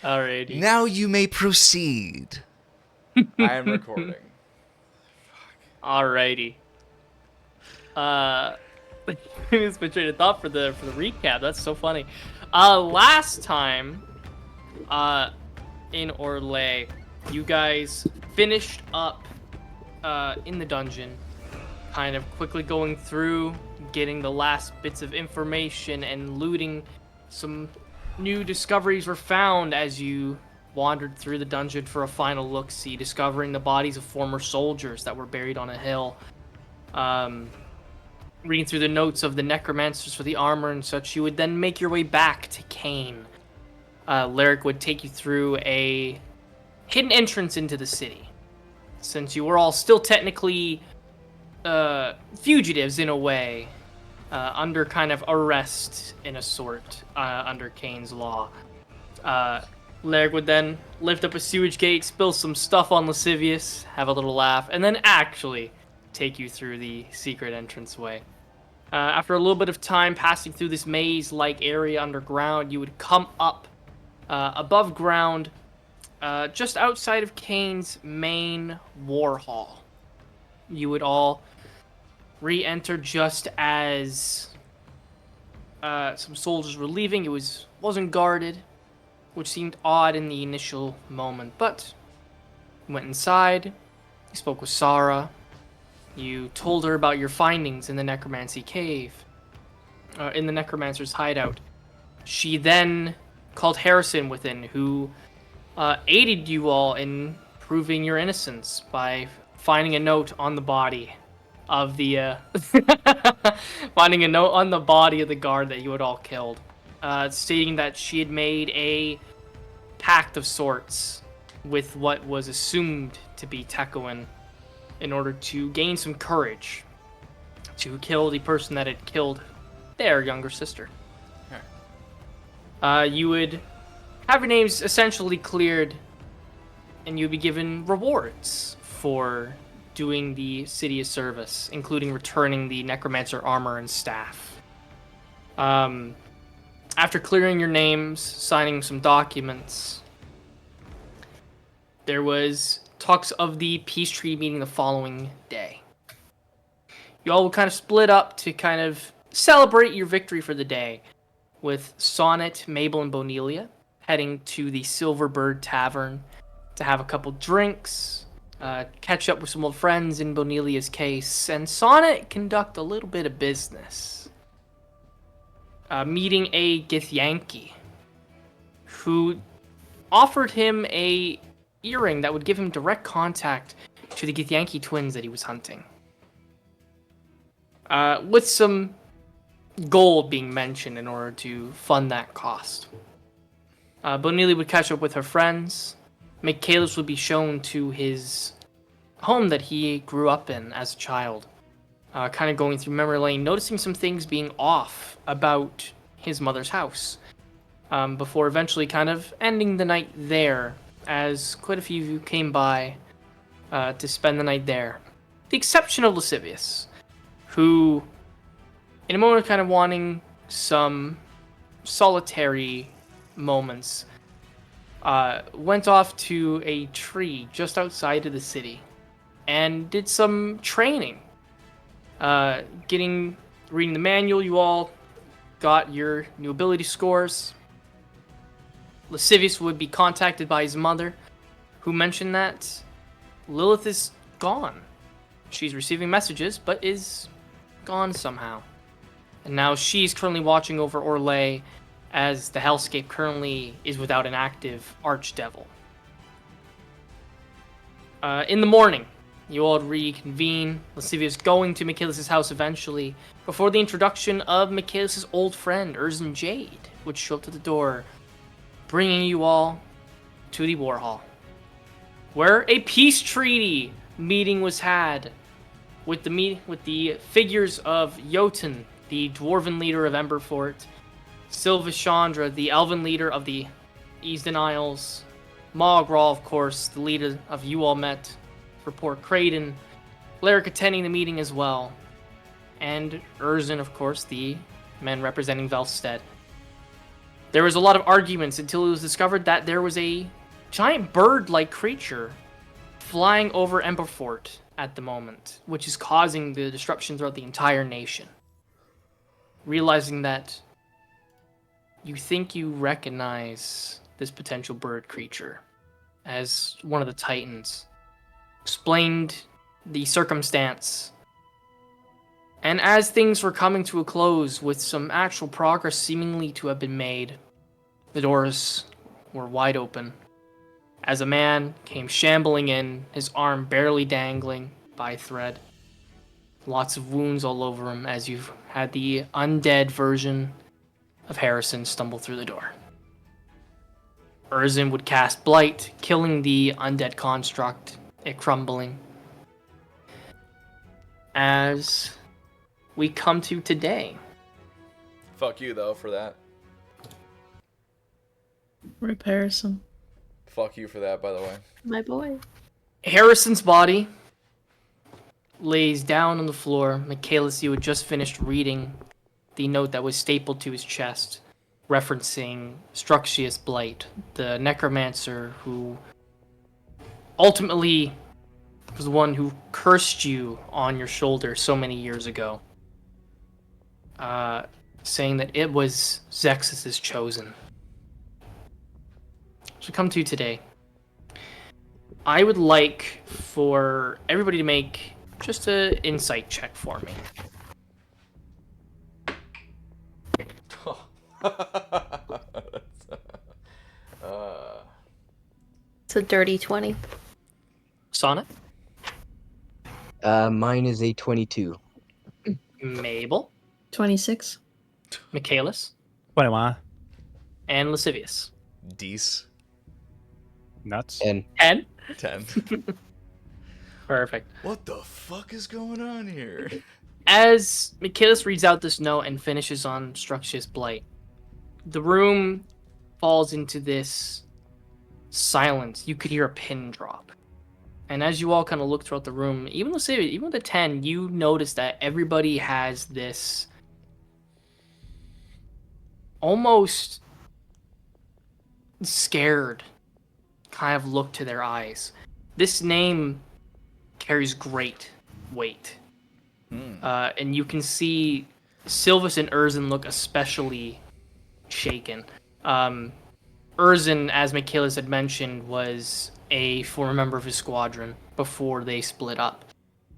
Alrighty. Now you may proceed. I am recording. Alrighty. It's been train of thought for the recap. That's so funny. Last time, in Orlais, you guys finished up, in the dungeon, kind of quickly going through, getting the last bits of information and looting. Some new discoveries were found as you wandered through the dungeon for a final look-see, discovering the bodies of former soldiers that were buried on a hill. Reading through the notes of the necromancers for the armor and such, you would then make your way back to Kane. Lyric would take you through a hidden entrance into the city. Since you were all still technically fugitives in a way, under kind of arrest in a sort, under Kane's law. Lyric would then lift up a sewage gate, spill some stuff on Lascivious, have a little laugh, and then actually take you through the secret entranceway. After a little bit of time passing through this maze-like area underground, you would come up above ground, just outside of Kane's main war hall. You would all re-enter just as some soldiers were leaving. It wasn't guarded, which seemed odd in the initial moment, but you went inside, you spoke with Sarah, you told her about your findings in the Necromancy Cave, in the Necromancer's hideout. She then called Harrison within, who aided you all in proving your innocence by finding a note on the body of the finding a note on the body of the guard that you had all killed, stating that she had made a pact of sorts with what was assumed to be Tekouan in order to gain some courage to kill the person that had killed their younger sister. You would have your names essentially cleared, and you'd be given rewards for doing the city a service, including returning the necromancer armor and staff. After clearing your names, signing some documents, there was talks of the peace treaty meeting the following day. You all would kind of split up to kind of celebrate your victory for the day, with Sonnet, Mabel, and Bonelia heading to the Silverbird Tavern to have a couple drinks, catch up with some old friends in Bonelia's case, and Sonnet conduct a little bit of business. Meeting a Githyanki, who offered him a earring that would give him direct contact to the Githyanki twins that he was hunting. With some gold being mentioned in order to fund that cost. Bonelia would catch up with her friends. Michaelis would be shown to his home that he grew up in as a child. Kind of going through memory lane, noticing some things being off about his mother's house. Before eventually kind of ending the night there, as quite a few of you came by to spend the night there. The exception of Lascivious, who, in a moment of kind of wanting some solitary moments, went off to a tree just outside of the city and did some training. Reading the manual, you all got your new ability scores. Lascivious would be contacted by his mother, who mentioned that Lilith is gone. She's receiving messages, but is gone somehow. And now she's currently watching over Orlais, as the hellscape currently is without an active archdevil. In the morning, you all reconvene, Lascivious going to Michaelis' house eventually, before the introduction of Michaelis' old friend, Urzin Jade, would show up to the door, bringing you all to the War Hall, where a peace treaty meeting was had with the figures of Jotun, the dwarven leader of Emberfort, Sylvashandra, the elven leader of the Easton Isles, Mogral, of course, the leader of you all met for Port Craden, Lyric attending the meeting as well, and Urzin, of course, the man representing Velstead. There was a lot of arguments until it was discovered that there was a giant bird-like creature flying over Emberfort at the moment, which is causing the disruption throughout the entire nation. Realizing that you think you recognize this potential bird creature as one of the Titans, explained the circumstance. And as things were coming to a close with some actual progress seemingly to have been made, the doors were wide open as a man came shambling in, his arm barely dangling by a thread. Lots of wounds all over him as you've had the undead version of Harrison stumble through the door. Urzin would cast Blight, killing the undead construct, it crumbling. As we come to today. Fuck you, though, for that. Rip Harrison. Fuck you for that, by the way. My boy. Harrison's body lays down on the floor. Michaelis, you had just finished reading the note that was stapled to his chest, referencing Structius Blight, the necromancer who ultimately was the one who cursed you on your shoulder so many years ago, saying that it was Zexus's chosen. So come to today. I would like for everybody to make just an insight check for me. It's a dirty 20. Sonnet? Mine is a 22. Mabel? 26. Michaelis? 21. And Lascivious? Deece. Nuts. And 10? 10. Perfect. What the fuck is going on here? As Michaelis reads out this note and finishes on Structius Blight, the room falls into this silence. You could hear a pin drop. And as you all kind of look throughout the room, even with the 10, you notice that everybody has this almost scared kind of look to their eyes. This name carries great weight. And you can see Silvus and Urzin look especially shaken. Urzin, as Michaelis had mentioned, was a former member of his squadron before they split up.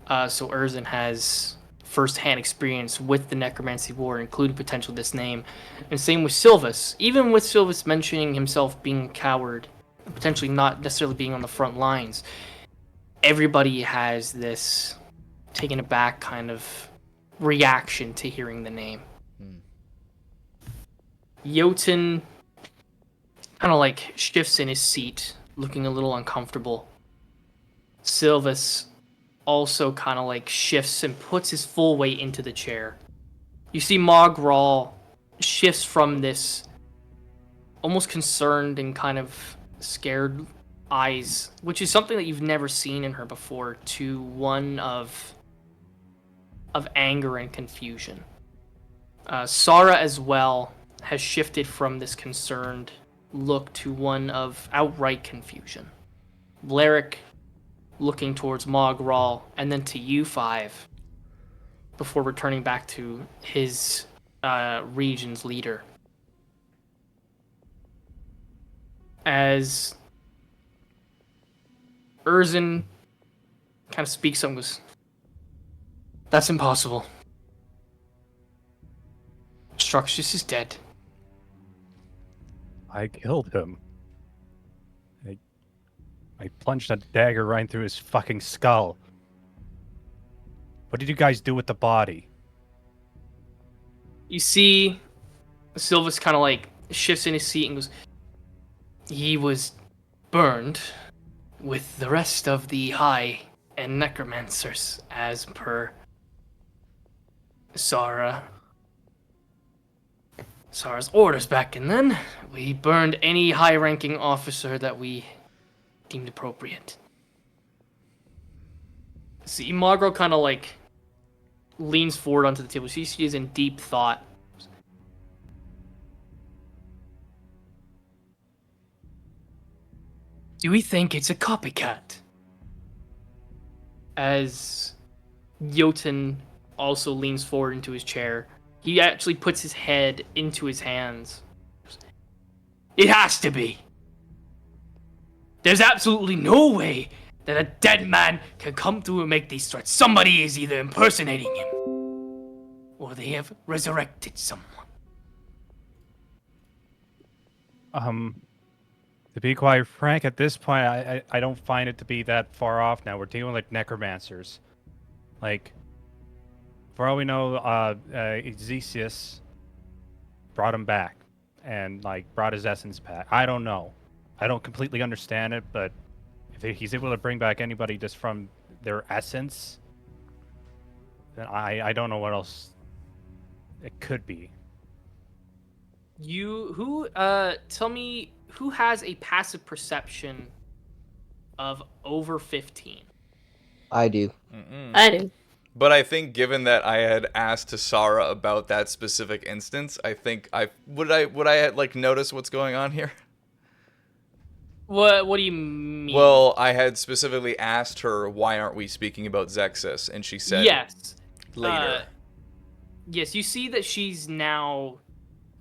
So Urzin has first-hand experience with the Necromancy War, including potentially this name. And same with Silvus. Even with Silvus mentioning himself being a coward, potentially not necessarily being on the front lines, everybody has this taken aback kind of reaction to hearing the name. Jotun kind of like shifts in his seat, looking a little uncomfortable. Silvus also kind of like shifts and puts his full weight into the chair. You see Mogral shifts from this almost concerned and kind of scared eyes, which is something that you've never seen in her before, to one of anger and confusion. Sara as well has shifted from this concerned look to one of outright confusion. Blaric looking towards Mogral and then to you five before returning back to his region's leader. As Urzin kind of speaks up and goes, "That's impossible. Structius is dead." I killed him. I plunged a dagger right through his fucking skull. What did you guys do with the body? You see Silvus kind of like shifts in his seat and goes, "He was burned with the rest of the High and Necromancers as per Sara's orders back in then. We burned any high-ranking officer that we deemed appropriate." See, Margot kind of like leans forward onto the table. She is in deep thought. Do we think it's a copycat? As Jotun also leans forward into his chair, he actually puts his head into his hands. It has to be. There's absolutely no way that a dead man can come through and make these threats. Somebody is either impersonating him, or they have resurrected someone. To be quite frank, at this point, I don't find it to be that far off now. We're dealing with like necromancers. Like, for all we know, Ezekius brought him back and like brought his essence back. I don't know. I don't completely understand it, but if he's able to bring back anybody just from their essence, then I don't know what else it could be. Tell me, who has a passive perception of over 15? I do. I do. But I think, given that I had asked Tasara about that specific instance, I think would I like notice what's going on here? What do you mean? Well, I had specifically asked her, why aren't we speaking about Zexus? And she said, yes. later. Yes, you see that she's now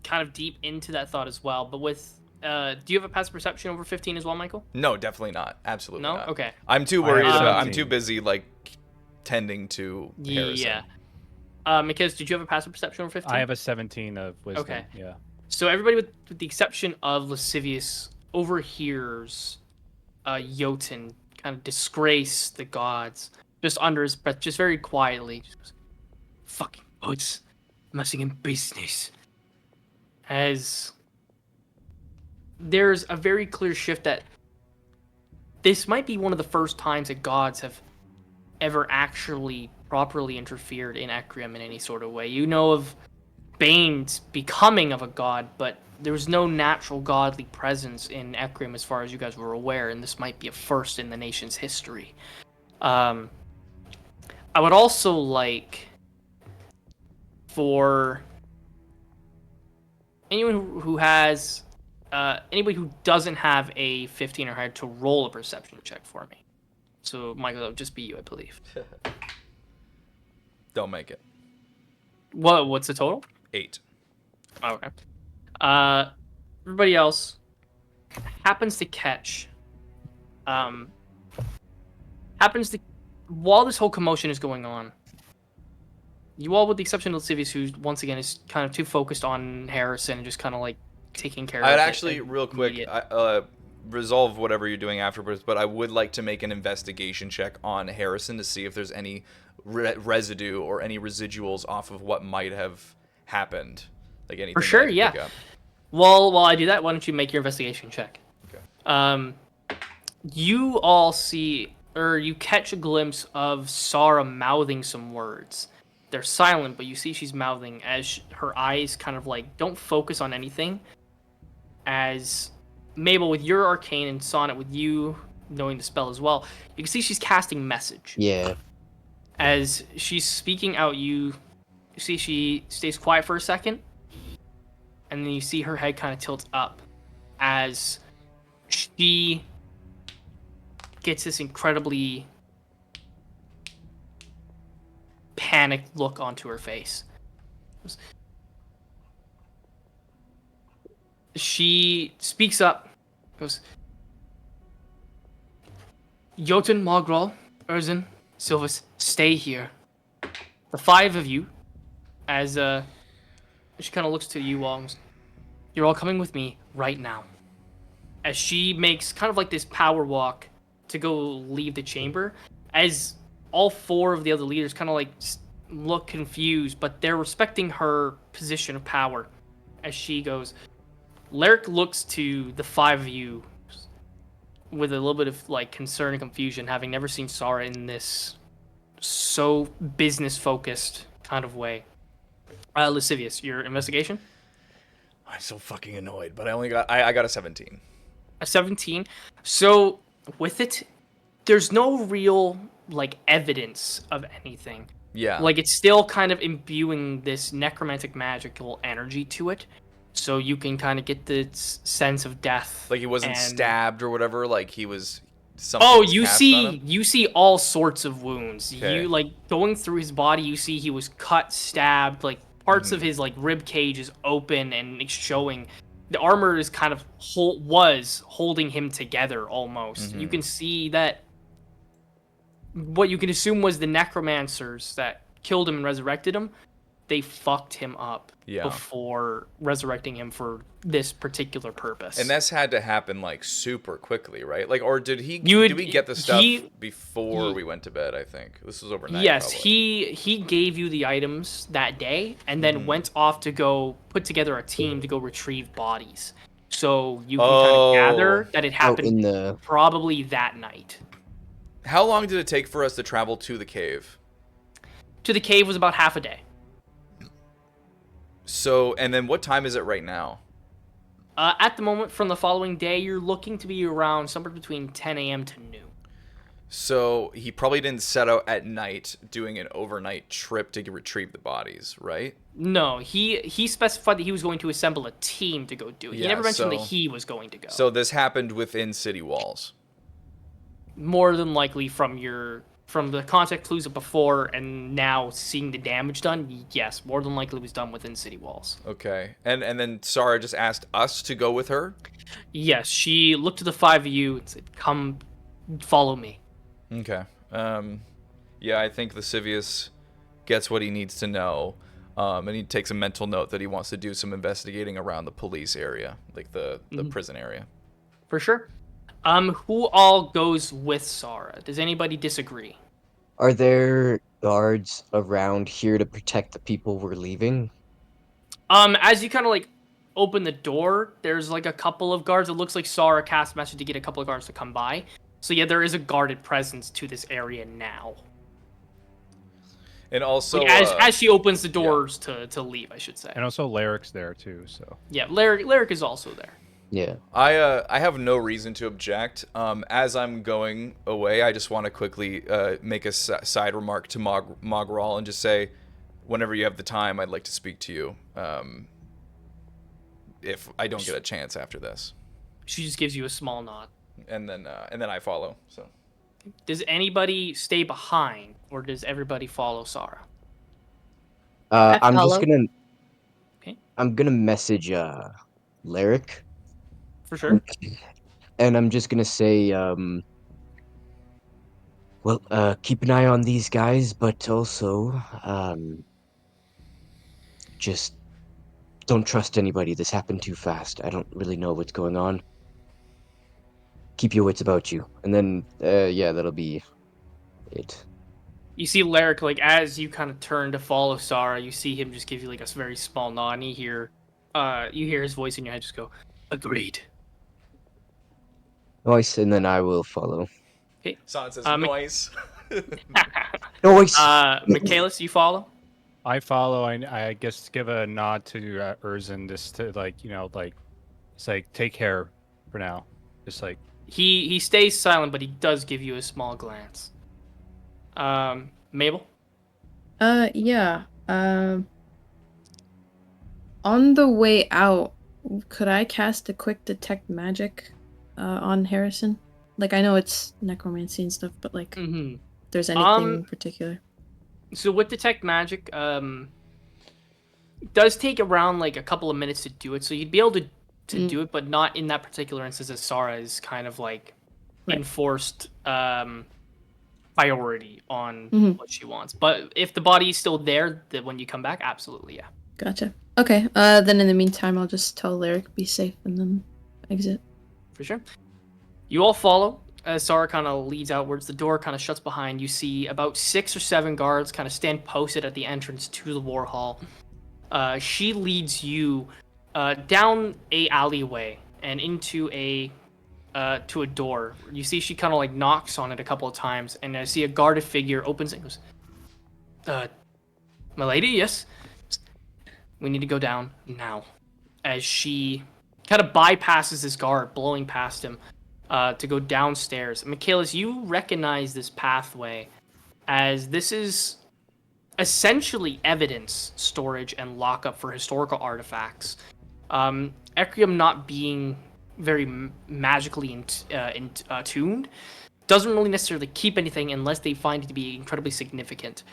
kind of deep into that thought as well. But with, do you have a passive perception over 15 as well, Michael? No, definitely not. Absolutely No? not. Okay. I'm too worried have about. I'm 17. too busy like tending to Harrison. Yeah. Mikaz, did you have a passive perception over 15? I have a 17 of wisdom. Okay. Yeah. So everybody, with the exception of Lascivious, overhears Jotun kind of disgrace the gods just under his breath, just very quietly. Just goes, fucking gods, messing in business. As there's a very clear shift that this might be one of the first times that gods have ever actually properly interfered in Ecrium in any sort of way. You know of Bane's becoming of a god, but there was no natural godly presence in Ecrium as far as you guys were aware, and this might be a first in the nation's history. I would also like for anyone who has anybody who doesn't have a 15 or higher to roll a perception check for me. So Michael, that would just be you, I believe. Don't make it. What's the total? 8. Okay. Everybody else happens to catch. While this whole commotion is going on, you all, with the exception of Lascivious, who once again is kind of too focused on Harrison and just kind of like taking care of it. I'd actually, real quick, immediate- resolve whatever you're doing afterwards, but I would like to make an investigation check on Harrison to see if there's any residue or any residuals off of what might have happened. Like anything. For sure, that I could yeah. pick up. Well, while I do that, why don't you make your investigation check? Okay. You all see, or you catch a glimpse of Sara mouthing some words. They're silent, but you see she's mouthing as her eyes kind of like don't focus on anything. As Mabel, with your arcane, and Sonnet, with you knowing the spell as well, you can see she's casting message. Yeah. As she's speaking out, you see she stays quiet for a second, and then you see her head kind of tilt up as she gets this incredibly panicked look onto her face. She speaks up, goes, Jotun, Mogral, Urzen, Silvus, stay here. The 5 of you, as she kind of looks to you all, you're all coming with me right now. As she makes kind of like this power walk to go leave the chamber, as all 4 of the other leaders kind of like look confused, but they're respecting her position of power. As she goes, Lyric looks to the 5 of you with a little bit of like concern and confusion, having never seen Sara in this so business-focused kind of way. Lascivious, your investigation? I'm so fucking annoyed, but I got a 17. A 17. So with it, there's no real like evidence of anything. Yeah. Like it's still kind of imbuing this necromantic magical energy to it. so you can kind of get the sense of death. Like he wasn't and- stabbed or whatever. Like he was. Something Oh, was you cast on see, him? you see all sorts of wounds. Okay. You like going through his body. You see he was cut, stabbed. Like parts Mm-hmm. of his like rib cage is open and it's showing. The armor is kind of was holding him together almost. Mm-hmm. You can see that. What you can assume was the necromancers that killed him and resurrected him. They fucked him up Yeah. before resurrecting him for this particular purpose. And that's had to happen like super quickly, right? Like, or did he? You would- did we get the stuff he- before he- we went to bed? I think this was overnight. Yes, probably. he gave you the items that day and then went off to go put together a team to go retrieve bodies. So you can kind Oh. of gather that it happened in the probably that night. How long did it take for us to travel to the cave? To the cave was about half a day. So, and then what time is it right now? At the moment, from the following day, you're looking to be around somewhere between 10 a.m. to noon. So he probably didn't set out at night doing an overnight trip to retrieve the bodies, right? No, he specified that he was going to assemble a team to go do it. He Yeah, never mentioned so- that he was going to go. So this happened within city walls. More than likely from the contact clues of before and now seeing the damage done, yes, more than likely was done within city walls. Okay. And then Sarah just asked us to go with her? Yes, she looked to the five of you and said, "Come, follow me." Okay. Yeah, I think Lascivious gets what he needs to know. And he takes a mental note that he wants to do some investigating around the police area, like the prison area. For sure. Who all goes with Sarah? Does anybody disagree? Are there guards around here to protect the people we're leaving? As you kind of like open the door, there's like a couple of guards. It looks like Sarah cast a message to get a couple of guards to come by. So yeah, there is a guarded presence to this area now. And also, Like, as she opens the doors to leave, I should say. And also Lyric's there too, so. Yeah, Lyric is also there. Yeah. I have no reason to object. As I'm going away, I just want to quickly make a side remark to Mogral and just say, whenever you have the time, I'd like to speak to you. If I don't get a chance after this, She just gives you a small nod. and then I follow. So Does anybody stay behind, or does everybody follow Sarah? I'm just follow. gonna. Okay. I'm gonna message Lyric, For sure. and I'm just gonna say, well, keep an eye on these guys, but also, just don't trust anybody. This happened too fast. I don't really know what's going on. Keep your wits about you, and then, yeah, that'll be it. You see Lyric, like, as you kind of turn to follow Sarah, you see him just give you, like, a very small nod, and you hear his voice in your head just go, "Agreed." Nice, and then I will follow. Okay. Son says Mc- noise. Nice. Michaelis, you follow? I follow. I guess give a nod to Urzin just to like it's like take care for now. Just like He stays silent, but he does give you a small glance. Mabel? Yeah. On the way out, could I cast a quick detect magic on Harrison? Like, I know it's necromancy and stuff, but like, Mm-hmm. if there's anything Um, in particular. So with detect magic, it does take around like a couple of minutes to do it. So you'd be able to do it, but not in that particular instance, as Sarah is kind of like Right. enforced priority on Mhm. what she wants. But if the body is still there, then when you come back, absolutely, yeah. Gotcha. Okay. Then in the meantime, I'll just tell Lyric be safe and then exit. For sure. You all follow as Sarah kind of leads outwards. The door kind of shuts behind. You see about 6 or 7 guards kind of stand posted at the entrance to the war hall. She leads you down a alleyway and into to a door. You see she kind of like knocks on it a couple of times, and I see a guarded figure opens it and goes, "My lady, yes? We need to go down now." As she kind of bypasses this guard, blowing past him, to go downstairs. Michaelis, you recognize this pathway as this is essentially evidence storage and lockup for historical artifacts. Ecrium not being very magically tuned doesn't really necessarily keep anything unless they find it to be incredibly significant.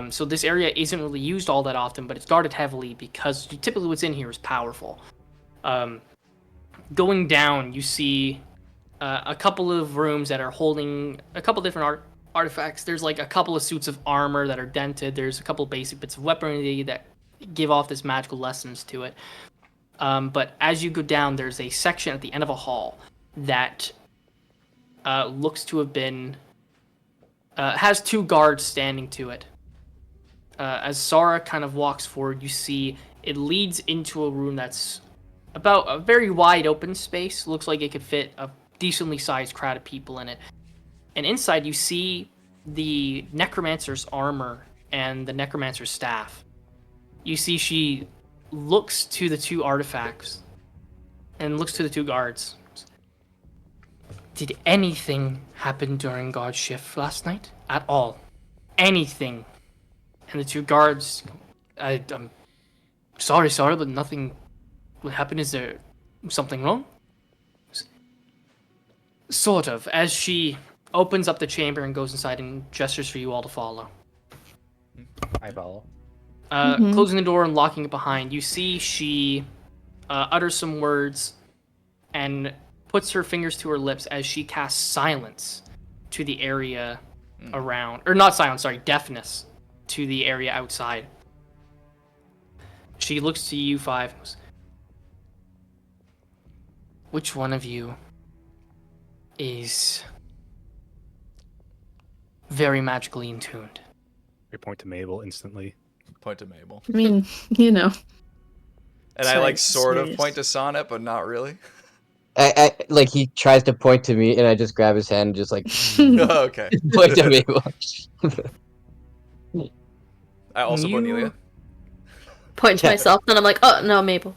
So this area isn't really used all that often, but it's guarded heavily because typically what's in here is powerful. Going down, you see a couple of rooms that are holding a couple different artifacts. There's like a couple of suits of armor that are dented. There's a couple basic bits of weaponry that give off this magical lessons to it. But as you go down, there's a section at the end of a hall that looks to have been has 2 guards standing to it. As Sara kind of walks forward, you see it leads into a room that's about a very wide open space. Looks like it could fit a decently sized crowd of people in it. And inside you see the necromancer's armor and the necromancer's staff. You see she looks to the 2 artifacts and looks to the 2 guards. Did anything happen during guard shift last night? At all? Anything? And the 2 guards, I'm sorry, but nothing would happen. Is there something wrong? Sort of. As she opens up the chamber and goes inside and gestures for you all to follow. I follow. Closing the door and locking it behind, you see she utters some words and puts her fingers to her lips as she casts silence to the area around, or not silence, sorry, deafness to the area outside. She looks to you 5. Which one of you is very magically in tuned? I point to Mabel instantly. Point to Mabel. I mean, you know. And I like Sorry, sort of serious. point to Sonnet, but not really. I like he tries to point to me, and I just grab his hand, and just like Oh, okay. point to Mabel. I also You- Bonelia. Point to Yeah. myself, and I'm like, oh no, Mabel.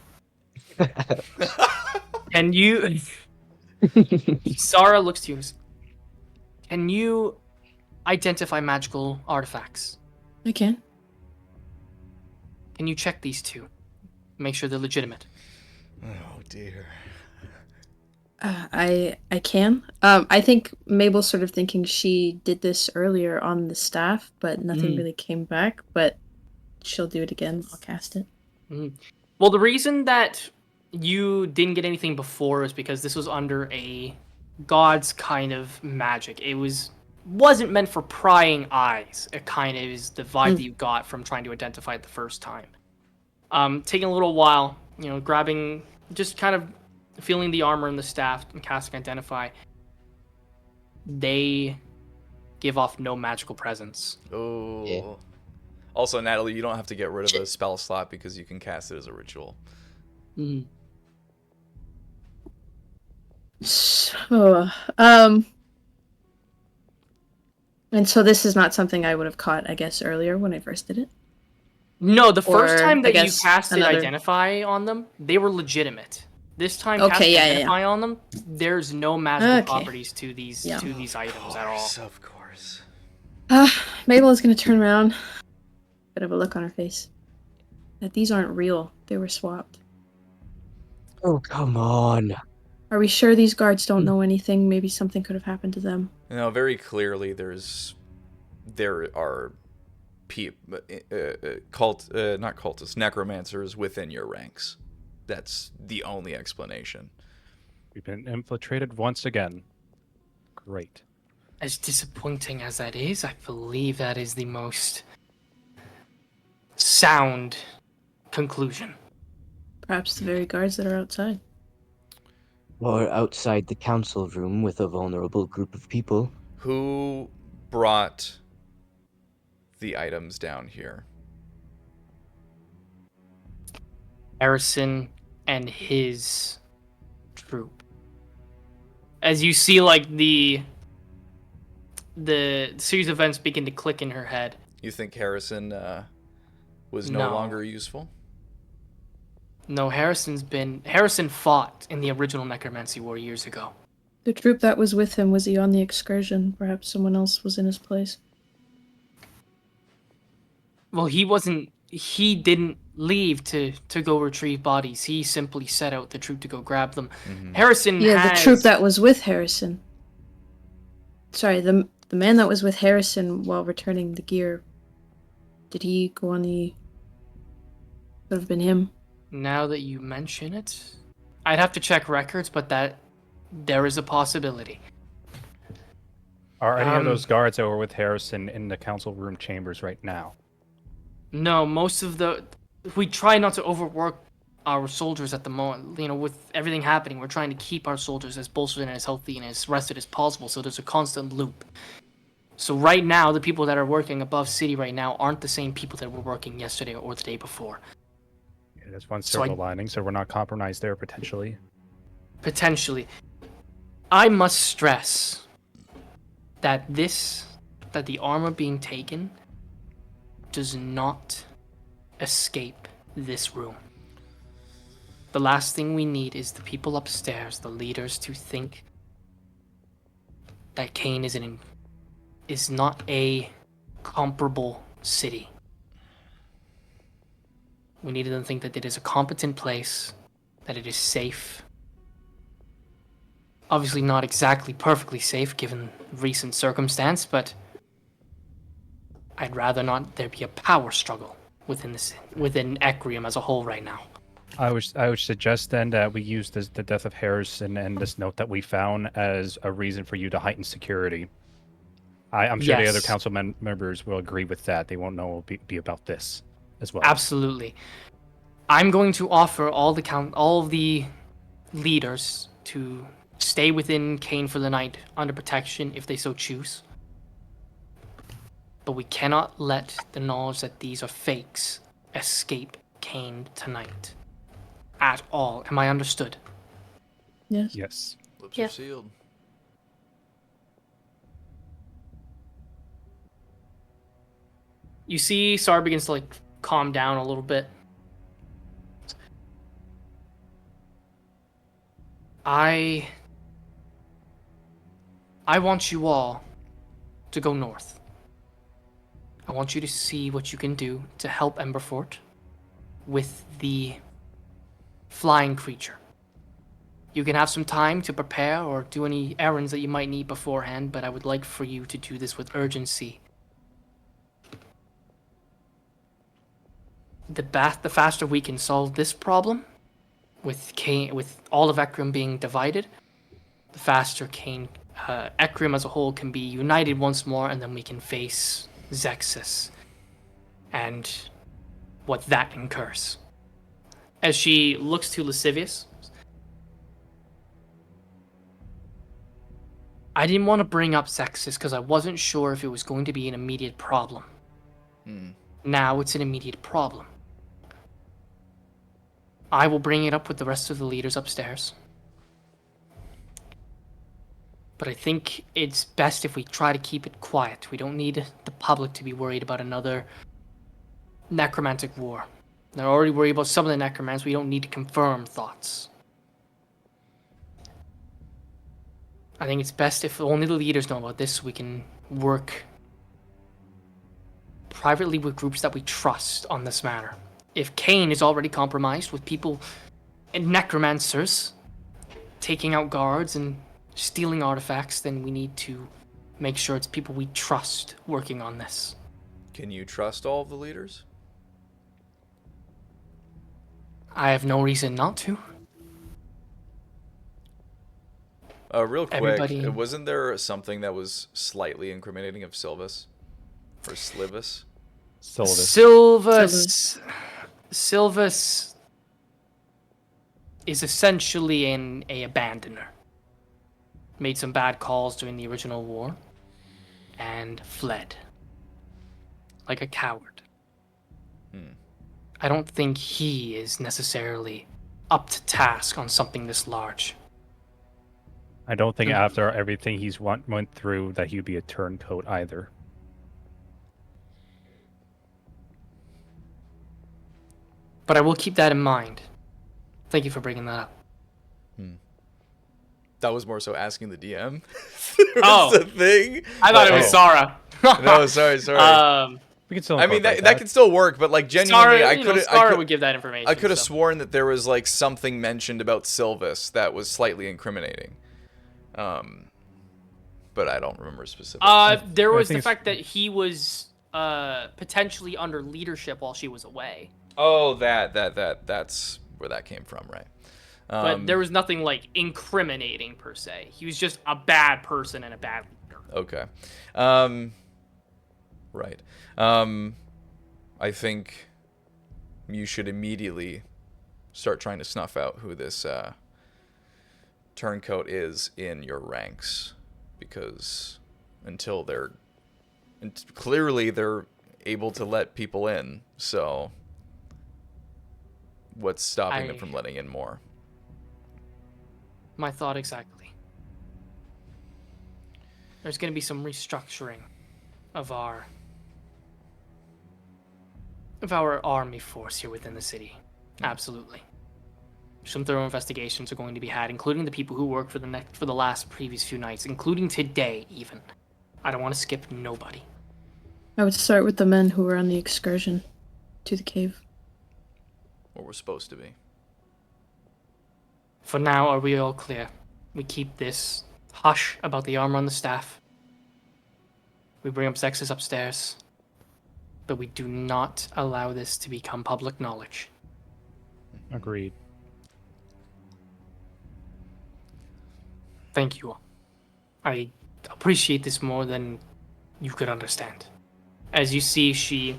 And you, Sara looks to you. Can you identify magical artifacts? I can. Can you check these 2? Make sure they're legitimate. Oh dear. I can. I think Mabel's sort of thinking she did this earlier on the staff, but nothing really came back. But she'll do it again. I'll cast it. Well, the reason that you didn't get anything before is because this was under a god's kind of magic. It wasn't meant for prying eyes. It kind of is the vibe that you got from trying to identify it the first time. Taking a little while, grabbing, just kind of feeling the armor and the staff and casting Identify. They give off no magical presence. Oh. Yeah. Also, Natalie, you don't have to get rid of a spell slot because you can cast it as a ritual. So, and so this is not something I would have caught, I guess, earlier when I first did it. No, the first Or, time I that you guess, casted another- Identify on them, they were legitimate. This time, Okay, casting yeah. Identify on them, there's no magical Okay. properties to these Yeah. items at all. Of course. Mabel is going to turn around. Bit of a look on her face. That these aren't real. They were swapped. Oh, come on. Are we sure these guards don't know anything? Maybe something could have happened to them. Very clearly there are not cultists, necromancers within your ranks. That's the only explanation. We've been infiltrated once again. Great. As disappointing as that is, I believe that is the most sound conclusion. Perhaps the very guards that are outside. Or outside the council room with a vulnerable group of people. Who brought the items down here? Harrison and his troop. As you see, like, the series of events begin to click in her head. You think Harrison was no No. longer useful? No, Harrison fought in the original Necromancy War years ago. The troop that was with him, was he on the excursion? Perhaps someone else was in his place. Well, he wasn't he didn't leave to go retrieve bodies. He simply set out the troop to go grab them. Harrison Yeah, the has... troop that was with Harrison. Sorry, the man that was with Harrison while returning the gear. Did he go on the... Could have been him. Now that you mention it, I'd have to check records, but that there is a possibility. Are any of those guards that were with Harrison in the council room chambers right now? No, most of the... We try not to overwork our soldiers at the moment. You know, with everything happening, we're trying to keep our soldiers as bolstered and as healthy and as rested as possible, so there's a constant loop. So right now, the people that are working above city right now aren't the same people that were working yesterday or the day before. Yeah, there's one So silver lining, so we're not compromised there potentially. Potentially. I must stress that the armor being taken does not escape this room. The last thing we need is the people upstairs, the leaders, to think that Kane is not a comparable city. We need them to think that it is a competent place, that it is safe. Obviously not exactly perfectly safe given recent circumstance, but I'd rather not there be a power struggle within Ecrium as a whole right now. I would suggest then that we use the death of Harrison and this note that we found as a reason for you to heighten security. I'm sure the other Yes. council members will agree with that. They won't know it'll be about this as well. Absolutely. I'm going to offer all of the leaders to stay within Kane for the night under protection if they so choose. But we cannot let the knowledge that these are fakes escape Kane tonight. At all. Am I understood? Yes. Yes. Lips Yeah. are sealed. You see Sar begins to calm down a little bit. I want you all to go north. I want you to see what you can do to help Emberfort with the flying creature. You can have some time to prepare or do any errands that you might need beforehand, but I would like for you to do this with urgency. The faster we can solve this problem, with all of Ecrium being divided, the faster Ecrium as a whole can be united once more, and then we can face Zexus and what that incurs. As she looks to Lascivious, I didn't want to bring up Zexus because I wasn't sure if it was going to be an immediate problem. Now it's an immediate problem. I will bring it up with the rest of the leaders upstairs. But I think it's best if we try to keep it quiet. We don't need the public to be worried about another necromantic war. They're already worried about some of the necromants. We don't need to confirm thoughts. I think it's best if only the leaders know about this so we can work privately with groups that we trust on this matter. If Kane is already compromised with people and necromancers taking out guards and stealing artifacts, then we need to make sure it's people we trust working on this. Can you trust all of the leaders? I have no reason not to. Real quick, Everybody- wasn't there something that was slightly incriminating of Silvus? Or Slivus? Silvus is essentially a abandoner. Made some bad calls during the original war and fled like a coward. I don't think he is necessarily up to task on something this large. I don't think after everything he's went through that he'd be a turncoat either. But I will keep that in mind. Thank you for bringing that up. That was more so asking the DM. Oh. The thing. I thought it was Zara. No, sorry. We can still. I mean, incorporate that could still work, but like genuinely, Sarah, I you know, could Sarah would give that information. I could have so. sworn that there was like something mentioned about Sylvis that was slightly incriminating. But I don't remember specifically. There was think the it's- fact that he was potentially under leadership while she was away. Oh, that's where that came from, right? But there was nothing like incriminating per se. He was just a bad person and a bad leader. Okay. Right. I think you should immediately start trying to snuff out who this turncoat is in your ranks, because until clearly they're able to let people in, so what's stopping them from letting in more? My thought exactly. There's going to be some restructuring of our army force here within the city. Absolutely. Some thorough investigations are going to be had, including the people who worked for the last previous few nights, including today even. I don't want to skip nobody. I would start with the men who were on the excursion to the cave. Or we're supposed to be. For now, are we all clear? We keep this hush about the armor on the staff. We bring up Zexus upstairs. But we do not allow this to become public knowledge. Agreed. Thank you all. I appreciate this more than you could understand. As you see, she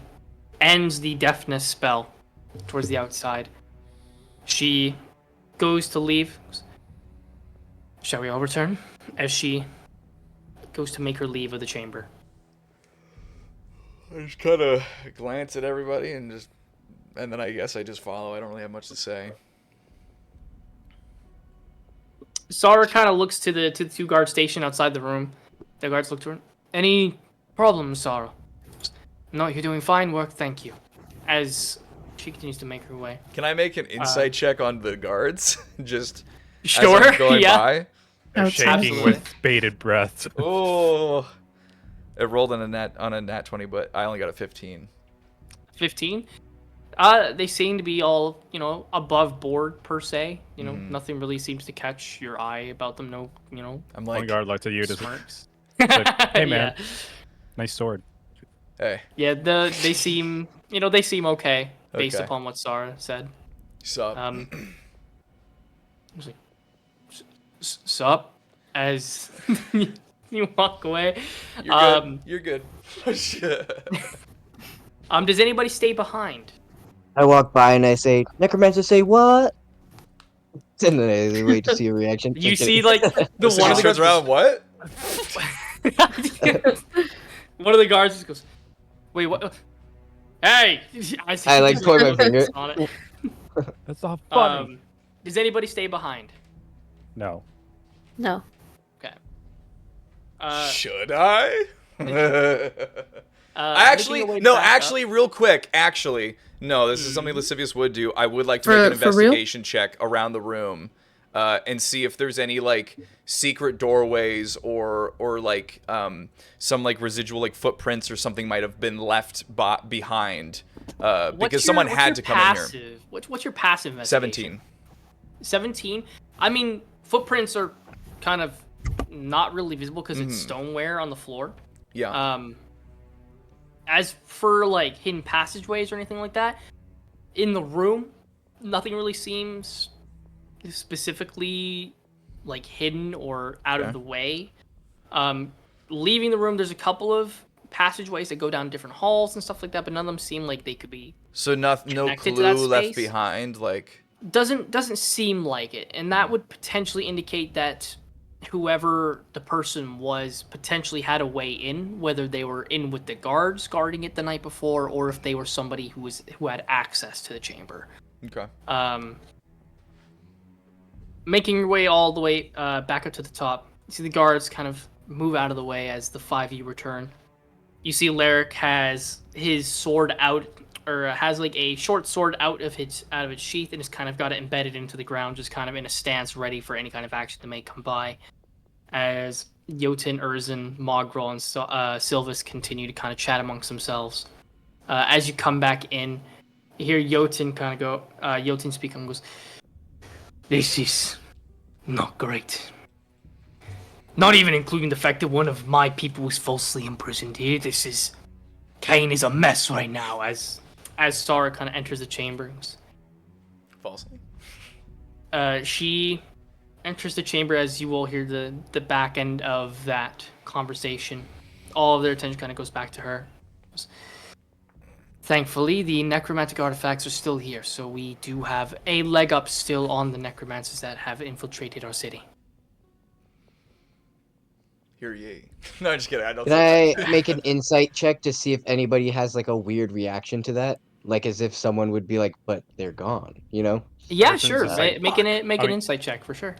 ends the deafness spell towards the outside. She goes to leave. Shall we all return? As she goes to make her leave of the chamber. I just kind of glance at everybody and then I guess I just follow. I don't really have much to say. Sarah kind of looks to the two guards stationed outside the room. The guards look to her. Any problems, Sarah? No, you're doing fine work, thank you. As she continues to make her way. Can I make an insight check on the guards? Just Sure, as I'm going yeah. by? They're Outside. shaking Absolutely. with bated breath. Oh, it rolled on a nat 20, but I only got a 15. 15. They seem to be all, above board per se. Nothing really seems to catch your eye about them. No, I'm One like, guard looks at you. Just smirks. like, hey man, Yeah. nice sword. hey, Yeah, they seem, they seem okay based Okay. upon what Sarah said. sup? I was like, sup? As you walk away. You're good. Does anybody stay behind? I walk by and I say, Necromancer, say what? And then I wait to see a reaction. You Just see, kidding. like, the So one he of the turns guards around, what? one of the guards just goes, wait, what? Hey! I, like, point my finger. On it. That's not funny. Does anybody stay behind? No. No. Okay. Should I? Making your way back up. Real quick. No, this is something Lascivious would do. I would like to make an For real? investigation check around the room, and see if there's any like secret doorways or like some like residual like footprints or something might have been left behind, because someone had to come in here. What's your passive investigation? 17. 17? I mean, footprints are kind of not really visible because it's stoneware on the floor. Yeah. As for like hidden passageways or anything like that, in the room, nothing really seems specifically like hidden or out Okay. of the way. Leaving the room, there's a couple of passageways that go down different halls and stuff like that, but none of them seem like they could be. So no connected to that clue left space? behind. Like, Doesn't seem like it, and that would potentially indicate that whoever the person was potentially had a way in, whether they were in with the guards guarding it the night before, or if they were somebody who had access to the chamber. okay. Making your way all the way back up to the top, you see the guards kind of move out of the way as the five of you return. You see Lyric has his sword out, or has like a short sword out of its sheath, and has kind of got it embedded into the ground, just kind of in a stance, ready for any kind of action that may come by. As Jotun, Urzin, Mogrel, and Sylvis continue to kind of chat amongst themselves. As you come back in, you hear Jotun kind of go. Jotun speak and goes, "This is not great. Not even including the fact that one of my people was falsely imprisoned here. Kane is a mess right now." As Sara kind of enters the chamber, Falsely. she enters the chamber as you all hear the back end of that conversation. All of their attention kind of goes back to her. Thankfully, the necromantic artifacts are still here, so we do have a leg up still on the necromancers that have infiltrated our city. Hear ye. No, just kidding. I don't Can I make an insight check to see if anybody has like a weird reaction to that? Like as if someone would be like, but they're gone, you know? Yeah, Person's sure. just like, Make "Fuck." an I mean- insight check for sure.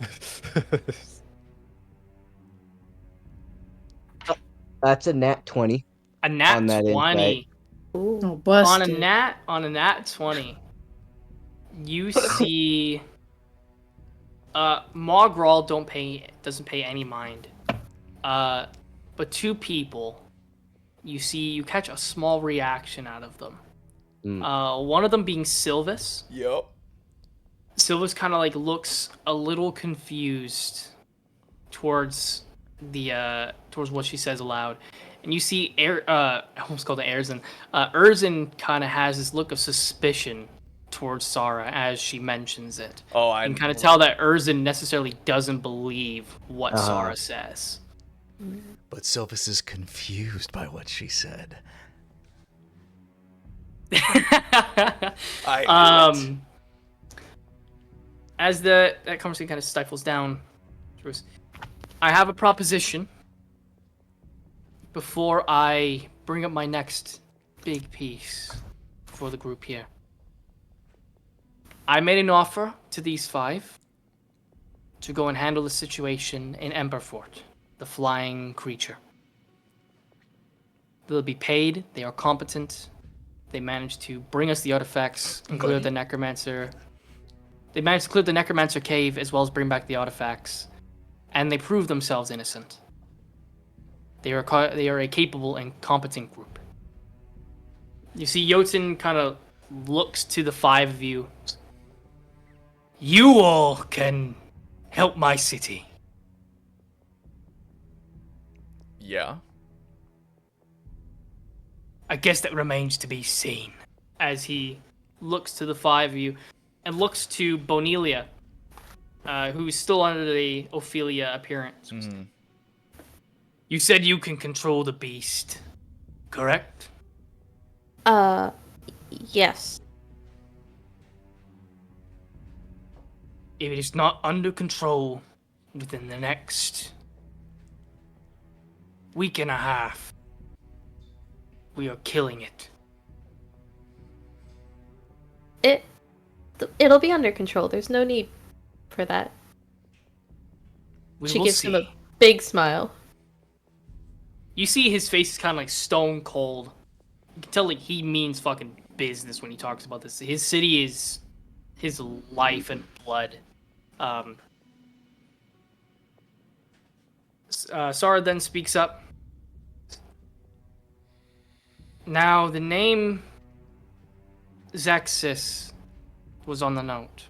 That's a nat 20. A nat On that 20. Ooh. Oh, busted. On a nat 20, you see Mogral doesn't pay any mind. But two people, you catch a small reaction out of them. One of them being Sylvis. Yep. Sylvis kind of like looks a little confused towards towards what she says aloud. And you see I almost called it Erzin. Erzin kind of has this look of suspicion towards Sara as she mentions it. Oh, You can kind of tell that Erzin necessarily doesn't believe what Sara says. But Sylvis is confused by what she said. I knew it. As that conversation kind of stifles down, she goes, I have a proposition before I bring up my next big piece for the group here. I made an offer to these 5 to go and handle the situation in Emberfort, the flying creature. They'll be paid, they are competent, they managed to bring us the artifacts and clear the necromancer. They managed to clear the necromancer cave as well as bring back the artifacts, and they prove themselves innocent. They are a capable and competent group. You see, Jotun kind of looks to the 5 of you. You all can help my city. Yeah. I guess that remains to be seen. As he looks to the 5 of you and looks to Bonelia, who's still under the Ophelia appearance. You said you can control the beast, correct? Yes. If it is not under control within the next week and a half, we are killing it. It'll be under control. There's no need for that. She will gives see. him a big smile. You see his face is kind of like stone cold. You can tell like he means fucking business when he talks about this. His city is his life and blood. Sara then speaks up. Now, the name Zexis was on the note.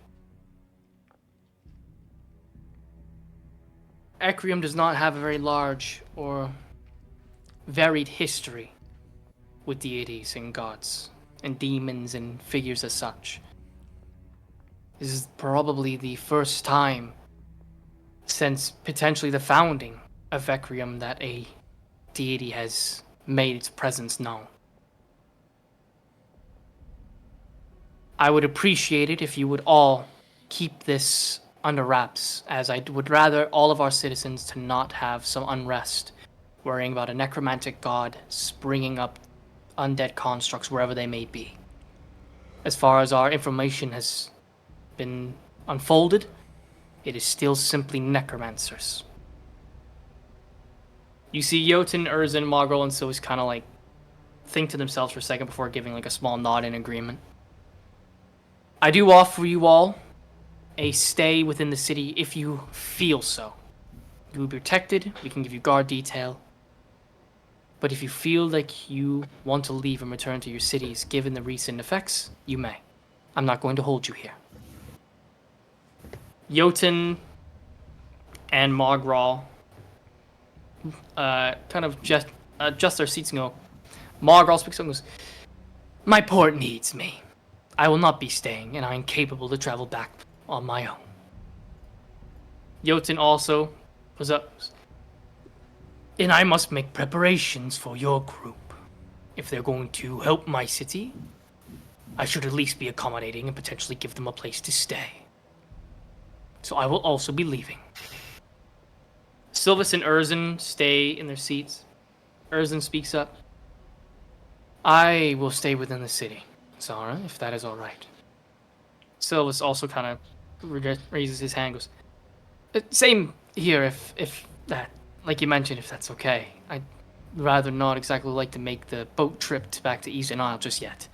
Ecrium does not have a very large or varied history with deities and gods and demons and figures as such. This is probably the first time since potentially the founding of Ecrium that a deity has made its presence known. I would appreciate it if you would all keep this under wraps, as I would rather all of our citizens to not have some unrest worrying about a necromantic god springing up undead constructs wherever they may be. As far as our information has been unfolded, it is still simply necromancers. You see Jotun, Erzin, Mogul, and Sylvis kind of like think to themselves for a second before giving like a small nod in agreement. I do offer you all a stay within the city if you feel so. You will be protected, we can give you guard detail. But if you feel like you want to leave and return to your cities, given the recent effects, you may. I'm not going to hold you here. Jotun and Mogral kind of just adjust their seats and go. Mogral speaks up and goes, "My port needs me. I will not be staying, and I am capable to travel back on my own." Jotun also was up. "And I must make preparations for your group. If they're going to help my city, I should at least be accommodating and potentially give them a place to stay. So I will also be leaving." Silvis and Erzin stay in their seats. Erzin speaks up. "I will stay within the city, Zara, if that is all right." Silvis also kind of raises his hand and goes, "Same here, if that, like you mentioned, if that's okay. I'd rather not exactly like to make the boat trip back to Eastern Isle just yet."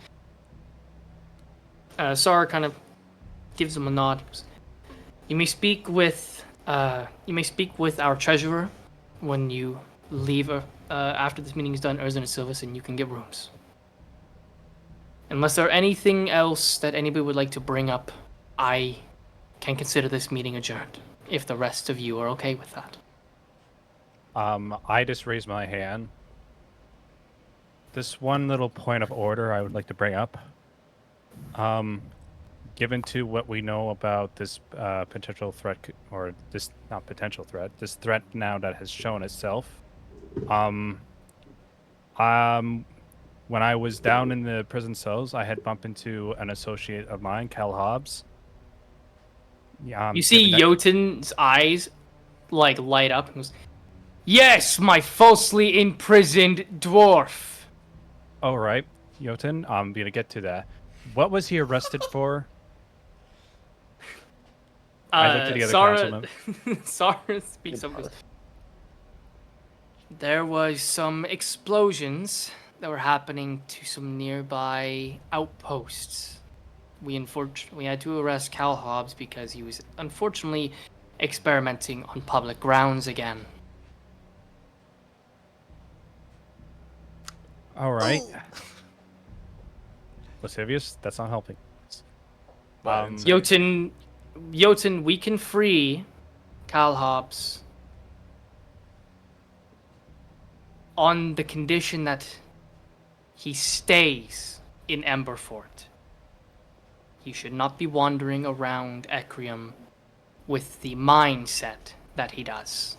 Zara kind of gives him a nod. You may speak with our treasurer when you leave after this meeting is done, Erzin and Silvis, and you can get rooms. Unless there are anything else that anybody would like to bring up, I can consider this meeting adjourned, if the rest of you are okay with that. I just raised my hand. This one little point of order I would like to bring up. Given to what we know about this potential threat, or this not potential threat, this threat now that has shown itself. When I was down in the prison cells, I had bumped into an associate of mine, Cal Hobbs. You see Jotun's eyes like light up and goes, "Yes, my falsely imprisoned dwarf." All right, Jotun, I'm gonna get to that. What was he arrested for? I looked at the other councilman. Sara speaks up and goes, "There was some explosions that were happening to some nearby outposts. We had to arrest Cal Hobbs because he was unfortunately experimenting on public grounds again." All right. Lascivious, that's not helping. Jotun, we can free Cal Hobbs on the condition that he stays in Emberfort. He should not be wandering around Ecrium with the mindset that he does.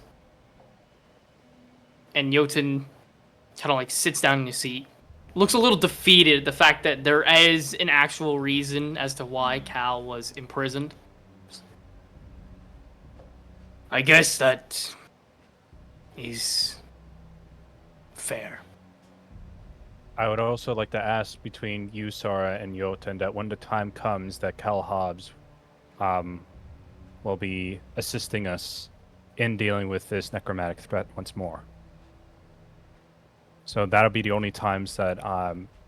And Jotun kind of like sits down in his seat, looks a little defeated at the fact that there is an actual reason as to why Cal was imprisoned. "I guess that is fair." I would also like to ask between you, Sara, and Jotun that when the time comes that Cal Hobbs will be assisting us in dealing with this necromantic threat once more. So that'll be the only times that,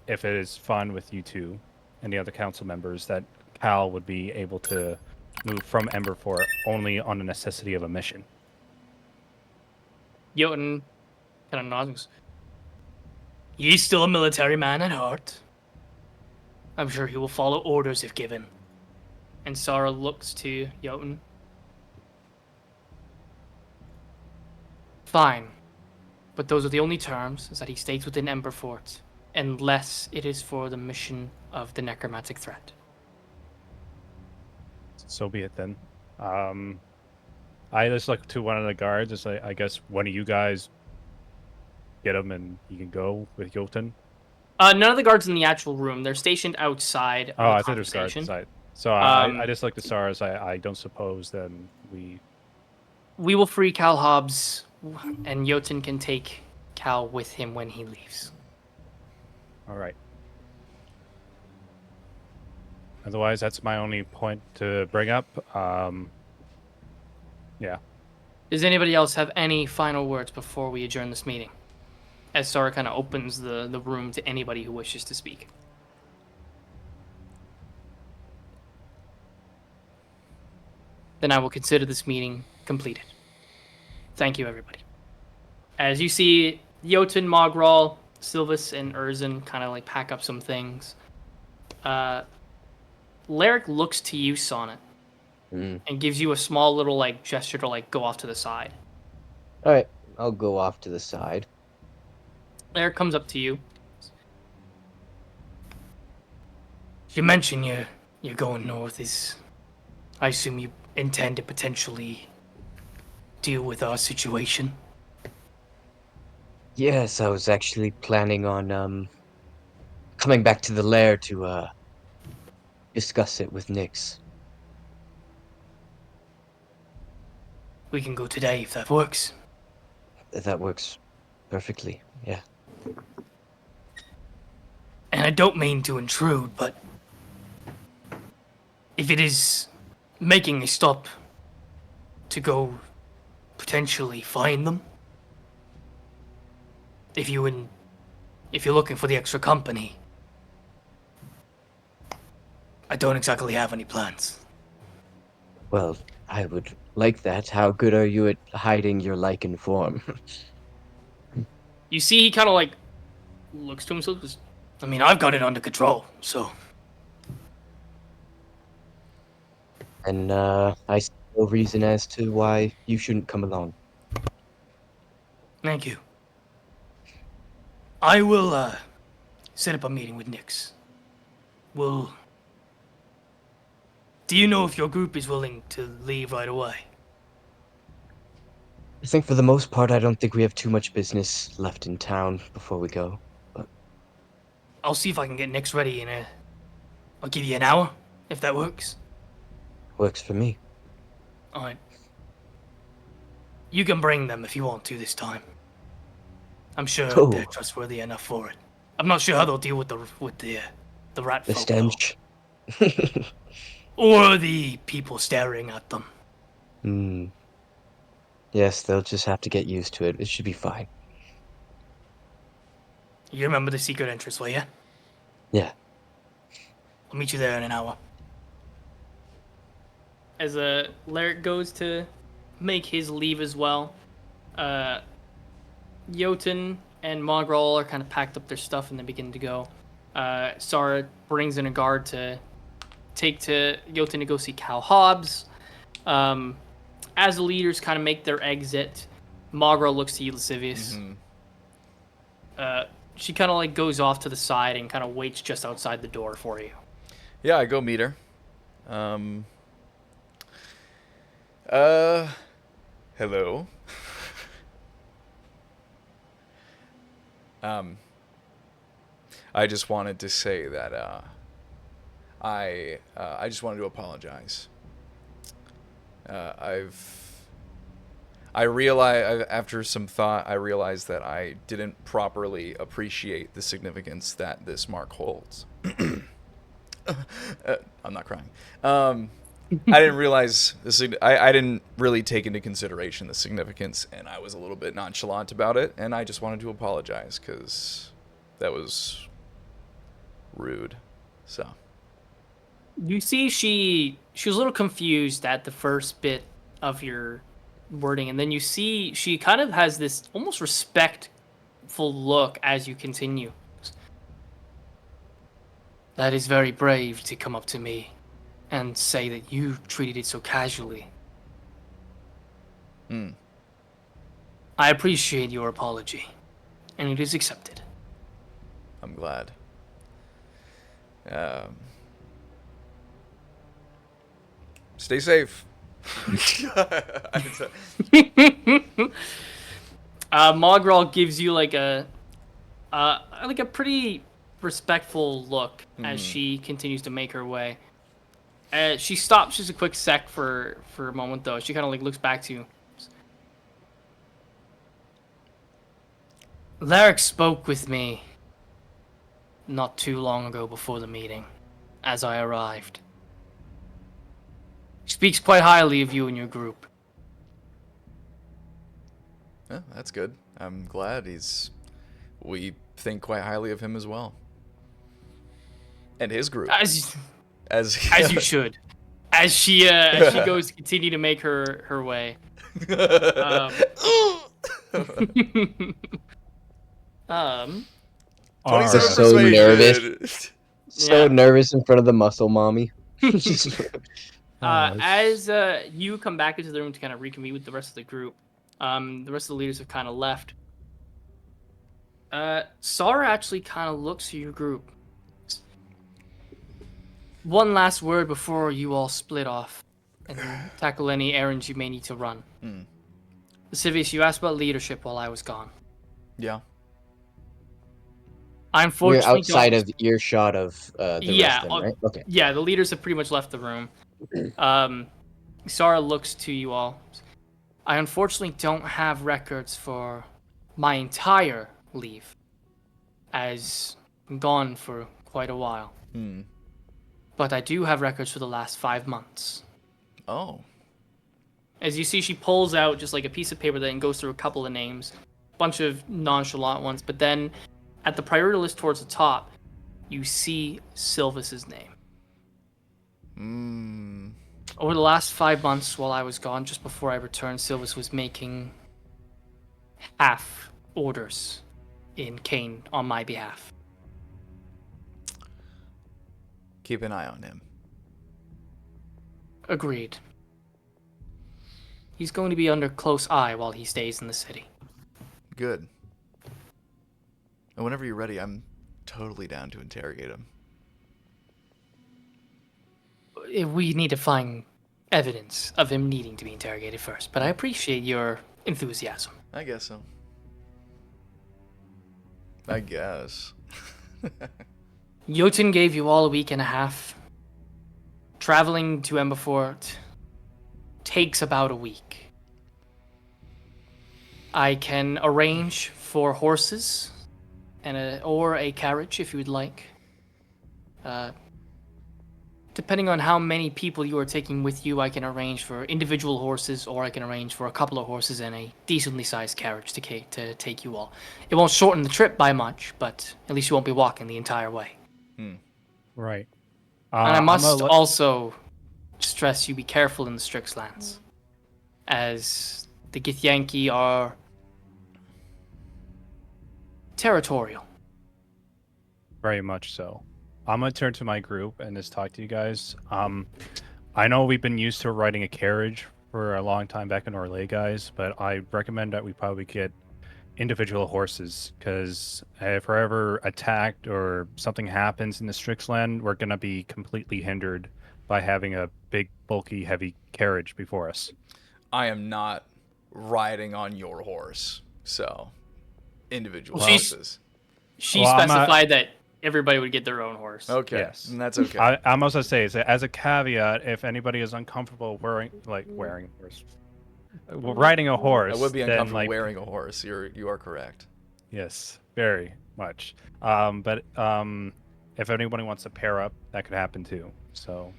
if it is fun with you two and the other council members, that Cal would be able to move from Emberfort only on the necessity of a mission. Jotun kind of nods. "He's still a military man at heart. I'm sure he will follow orders if given." And Sara looks to Jotun. "Fine. But those are the only terms, is that he stays within Emberfort, unless it is for the mission of the necromantic threat." So be it then. I just look to one of the guards. It's like, I guess one of you guys get him and you can go with Jotun. None of the guards in the actual room. They're stationed outside. Oh, I thought there was guards inside. So I just look to Sars. I don't suppose then we will free Cal Hobbs, and Jotun can take Cal with him when he leaves. All right. Otherwise, that's my only point to bring up. Yeah. Does anybody else have any final words before we adjourn this meeting? As Sara kind of opens the room to anybody who wishes to speak. Then I will consider this meeting completed. Thank you, everybody. As you see Jotun, Mogral, Silvus, and Urzen kind of like pack up some things. Lyric looks to you, Sonnet, and gives you a small little like gesture to like go off to the side. All right, I'll go off to the side. Lyric comes up to you. You mentioned you're going north. I assume you intend to potentially deal with our situation. Yes, I was actually planning on coming back to the lair to discuss it with Nyx. We can go today if that works. That works perfectly. Yeah. And I don't mean to intrude, but if it is making a stop to go potentially find them, if you're looking for the extra company, I don't exactly have any plans. Well, I would like that. How good are you at hiding your lichen form? You see, he kind of like looks to himself. I mean, I've got it under control, so And I see no reason as to why you shouldn't come along. thank you. I will set up a meeting with Nyx. Do you know if your group is willing to leave right away? I think for the most part, I don't think we have too much business left in town before we go. But I'll see if I can get Nyx ready I'll give you an hour, if that works. works for me. Alright. You can bring them if you want to this time. I'm sure Oh. they're trustworthy enough for it. I'm not sure how they'll deal with the rat The folk, though. stench. Or the people staring at them. Hmm. Yes, they'll just have to get used to it. It should be fine. You remember the secret entrance, will ya? Yeah. I'll meet you there in an hour. As Lyric goes to make his leave as well, Jotun and Mogral are kind of packed up their stuff and they begin to go. Sara brings in a guard to take to Jotun to go see Cal Hobbs. As the leaders kind of make their exit, Mogral looks to you, Lascivious. She kind of like goes off to the side and kind of waits just outside the door for you. Yeah, I go meet her. Hello. I just wanted to say that I just wanted to apologize. I realize after some thought, I realized that I didn't properly appreciate the significance that this mark holds. I'm not crying. I didn't realize I didn't really take into consideration the significance, and I was a little bit nonchalant about it, and I just wanted to apologize because that was rude. So You see, she was a little confused at the first bit of your wording, and then you see she kind of has this almost respectful look as you continue. That is very brave to come up to me and say that you treated it so casually. I appreciate your apology, and it is accepted. I'm glad. Stay safe. Mogral gives you like a pretty respectful look as she continues to make her way. She stops just a quick sec for a moment though. She kind of like looks back to you. Lyric spoke with me not too long ago before the meeting, as I arrived. He speaks quite highly of you and your group. Yeah, that's good. I'm glad we think quite highly of him as well. And his group. As As you should. As she goes to continue to make her way. Alright. 27 So persuasion. So Yeah. nervous in front of the muscle mommy. As you come back into the room to kind of reconvene with the rest of the group, the rest of the leaders have kind of left. Sara actually kind of looks at your group. One last word before you all split off and tackle any errands you may need to run. Lascivious, you asked about leadership while I was gone. Yeah. I We're unfortunately outside don't... of earshot of the rest of them, right? Okay. Yeah, the leaders have pretty much left the room. Sara looks to you all. I unfortunately don't have records for my entire leave, as I'm gone for quite a while. But I do have records for the last 5 months. Oh. As you see, she pulls out just like a piece of paper that and goes through a couple of names, a bunch of nonchalant ones, but then at the priority list towards the top, you see Silvis's name. Over the last 5 months while I was gone, just before I returned, Silvis was making half orders in Kane on my behalf. Keep an eye on him. Agreed. He's going to be under close eye while he stays in the city. Good. And whenever you're ready, I'm totally down to interrogate him. We need to find evidence of him needing to be interrogated first, but I appreciate your enthusiasm. I guess so. I guess. Jotun gave you all a week and a half. Traveling to Emberfort takes about a week. I can arrange for horses or a carriage if you would like. Depending on how many people you are taking with you, I can arrange for individual horses, or I can arrange for a couple of horses and a decently sized carriage to take you all. It won't shorten the trip by much, but at least you won't be walking the entire way. Right. And I must also stress you be careful in the Strixlands, as the Githyanki are territorial. Very much so. I'm gonna turn to my group and just talk to you guys. I know we've been used to riding a carriage for a long time back in Orlais, guys, but I recommend that we probably get individual horses, because if we're ever attacked or something happens in the Strixland, we're gonna be completely hindered by having a big, bulky, heavy carriage before us. I am not riding on your horse, so individual Well, horses. She Well, specified that everybody would get their own horse. Okay, Yes. and that's okay. I'm also say is that as a caveat, if anybody is uncomfortable riding a horse, I would be then, uncomfortable like, wearing a horse. You are correct. Yes, very much. But if anybody wants to pair up, that could happen too. So,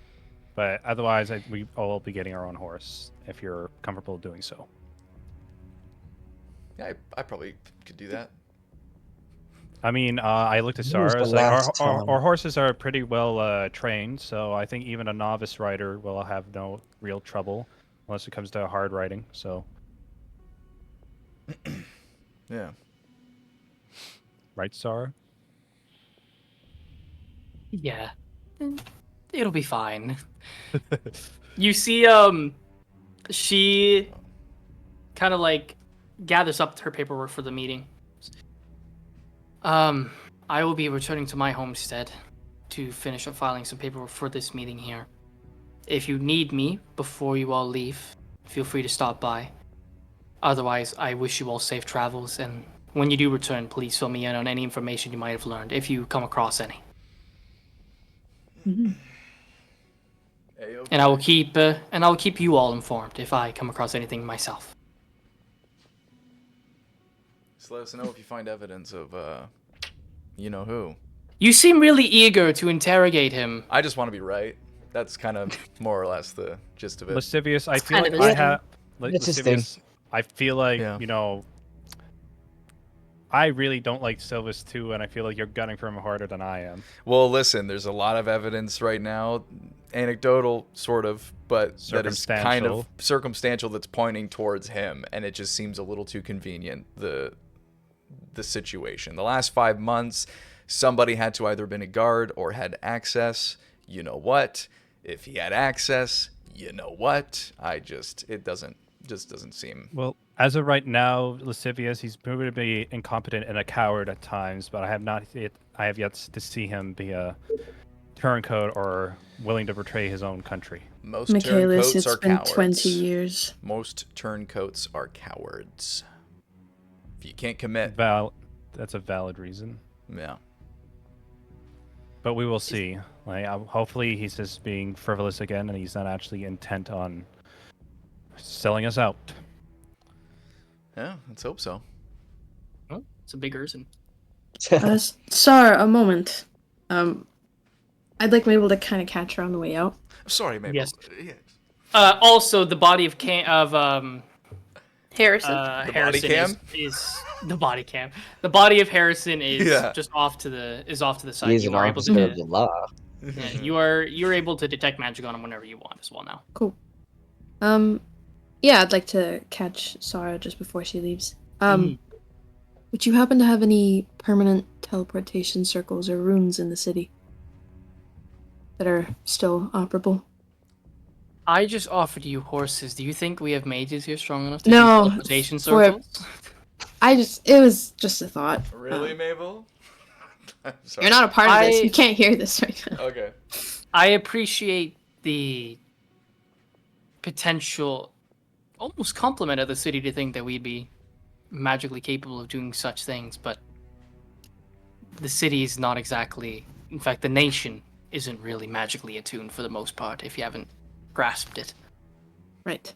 but otherwise, we all be getting our own horse if you're comfortable doing so. Yeah, I probably could do that. I mean, I looked at When was the Sarah's. Like, last our time? horses are pretty well trained, so I think even a novice rider will have no real trouble unless it comes to hard riding. So, Yeah. right, Sarah? Yeah. It'll be fine. You see, she kind of like gathers up her paperwork for the meeting. I will be returning to my homestead to finish up filing some paperwork for this meeting here. If you need me before you all leave, feel free to stop by. Otherwise, I wish you all safe travels, and when you do return, please fill me in on any information you might have learned, if you come across any. And I will keep you all informed if I come across anything myself. Just let us know if you find evidence of, you know who. You seem really eager to interrogate him. I just want to be right. That's kind of more or less the gist of it. Lascivious, I That's feel kind like of I his have. It's his thing. Lascivious, I feel like, Yeah. you know, I really don't like Silvis too, and I feel like you're gunning for him harder than I am. Well, listen, there's a lot of evidence right now, anecdotal sort of, but that is kind of circumstantial that's pointing towards him, and it just seems a little too convenient. the situation. The last 5 months, somebody had to either been a guard or had access. You know what? If he had access, you know what? It doesn't seem. Well, as of right now, Lascivious, he's proven to be incompetent and a coward at times, but I have yet to see him be a turncoat or willing to betray his own country. Most Michaelis, turncoats it's are been cowards. 20 years. Most turncoats are cowards. If you can't commit, That's a valid reason. yeah. But we will see. Like, hopefully he's just being frivolous again, and he's not actually intent on selling us out. Yeah, let's hope so. Oh, it's a big Urson. Sarah, a moment. I'd like Mabel to kind of catch her on the way out. I'm sorry, Mabel. Yes. Yeah. Also, the body of Harrison. Harrison cam? is the body cam. The body of Harrison is Yeah. just off to the side. He is You an are able officer of to the law. you're able to detect magic on him whenever you want as well now. Cool. Yeah, I'd like to catch Sarah just before she leaves. Would you happen to have any permanent teleportation circles or runes in the city that are still operable? I just offered you horses. Do you think we have mages here strong enough to No, do teleportation circles? It was just a thought. Really, Mabel? I'm sorry. You're not a part of this. I- You can't hear this right now. Okay. I appreciate the potential, almost compliment of the city to think that we'd be magically capable of doing such things, but the city is not exactly. In fact, the nation isn't really magically attuned for the most part. If you haven't grasped it, Right.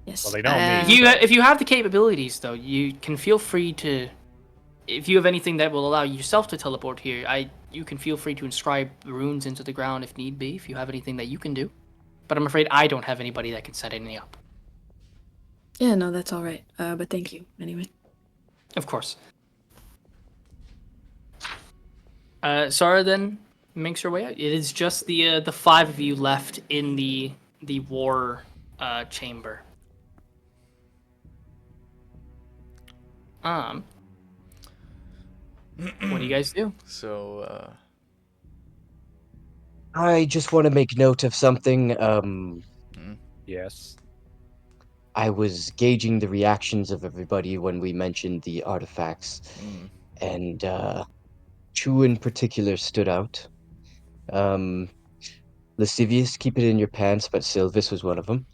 Yes. Well, they don't need- if you have the capabilities, though, you can feel free to. If you have anything that will allow yourself to teleport here, you can feel free to inscribe runes into the ground if need be. If you have anything that you can do, but I'm afraid I don't have anybody that can set any up. Yeah, no, that's all right. But thank you anyway. Of course. Sarah then makes her way out. It is just the 5 of you left in the war chamber. What do you guys do? So, I just want to make note of something. Yes. I was gauging the reactions of everybody when we mentioned the artifacts, and 2 in particular stood out. Lascivious, keep it in your pants, but Sylvis was one of them.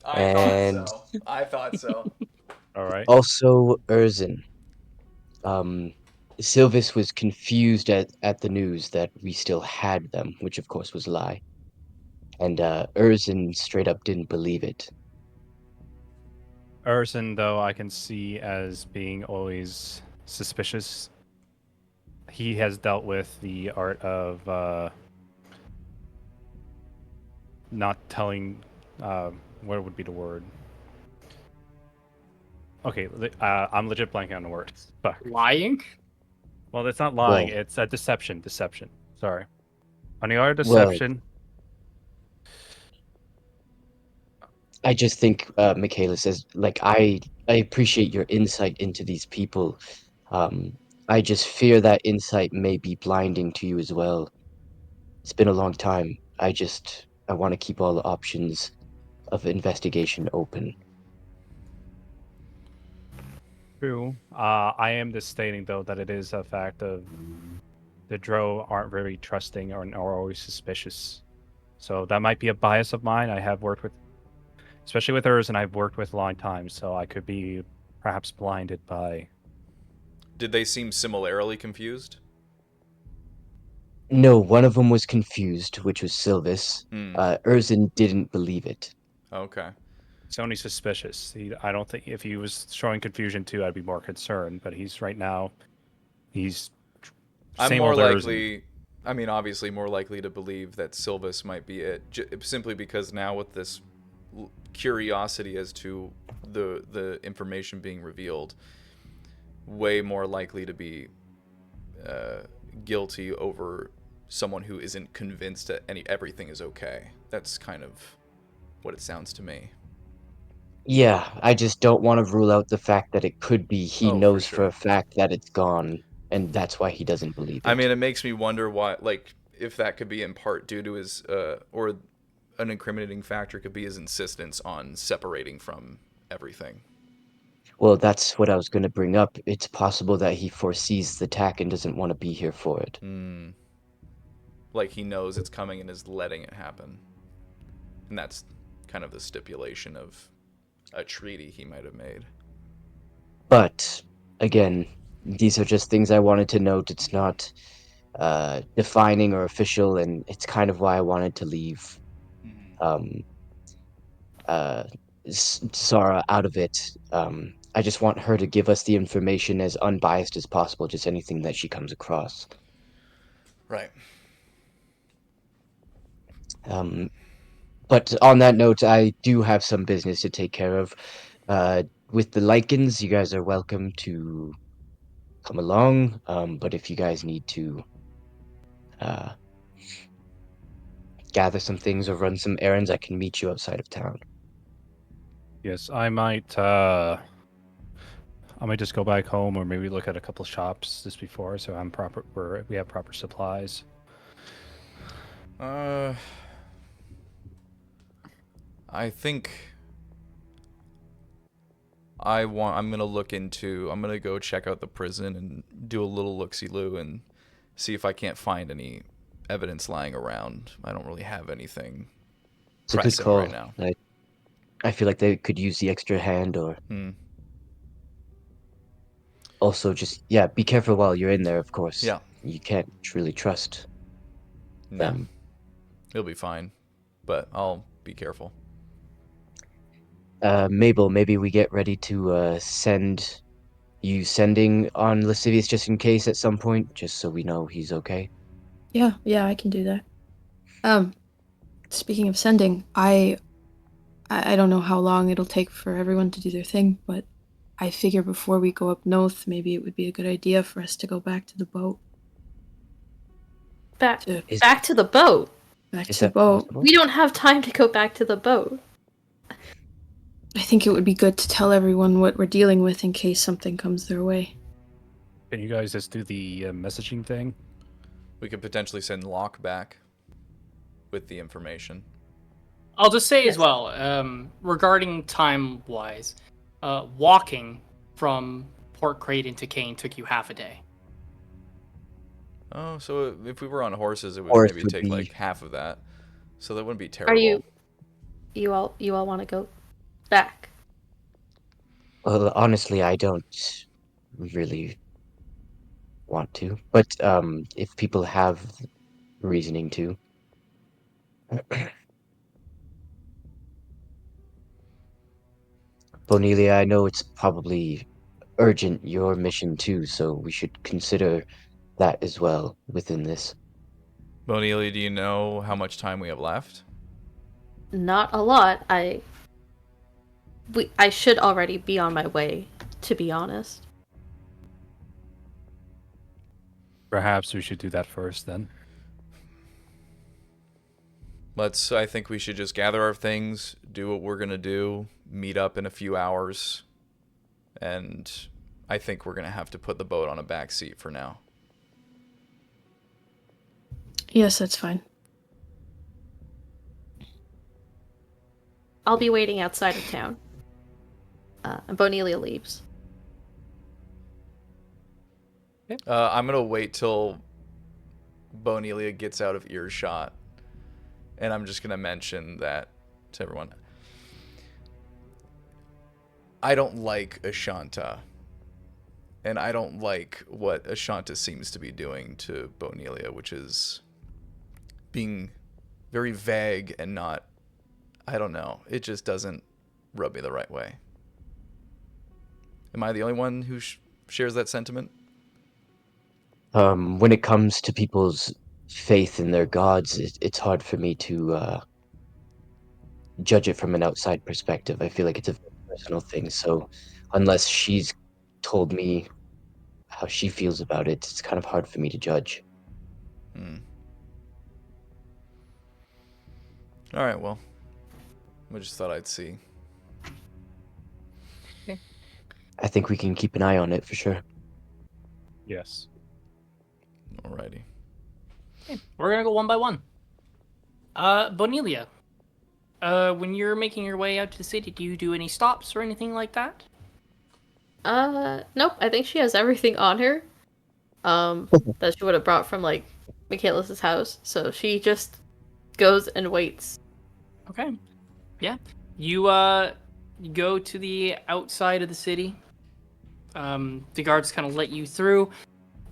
I thought so. All right. Also, Urzin. Sylvis was confused at the news that we still had them, which of course was a lie. And Urzin straight up didn't believe it. Urson, though, I can see as being always suspicious. He has dealt with the art of not telling. What would be the word? Okay, I'm legit blanking on the word. Fuck. Lying? Well, it's not lying. Well- It's a deception. Deception. Sorry. On the art of Well- deception. I just think Michaela says, like, I appreciate your insight into these people. I just fear that insight may be blinding to you as well. It's been a long time. I want to keep all the options of investigation open. True. I am just stating, though, that it is a fact of the Drow aren't very trusting or are always suspicious. So that might be a bias of mine. I have worked with, especially with hers, and I've worked with a long time, so I could be perhaps blinded by. Did they seem similarly confused? No, one of them was confused, which was Sylvis. Hmm. Urzin didn't believe it. Okay. He's only suspicious. I don't think if he was showing confusion too, I'd be more concerned. But he's right now, he's. I'm same more old Urzin. likely. I mean, obviously, more likely to believe that Sylvis might be it, simply because now with this curiosity as to the information being revealed, way more likely to be guilty over someone who isn't convinced that everything is okay. That's kind of what it sounds to me. Yeah, I just don't want to rule out the fact that it could be he Oh, for knows for sure. a fact that it's gone, and that's why he doesn't believe I it. mean, it makes me wonder why, like, if that could be in part due to his, or an incriminating factor could be his insistence on separating from everything. Well, that's what I was going to bring up. It's possible that he foresees the attack and doesn't want to be here for it. Hmm. Like he knows it's coming and is letting it happen. And that's kind of the stipulation of a treaty he might have made. But again, these are just things I wanted to note. It's not defining or official, and it's kind of why I wanted to leave um, uh, Sarah out of it. I just want her to give us the information as unbiased as possible, just anything that she comes across. Right. Um, but on that note, I do have some business to take care of. With the lichens, you guys are welcome to come along. But if you guys need to uh, gather some things or run some errands, I can meet you outside of town. Yes, I might just go back home or maybe look at a couple shops just before so we have proper supplies. I think I'm gonna go check out the prison and do a little look-see-loo and see if I can't find any evidence lying around. I don't really have anything It's a good pressing call. right now. I feel like they could use the extra hand, or Hmm. also just, yeah, be careful while you're in there, of course. Yeah. You can't truly trust No. them. It'll be fine. But I'll be careful. Mabel, maybe we get ready to sending on Lascivious just in case at some point, just so we know he's okay. Yeah, I can do that. Um, Speaking of sending, I don't know how long it'll take for everyone to do their thing, but I figure before we go up north, maybe it would be a good idea for us to go back to the boat. Back To Is back to the boat. back is to the that boat. possible? We don't have time to go back to the boat. I think it would be good to tell everyone what we're dealing with in case something comes their way. Can you guys just do the messaging thing? We could potentially send Locke back with the information. I'll just say as Yes. well, regarding time-wise, walking from Port Creighton to Kane took you half a day. Oh, so if we were on horses, it would Horse maybe would take be like half of that. So that wouldn't be Are terrible. you all want to go back? Well, honestly, I don't really want to, but if people have reasoning to. Bonelia, I know it's probably urgent, your mission too, so we should consider that as well within this. Bonelia, do you know how much time we have left? Not a lot. I should already be on my way, to be honest. Perhaps we should do that first then. I think we should just gather our things, do what we're going to do, meet up in a few hours, and I think we're going to have to put the boat on a back seat for now. Yes, that's fine. I'll be waiting outside of town. And Bonelia leaves. I'm going to wait till Bonelia gets out of earshot, and I'm just going to mention that to everyone. I don't like Ashanta, and I don't like what Ashanta seems to be doing to Bonelia, which is being very vague and not, I don't know, it just doesn't rub me the right way. Am I the only one who shares that sentiment? When it comes to people's faith in their gods, it's hard for me to judge it from an outside perspective. I feel like it's a very personal thing, so unless she's told me how she feels about it, it's kind of hard for me to judge. All right, well, I just thought I'd see. I think we can keep an eye on it for sure. Yes. Alrighty. Okay, we're gonna go one by one. Bonelia, when you're making your way out to the city, do you do any stops or anything like that? Nope. I think she has everything on her. That she would have brought from like Michaelis's house. So she just goes and waits. Okay. Yeah. You you go to the outside of the city. The guards kind of let you through,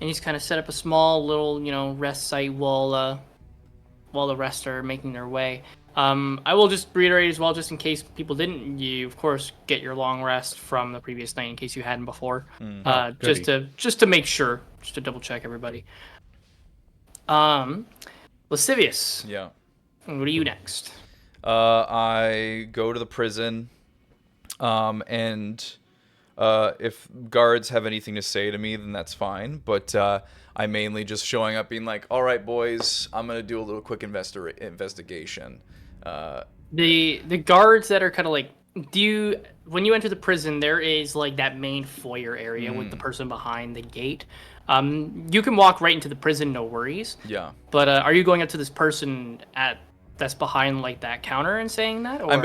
and he's kind of set up a small little, rest site while the rest are making their way. I will just reiterate as well, just in case people didn't. You of course get your long rest from the previous night, in case you hadn't before. Just to make sure, just to double check everybody. Lascivious. Yeah. What are you next? I go to the prison, and if guards have anything to say to me, then that's fine. But I'm mainly just showing up, being like, "All right, boys, I'm gonna do a little quick investigation." The guards that are kind of like, when you enter the prison, there is like that main foyer area with the person behind the gate. You can walk right into the prison, no worries. Yeah. But are you going up to this person that's behind like that counter and saying that? Or? I'm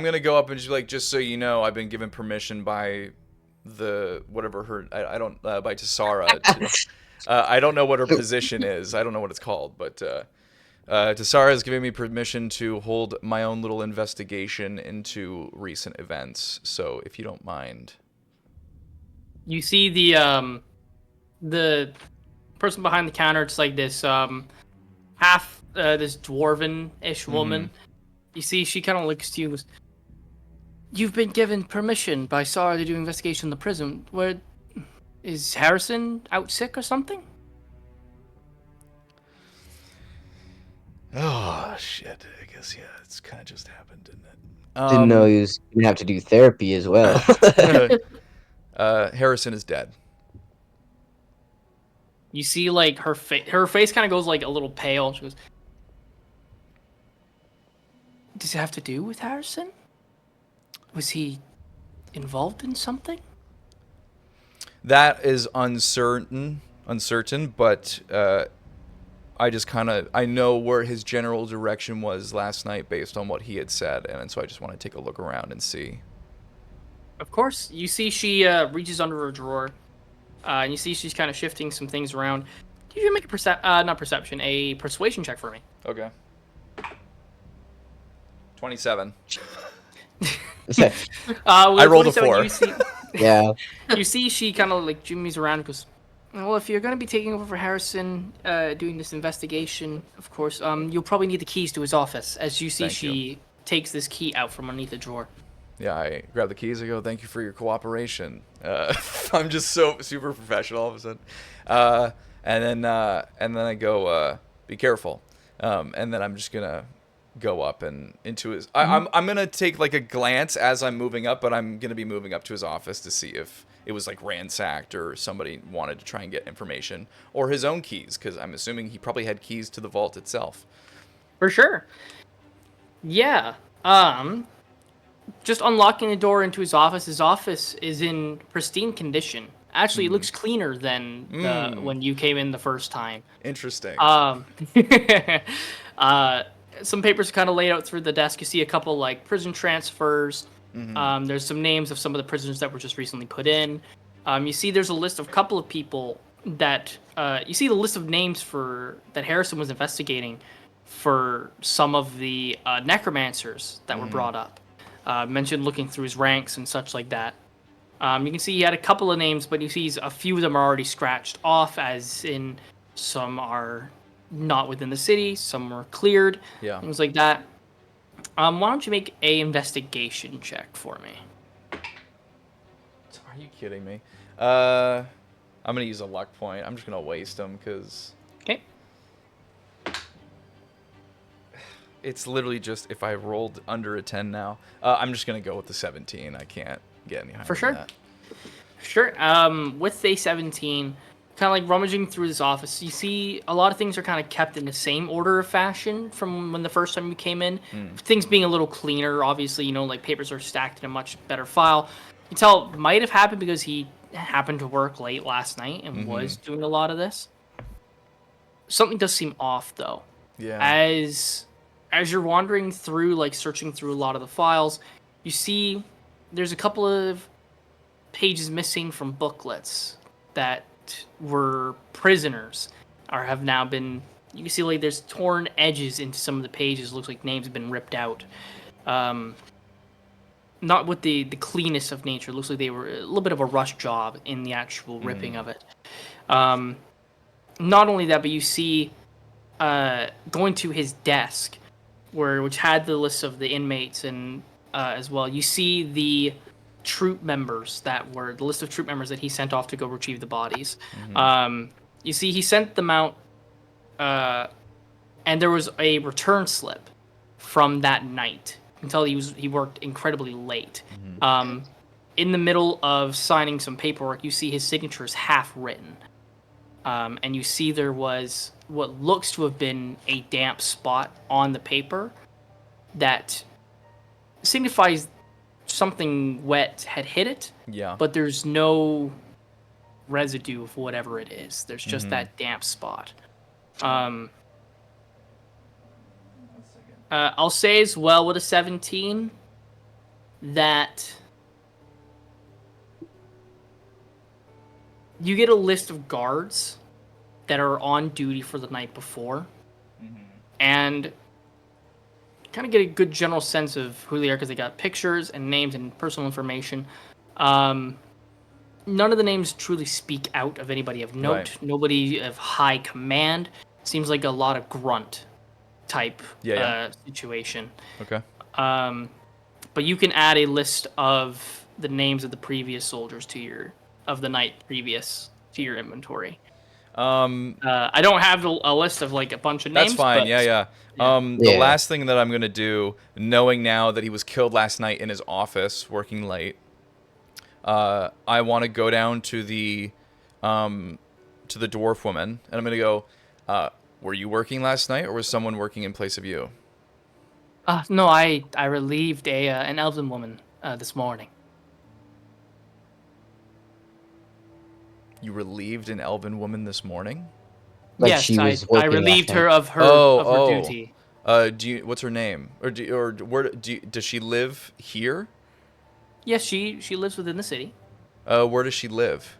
gonna go up and just be like, just so you know, I've been given permission by the whatever her by Tassara. I don't know what her position is. I don't know what it's called, but Tassara is giving me permission to hold my own little investigation into recent events. So if you don't mind, You see the person behind the counter. It's like this half this dwarven-ish woman. You see, she kind of looks to you and goes, "You've been given permission by Sarah to do investigation in the prison. Where is Harrison out sick or something?" oh shit! I guess it's kind of just happened, didn't it? Didn't know he was gonna have to do therapy as well. Harrison is dead. You see, like her face kind of goes like a little pale. She goes, "Does it have to do with Harrison? Was he involved in something?" That is uncertain, but I know where his general direction was last night based on what he had said, and so I just want to take a look around and see. Of course, you see she reaches under her drawer, and you see she's kind of shifting some things around. You can make a persuasion check for me. Okay. 27. I rolled a 4. Yeah. You see she kind of like jimmies around and goes, "Well, if you're going to be taking over for Harrison, doing this investigation, of course, you'll probably need the keys to his office." As you see, she takes this key out from underneath the drawer. Yeah, I grab the keys. I go, "Thank you for your cooperation." I'm just so super professional all of a sudden. And then I go, "Be careful." And then I'm just gonna go up and into his. I'm gonna take like a glance as I'm moving up, but I'm gonna be moving up to his office to see if it was like ransacked or somebody wanted to try and get information or his own keys, because I'm assuming he probably had keys to the vault itself. For sure. Yeah. Just unlocking the door into his office. His office is in pristine condition. Actually, it looks cleaner than when you came in the first time. Interesting. Some papers kind of laid out through the desk. You see a couple like prison transfers. There's some names of some of the prisoners that were just recently put in. You see there's a list of a couple of people that you see the list of names that Harrison was investigating for some of the necromancers that were brought up. Mentioned looking through his ranks and such like that. You can see he had a couple of names, but you see a few of them are already scratched off, as in some are not within the city, some were cleared, things like that. Why don't you make a investigation check for me? Are you kidding me? I'm gonna use a luck point. I'm just gonna waste them because. Okay. It's literally just if I rolled under a 10 now. I'm just gonna go with the 17. I can't get any higher. For sure. Than that. Sure. With a 17, kind of like rummaging through this office, you see a lot of things are kind of kept in the same order of fashion from when the first time you came in. Things being a little cleaner, obviously, like papers are stacked in a much better file. You tell it might have happened because he happened to work late last night and was doing a lot of this. Something does seem off though. Yeah. As you're wandering through, like searching through a lot of the files, you see there's a couple of pages missing from booklets that were prisoners or have now been. You can see like there's torn edges into some of the pages. Looks like names have been ripped out. Not with the cleanest of nature. Looks like they were a little bit of a rush job in the actual ripping of it. Not only that, but you see going to his desk, which had the list of the inmates and as well. You see the troop members the list of troop members that he sent off to go retrieve the bodies. You see he sent them out, and there was a return slip from that night. You can tell he worked incredibly late. In the middle of signing some paperwork, you see his signature is half written. And you see there was what looks to have been a damp spot on the paper that signifies something wet had hit it. Yeah. But there's no residue of whatever it is. There's just that damp spot. I'll say as well with a 17 that you get a list of guards that are on duty for the night before, and kind of get a good general sense of who they are because they got pictures and names and personal information. None of the names truly speak out of anybody of note. Right. Nobody of high command. Seems like a lot of grunt type situation. Okay. But you can add a list of the names of the previous soldiers of the night previous to your inventory. I don't have a list of like a bunch of names. That's fine. But, Yeah. The last thing that I'm gonna do, knowing now that he was killed last night in his office, working late, I want to go down to the dwarf woman, and I'm gonna go. Were you working last night, or was someone working in place of you? No, I relieved an elven woman this morning. You relieved an elven woman this morning? Like yes, she was I working relieved last her night. of her duty. What's her name? Does she live here? Yes, she lives within the city. Where does she live?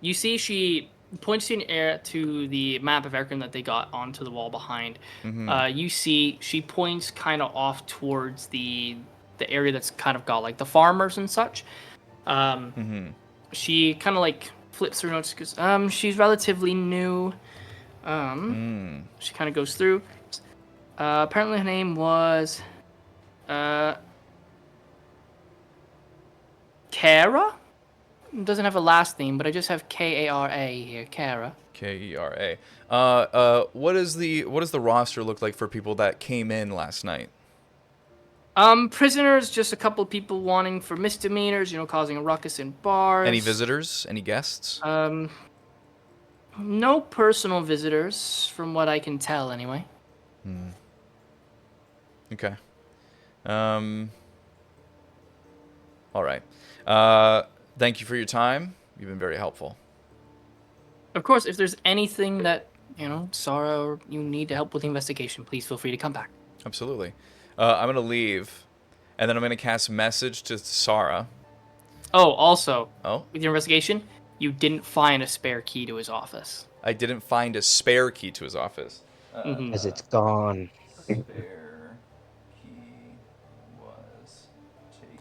You see, she points to the map of Erkin that they got onto the wall behind. You see, she points kind of off towards the area that's kind of got like the farmers and such. She kind of like flips through notes because she's relatively new. She kind of goes through. Apparently, her name was Kara. Doesn't have a last name, but I just have Kara here. Kara. Kera. What does the roster look like for people that came in last night? Prisoners, just a couple of people wanting for misdemeanors, causing a ruckus in bars. Any visitors? Any guests? No personal visitors, from what I can tell, anyway. Okay. All right. Thank you for your time. You've been very helpful. Of course, if there's anything that, Sarah, or you need to help with the investigation, please feel free to come back. Absolutely. I'm going to leave, and then I'm going to cast message to Sarah. Oh, also, Oh? with your investigation, you didn't find a spare key to his office. I didn't find a spare key to his office. Because it's gone. Spare key was taken.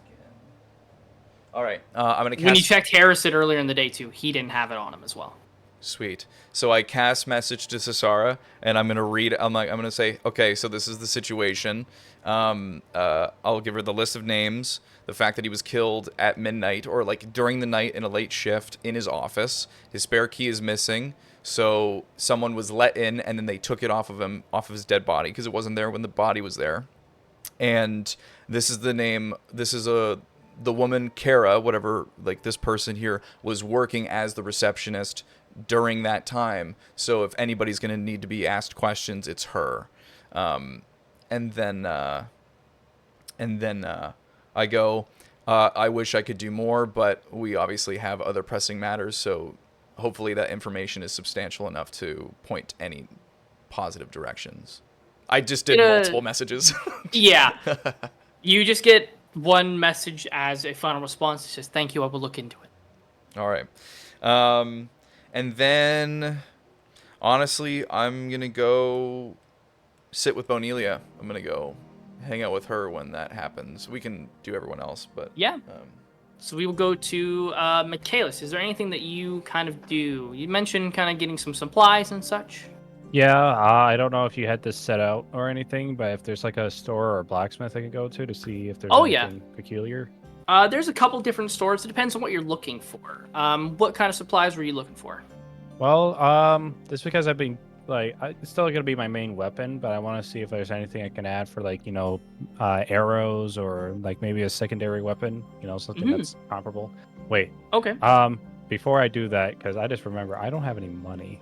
All right. I'm going to cast... When you checked Harrison earlier in the day, too, he didn't have it on him as well. Sweet. So I cast message to Cesara, and I'm gonna read. I'm gonna say, okay, so this is the situation. I'll give her the list of names, the fact that he was killed at midnight or like during the night in a late shift in his office. His spare key is missing, so someone was let in, and then they took it off of him, off of his dead body, because it wasn't there when the body was there. And this is the name. This is the woman Kara, whatever. Like this person here was working as the receptionist during that time, so if anybody's going to need to be asked questions, it's her. And then I go, I wish I could do more, but we obviously have other pressing matters, so hopefully that information is substantial enough to point any positive directions. I just did multiple messages. Yeah. You just get one message as a final response. It says, "Thank you, I will look into it." All right. And then, honestly, I'm going to go sit with Bonelia. I'm going to go hang out with her when that happens. We can do everyone else, but... Yeah. So we will go to Michaelis. Is there anything that you kind of do? You mentioned kind of getting some supplies and such. Yeah, I don't know if you had this set out or anything, but if there's like a store or a blacksmith I could go to see if there's anything peculiar. There's a couple different stores. It depends on what you're looking for. What kind of supplies were you looking for? Well, just because I've been it's still gonna be my main weapon, but I want to see if there's anything I can add for like arrows or like maybe a secondary weapon, something that's comparable. Wait. Okay. Before I do that, because I just remember I don't have any money.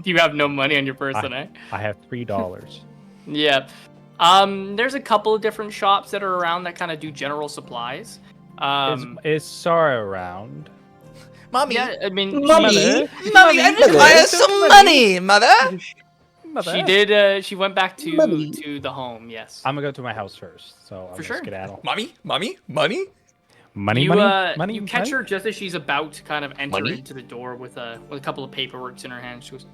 You have no money on your person, eh? I have $3. Yeah. There's a couple of different shops that are around that kind of do general supplies. Is Sara around? Mommy, yeah, I mean, Mommy, I require some money, Mother. She did. She went back to the home. Yes. I'm gonna go to my house first, so For sure. Skedaddle. Mommy, money. You catch her just as she's about to kind of enter into the door with a couple of paperworks in her hand. She goes,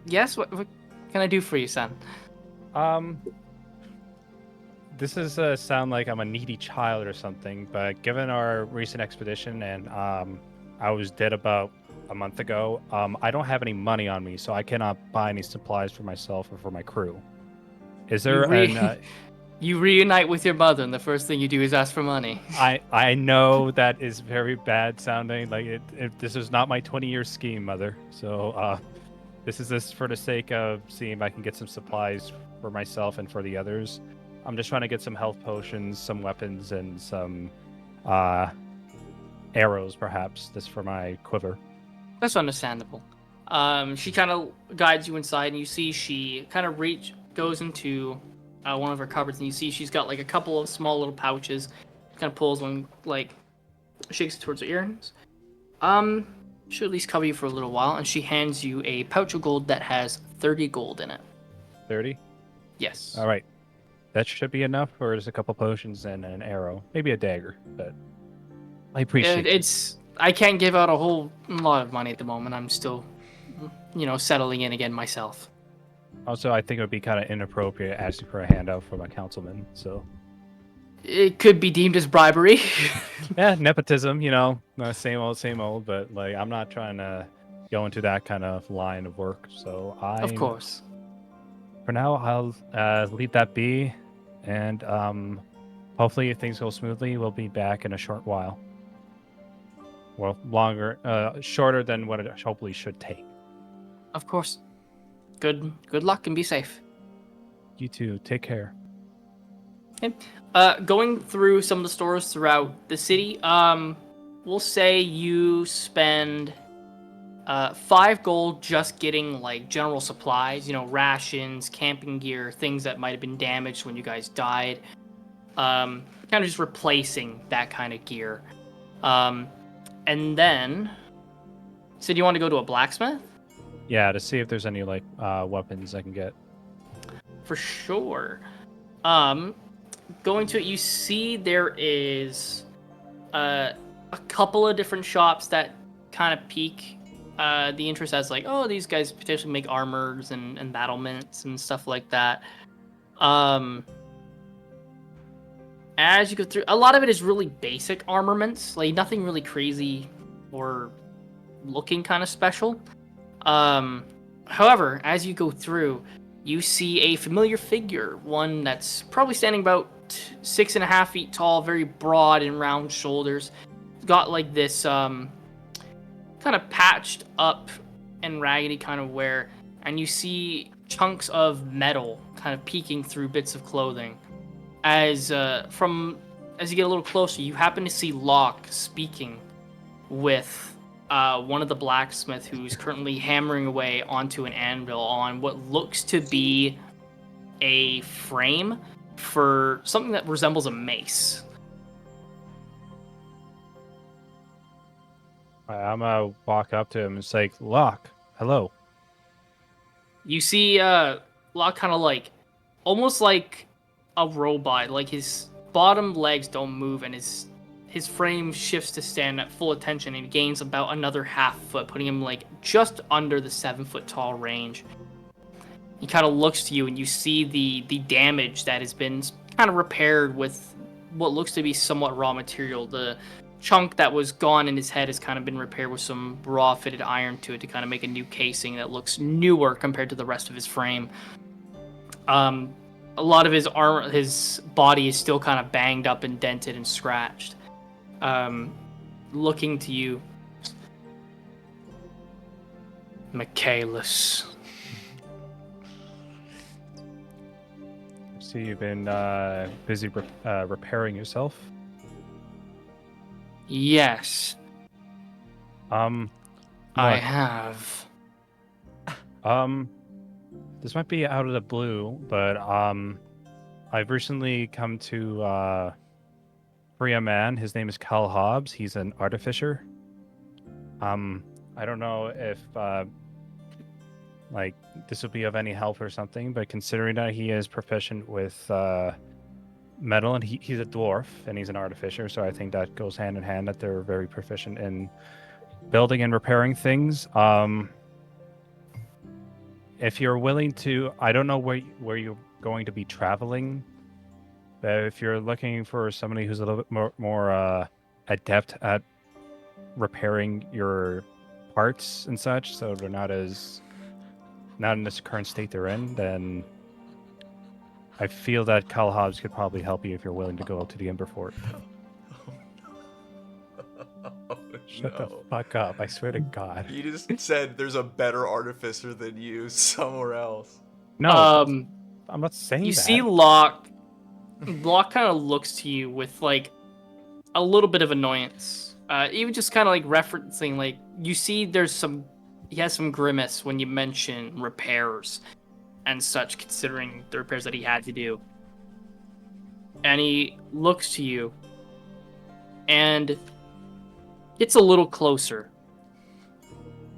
yes. What can I do for you, son? This is sound like I'm a needy child or something, but given our recent expedition and I was dead about a month ago, I don't have any money on me, so I cannot buy any supplies for myself or for my crew. Is there You reunite with your mother, and the first thing you do is ask for money. I know that is very bad sounding. Like this is not my 20-year scheme, Mother. So this is just for the sake of seeing if I can get some supplies for myself and for the others. I'm just trying to get some health potions, some weapons, and some arrows, perhaps, just for my quiver. That's understandable. She kind of guides you inside, and you see she kind of goes into one of her cupboards, and you see she's got like a couple of small little pouches. Kind of pulls one, like shakes it towards her earrings. She'll at least cover you for a little while, and she hands you a pouch of gold that has 30 gold in it. 30? Yes. All right. That should be enough, or just a couple potions and an arrow, maybe a dagger. But I appreciate it. I can't give out a whole lot of money at the moment. I'm still, settling in again myself. Also, I think it would be kind of inappropriate asking for a handout from a councilman. So it could be deemed as bribery. Yeah, nepotism. Same old. But like, I'm not trying to go into that kind of line of work. So of course. For now, I'll leave that be. And hopefully, if things go smoothly, we'll be back in a short while. Well, shorter than what it hopefully should take. Of course. Good luck and be safe. You too. Take care. Okay. Going through some of the stores throughout the city, we'll say you spend 5 gold just getting like general supplies, rations, camping gear, things that might have been damaged when you guys died. Kind of just replacing that kind of gear. And then, so do you want to go to a blacksmith? Yeah, to see if there's any like weapons I can get. For sure. Going to it, you see there is a couple of different shops that kind of pique the interest as like, oh, these guys potentially make armors and battlements and stuff like that. As you go through, a lot of it is really basic armaments, like nothing really crazy or looking kind of special. However, as you go through, you see a familiar figure, one that's probably standing about 6.5 feet tall, very broad and round shoulders. Got like this kind of patched up and raggedy kind of wear, and you see chunks of metal kind of peeking through bits of clothing. As you get a little closer, you happen to see Locke speaking with one of the blacksmiths who's currently hammering away onto an anvil on what looks to be a frame for something that resembles a mace. I'm gonna walk up to him and say, Locke, hello. You see Locke kind of like, almost like a robot, like his bottom legs don't move and his frame shifts to stand at full attention and gains about another half foot, putting him like just under the 7-foot tall range. He kind of looks to you and you see the damage that has been kind of repaired with what looks to be somewhat raw material. The chunk that was gone in his head has kind of been repaired with some raw fitted iron to it to kind of make a new casing that looks newer compared to the rest of his frame. A lot of his armor, his body is still kind of banged up and dented and scratched. Looking to you, Michaelis. See, you've been busy repairing yourself. Yes, I Look, have. this might be out of the blue, but I've recently come to free a man. His name is Cal Hobbs. He's an artificer. I don't know if like this will be of any help or something, but considering that he is proficient with metal and he's a dwarf and he's an artificer, so I think that goes hand in hand that they're very proficient in building and repairing things. If you're willing to, I don't know where you're going to be traveling, but if you're looking for somebody who's a little bit more adept at repairing your parts and such, so they're not in this current state they're in, then I feel that Cal Hobbs could probably help you if you're willing to go out to the Ember Fort. Oh, Shut the fuck up, I swear to God. You just said there's a better artificer than you somewhere else. No, I'm not saying You that. see Locke. Locke kind of looks to you with like a little bit of annoyance. Even just kind of like referencing, like you see he has some grimace when you mention repairs and such, considering the repairs that he had to do. And he looks to you and gets a little closer.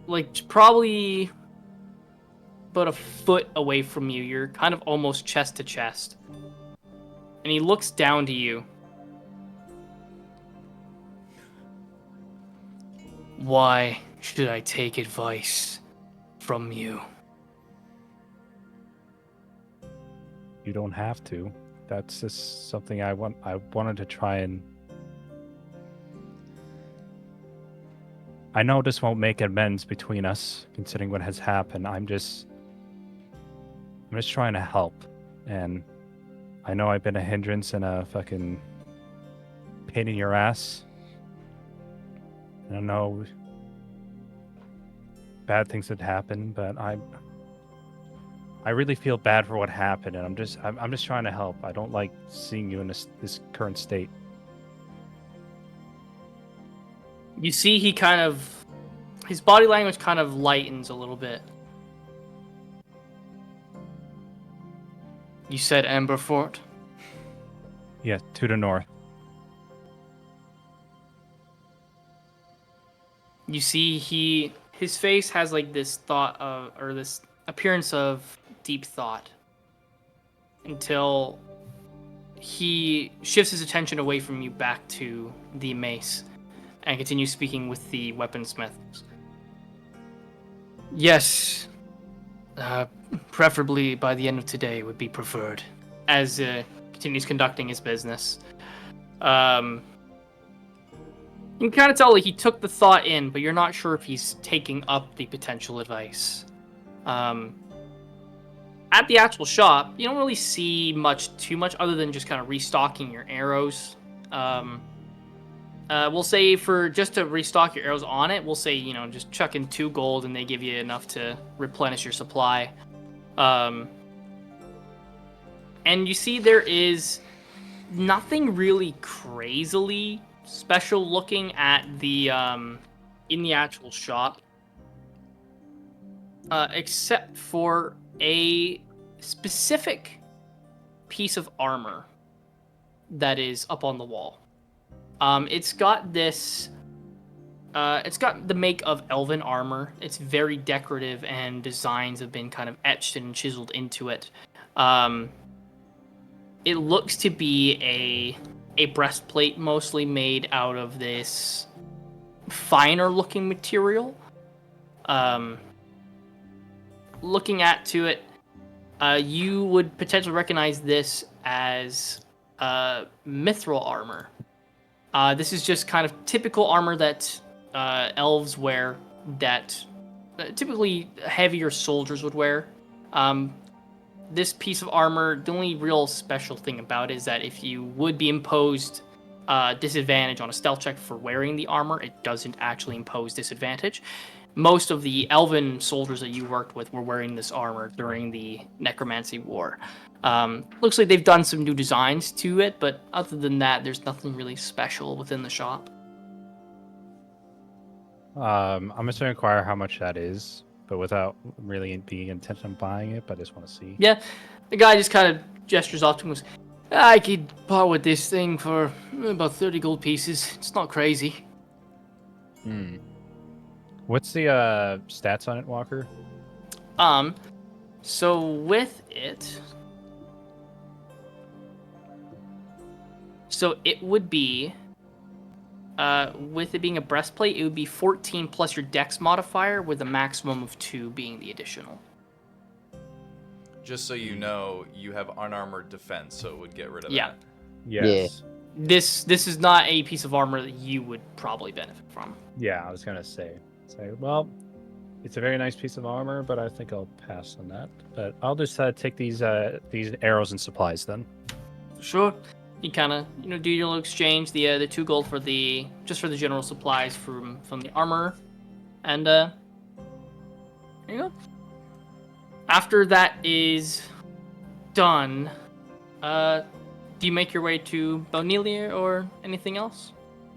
Like probably about a foot away from you. You're kind of almost chest to chest. And he looks down to you. Why should I take advice from you? You don't have to. That's just something I wanted to try and... I know this won't make amends between us, considering what has happened. I'm just trying to help. And I know I've been a hindrance and a fucking pain in your ass. I know bad things had happened, but I really feel bad for what happened, and I'm just trying to help. I don't like seeing you in this current state. You see his body language kind of lightens a little bit. You said Emberfort? Yeah, to the north. You see his face has like this thought of, or this appearance of deep thought, until he shifts his attention away from you back to the mace and continues speaking with the weaponsmiths. Yes, preferably by the end of today would be preferred, as continues conducting his business. You can kind of tell like he took the thought in, but you're not sure if he's taking up the potential advice. At the actual shop, you don't really see too much other than just kind of restocking your arrows. We'll say just to restock your arrows on it, we'll say, just chuck in 2 gold and they give you enough to replenish your supply. And you see there is nothing really crazily special looking at the in the actual shop, except for a specific piece of armor that is up on the wall. It's got this. It's got the make of elven armor. It's very decorative, and designs have been kind of etched and chiseled into it. It looks to be a breastplate, mostly made out of this finer looking material. Looking at to it, you would potentially recognize this as mithril armor. This is just kind of typical armor that elves wear, that typically heavier soldiers would wear. This piece of armor, the only real special thing about it is that if you would be imposed disadvantage on a stealth check for wearing the armor, it doesn't actually impose disadvantage. Most of the elven soldiers that you worked with were wearing this armor during the Necromancy War. Looks like they've done some new designs to it, but other than that, there's nothing really special within the shop. I'm just gonna inquire how much that is, but without really being intent on buying it. But I just want to see. Yeah, the guy just kind of gestures off to him and goes, I could part with this thing for about 30 gold pieces. It's not crazy. What's the stats on it, Walker? So with it, so it would be, with it being a breastplate, it would be 14 plus your dex modifier, with a maximum of 2 being the additional. Just so you know, you have unarmored defense, so it would get rid of Yeah. that. Yes. This is not a piece of armor that you would probably benefit from. Yeah, I was gonna say, well, it's a very nice piece of armor, but I think I'll pass on that. But I'll just take these arrows and supplies then. Sure. You kind of do your little exchange, the 2 gold for the general supplies from the armor, and there you go. After that is done, do you make your way to Bonelia or anything else?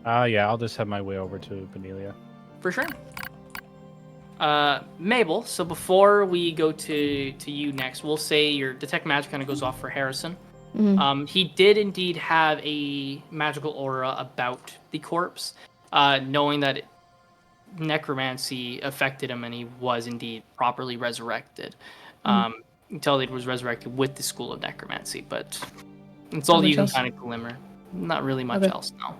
Yeah, I'll just have my way over to Benelia. For sure. Mabel, so before we go to you next, we'll say your detect magic kind of goes off for Harrison. Mm-hmm. He did indeed have a magical aura about the corpse, knowing that necromancy affected him and he was indeed properly resurrected. Until he was resurrected with the school of necromancy, but it's all Not you much can else? kind of glimmer. Not really much Okay. else now.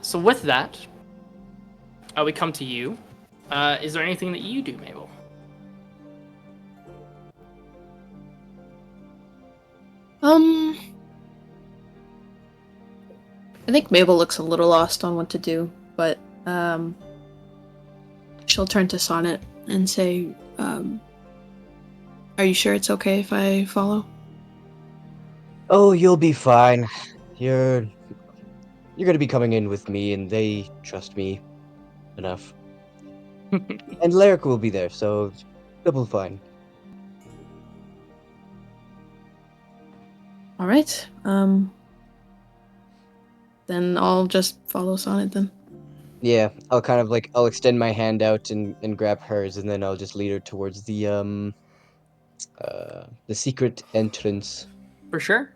So with that, we come to you. Is there anything that you do, Mabel? I think Mabel looks a little lost on what to do, but she'll turn to Sonnet and say, are you sure it's okay if I follow? Oh, you'll be fine. You're gonna be coming in with me, and they trust me enough. And Lyric will be there, so double fine. All right. Then I'll just follow Sonnet then. Yeah, I'll extend my hand out and grab hers, and then I'll just lead her towards the secret entrance. For sure.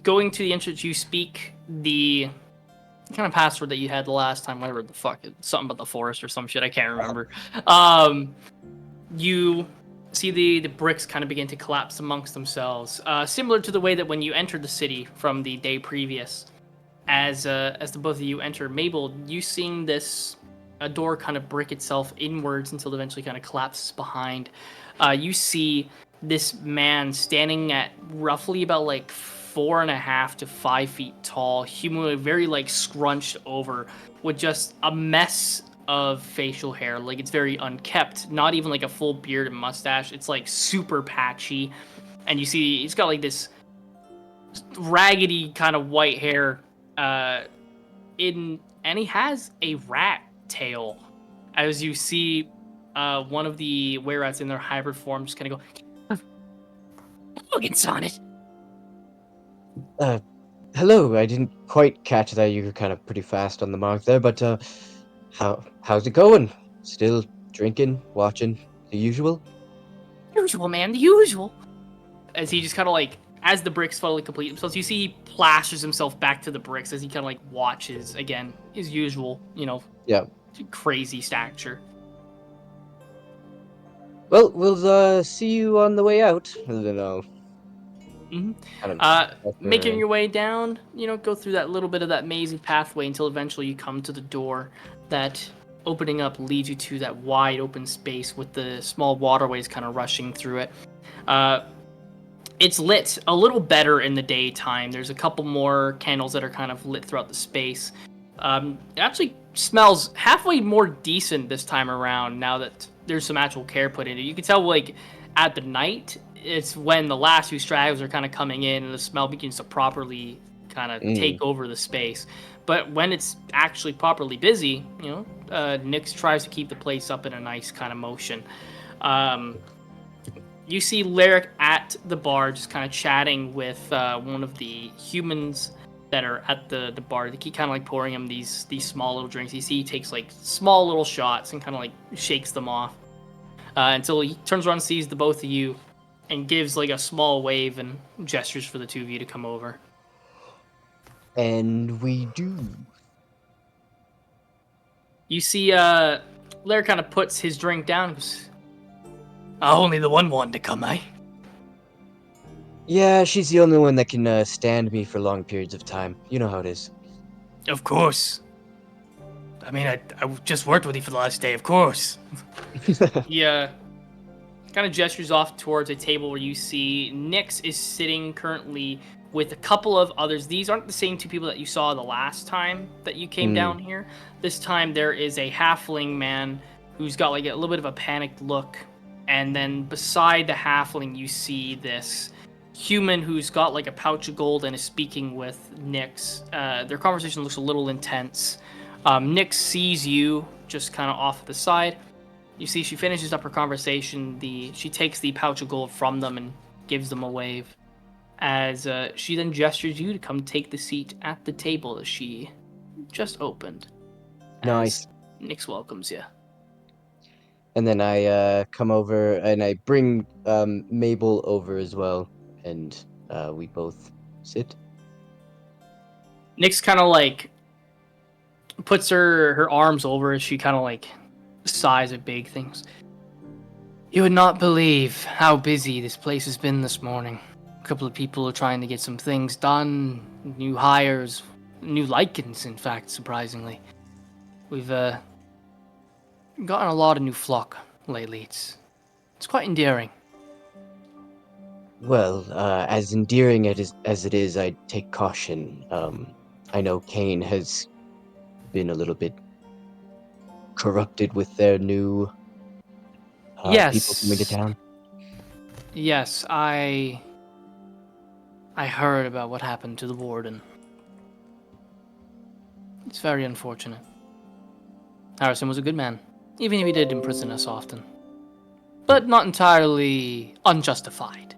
Going to the entrance, you speak the kind of password that you had the last time, whatever the fuck, something about the forest or some shit, I can't remember. You see the bricks kind of begin to collapse amongst themselves, similar to the way that when you entered the city from the day previous. As the both of you enter, Mabel, you seeing this a door kind of brick itself inwards until it eventually kind of collapses behind. You see this man standing at roughly about like 4.5 to 5 feet tall, humanoid, very like scrunched over, with just a mess of facial hair. Like it's very unkept, not even like a full beard and mustache. It's like super patchy, and you see he's got like this raggedy kind of white hair. And he has a rat tail. As you see, one of the were-rats in their hybrid form just kind of go, "Look, it's Sonnet." Hello. I didn't quite catch that. You were kind of pretty fast on the mark there, but how's it going? Still drinking, watching, the usual? usual, man, the usual. As he just kind of like, as the bricks slowly complete themselves, you see he plasters himself back to the bricks as he kind of like watches again his usual, Yeah. crazy stature. Well, we'll see you on the way out. I don't know. Mhm. Kind of Making your way down, go through that little bit of that mazy pathway until eventually you come to the door that opening up leads you to that wide open space with the small waterways kind of rushing through it. It's lit a little better in the daytime. There's a couple more candles that are kind of lit throughout the space. It actually smells halfway more decent this time around now that there's some actual care put into it. You can tell, like, at the night, it's when the last few stragglers are kind of coming in and the smell begins to properly kind of take over the space. But when it's actually properly busy, Nyx tries to keep the place up in a nice kind of motion. You see Lyric at the bar just kind of chatting with one of the humans that are at the bar. They keep kind of like pouring him these small little drinks. You see he takes like small little shots and kind of like shakes them off until he turns around and sees the both of you and gives like a small wave and gestures for the two of you to come over. And we do. You see Lyric kind of puts his drink down and goes, only the one wanted to come, eh? Yeah, she's the only one that can stand me for long periods of time. You know how it is. Of course. I mean, I just worked with you for the last day, of course. Yeah. Kind of gestures off towards a table where you see Nyx is sitting currently with a couple of others. These aren't the same two people that you saw the last time that you came down here. This time there is a halfling man who's got like a little bit of a panicked look. And then beside the halfling, you see this human who's got like a pouch of gold and is speaking with Nyx. Their conversation looks a little intense. Nyx sees you just kind of off to the side. You see she finishes up her conversation. She takes the pouch of gold from them and gives them a wave. As she then gestures you to come take the seat at the table that she just opened. Nice. Nyx welcomes you. And then I come over and I bring Mabel over as well, and we both sit. Nyx kind of like puts her arms over as she kind of like sighs at big things. You would not believe how busy this place has been this morning. A couple of people are trying to get some things done, new hires, new lichens, in fact, surprisingly. We've gotten a lot of new flock lately. It's quite endearing. Well, as endearing as it is, I take caution. I know Kane has been a little bit corrupted with their new people coming to town. Yes, I heard about what happened to the warden. It's very unfortunate. Harrison was a good man, even if he did imprison us often. But not entirely unjustified.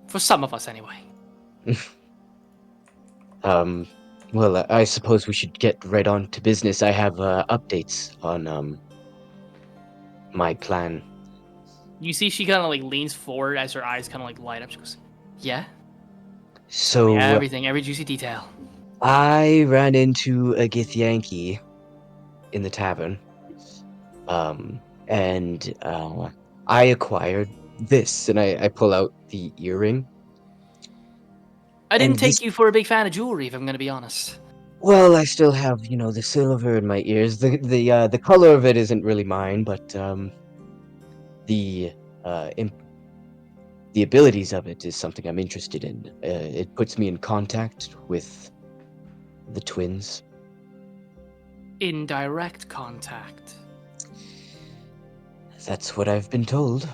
For some of us, anyway. Well, I suppose we should get right on to business. I have updates on my plan. You see she kind of like leans forward as her eyes kind of like light up. She goes, yeah? So Everything, every juicy detail. I ran into a Githyanki in the tavern. And I acquired this, and I pull out the earring. I didn't And take this- you for a big fan of jewelry, if I'm gonna be honest. Well, I still have, the silver in my ears. The color of it isn't really mine, but the abilities of it is something I'm interested in. It puts me in contact with the twins. In direct contact. That's what I've been told.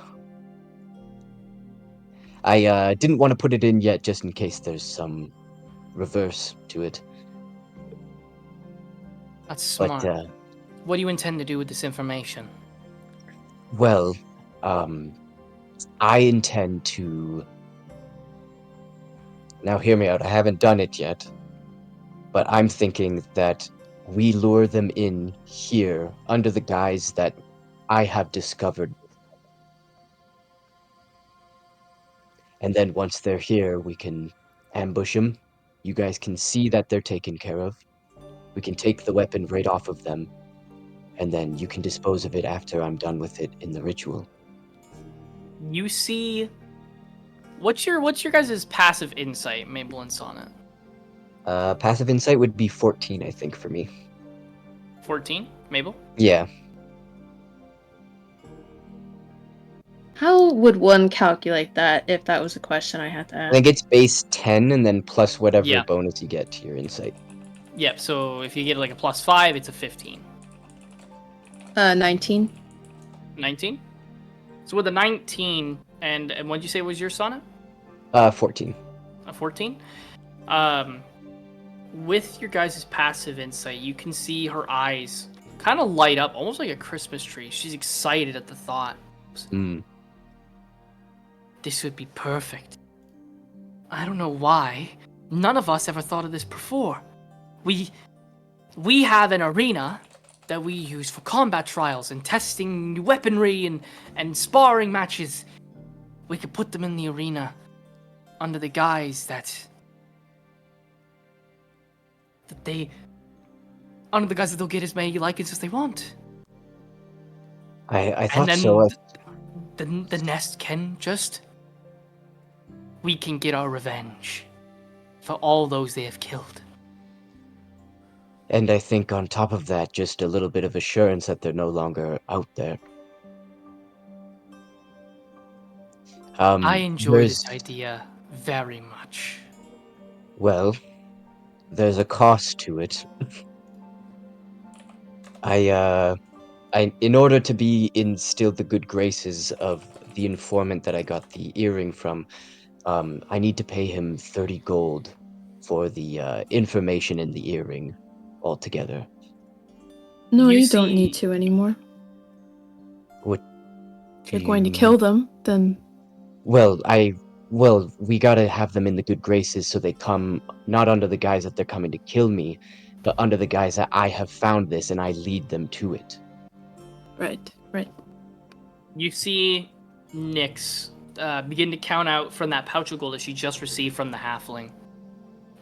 I didn't want to put it in yet, just in case there's some reverse to it. That's smart. But What do you intend to do with this information? well, I intend to. Now, hear me out. I haven't done it yet, but I'm thinking that we lure them in here under the guise that I have discovered And then once they're here, we can ambush them. You guys can see that they're taken care of. We can take the weapon right off of them, and then you can dispose of it after I'm done with it in the ritual. You see, what's your guys' passive insight, Mabel and Sonnet? Passive insight would be 14, I think, for me. 14, Mabel? Yeah. How would one calculate that if that was a question I had to I ask? think it's base 10 and then plus whatever Yeah. bonus you get to your insight. Yep. So if you get like a +5, it's a 15. 19. 19. So with a 19, and what'd you say was your Sonnet? 14. A 14. With your guys' passive insight, you can see her eyes kind of light up, almost like a Christmas tree. She's excited at the thought. Mm. This would be perfect. I don't know why. None of us ever thought of this before. We have an arena that we use for combat trials and testing new weaponry and sparring matches. We could put them in the arena under the guise that they'll get as many lichens as they want. I And thought then so. the nest can just... We can get our revenge for all those they have killed. And I think on top of that, just a little bit of assurance that they're no longer out there. I enjoy this there's- idea very much. Well, there's a cost to it. In order to be instilled the good graces of the informant that I got the earring from, I need to pay him 30 gold for the information in the earring altogether. No, You you don't see- need to anymore. What? If you're going to kill them, then Well, we gotta have them in the good graces so they come not under the guise that they're coming to kill me, but under the guise that I have found this and I lead them to it. right. You see Nyx begin to count out from that pouch of gold that she just received from the halfling.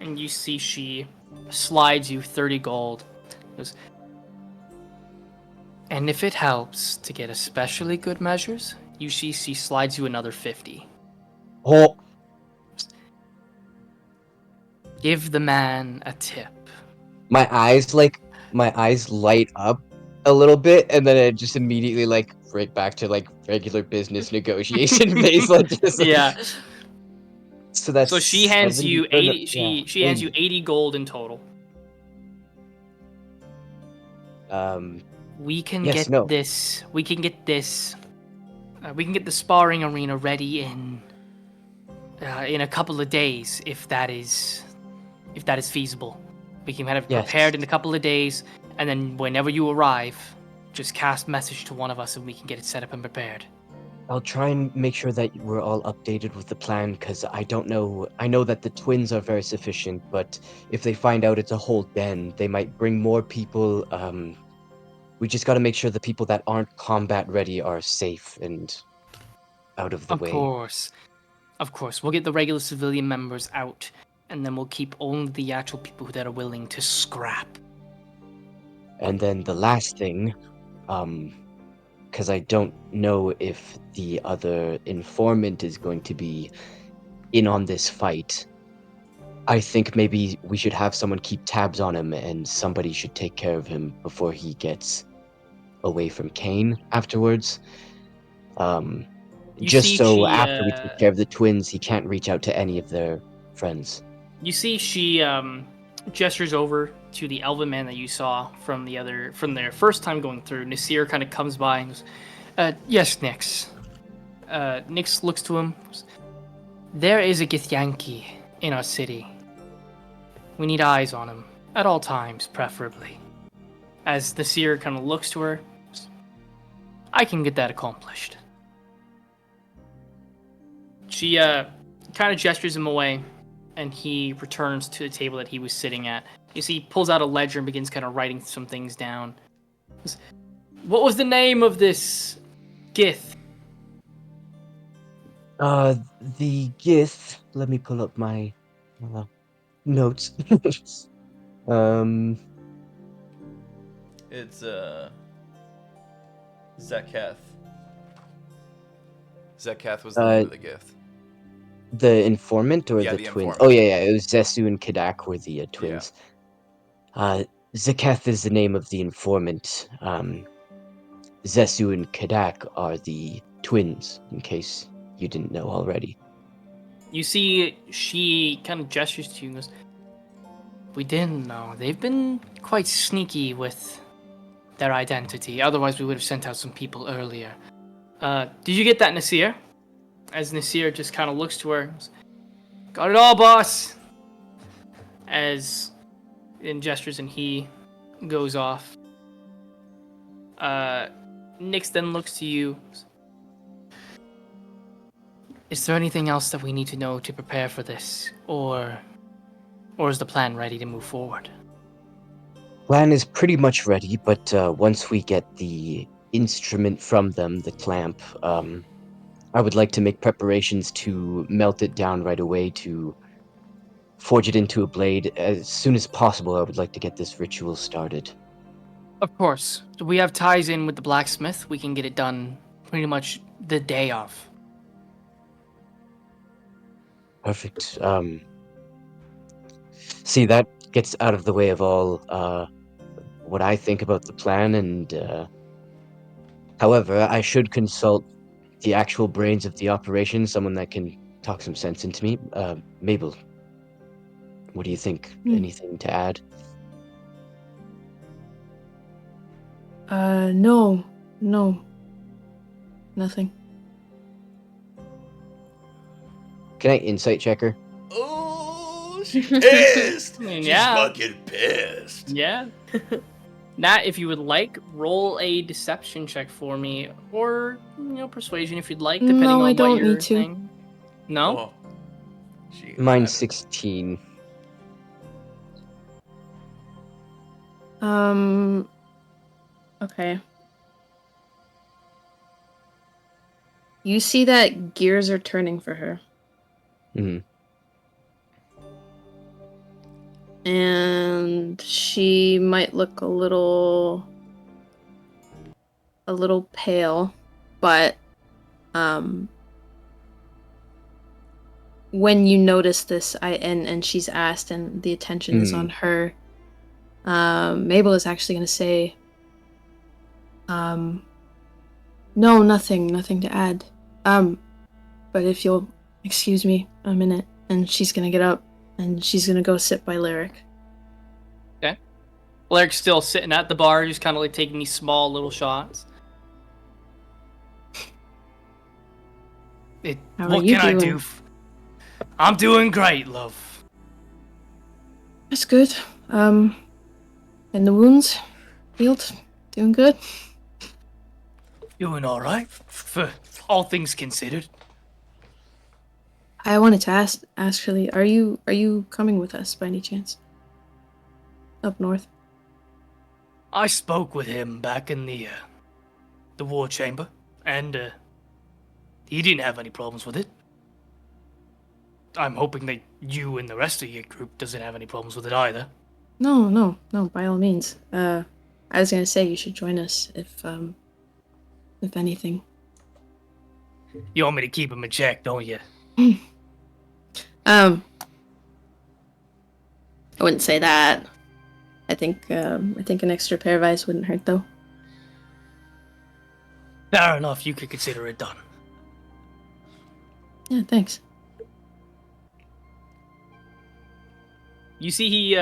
And you see she slides you 30 gold. Goes, and if it helps to get especially good measures, you see she slides you another 50. Oh, Give the man a tip. my eyes light up a little bit, and then it just immediately right back to regular business negotiation phase. Yeah. So that's So she hands 70 you or no- 80. yeah, She hands you 80 gold in total. We can Yes, get no. this. We can get this. We can get the sparring arena ready in a couple of days, if that is feasible. We can have it Yes. prepared in a couple of days, and then whenever you arrive, just cast message to one of us, and we can get it set up and prepared. I'll try and make sure that we're all updated with the plan, because I don't know. I know that the twins are very sufficient, but if they find out it's a whole den, they might bring more people. We just got to make sure the people that aren't combat ready are safe and out of the way. Of course, we'll get the regular civilian members out, and then we'll keep only the actual people that are willing to scrap. And then the last thing, because I don't know if the other informant is going to be in on this fight. I think maybe we should have someone keep tabs on him, and somebody should take care of him before he gets away from Kane afterwards. You Just see so she, after we take care of the twins, he can't reach out to any of their friends. You see she gestures over to the elven man that you saw from their first time going through. Nasir kind of comes by and goes, yes, Nyx. Nyx looks to him. There is a Githyanki in our city. We need eyes on him, at all times, preferably. As Nasir kind of looks to her, I can get that accomplished. She kind of gestures him away, and he returns to the table that he was sitting at. You see, he pulls out a ledger and begins kind of writing some things down. What was the name of this Gith? The gift. Let me pull up my notes. um, It's Zeketh. Zeketh was the name of the gift. the informant or Yeah, the the twins? informant. Oh yeah, it was Zesu and Kadak were the Yeah. twins. Zeketh is the name of the informant. Zesu and Kadak are the twins, in case you didn't know already. You see, she kind of gestures to you and goes, "We didn't know. They've been quite sneaky with their identity. Otherwise, we would have sent out some people earlier." Did you get that, Nasir? As Nasir just kind of looks to her, goes, "Got it all, boss." As in gestures, and he goes off. Nyx then looks to you. Is there anything else that we need to know to prepare for this, or is the plan ready to move forward? Plan is pretty much ready, but once we get the instrument from them, the clamp, I would like to make preparations to melt it down right away to forge it into a blade. As soon as possible, I would like to get this ritual started. Of course. We have ties in with the blacksmith. We can get it done pretty much the day of. Perfect. See, that gets out of the way of all what I think about the plan, and however, I should consult the actual brains of the operation, someone that can talk some sense into me. Mabel, what do you think? Anything to add? No. Nothing. Can I insight check her? Oh, she's pissed. She's Yeah. fucking pissed. Yeah. Nat, if you would like, roll a deception check for me, or persuasion if you'd like, depending No, on I what don't you're need to. saying. No. Oh. She ain't Mine's having it. 16. Okay. You see that gears are turning for her. Mhm. And she might look a little pale, but when you notice this, and she's asked and the attention is on her, Mabel is actually going to say, no, nothing to add. But if you'll excuse me a minute, and she's going to get up and she's going to go sit by Lyric. Okay. Lyric's still sitting at the bar, just kind of like taking these small little shots. How What are you can I doing? do? I'm doing great, love. That's good. And the wounds healed? Doing good? Doing all right, for all things considered. I wanted to ask, actually, are you coming with us by any chance? Up north? I spoke with him back in the war chamber, and he didn't have any problems with it. I'm hoping that you and the rest of your group doesn't have any problems with it either. No, by all means. I was gonna say you should join us if anything. You want me to keep him in check, don't you? I wouldn't say that. I think an extra pair of eyes wouldn't hurt though. Fair enough, you could consider it done. Yeah, thanks. You see he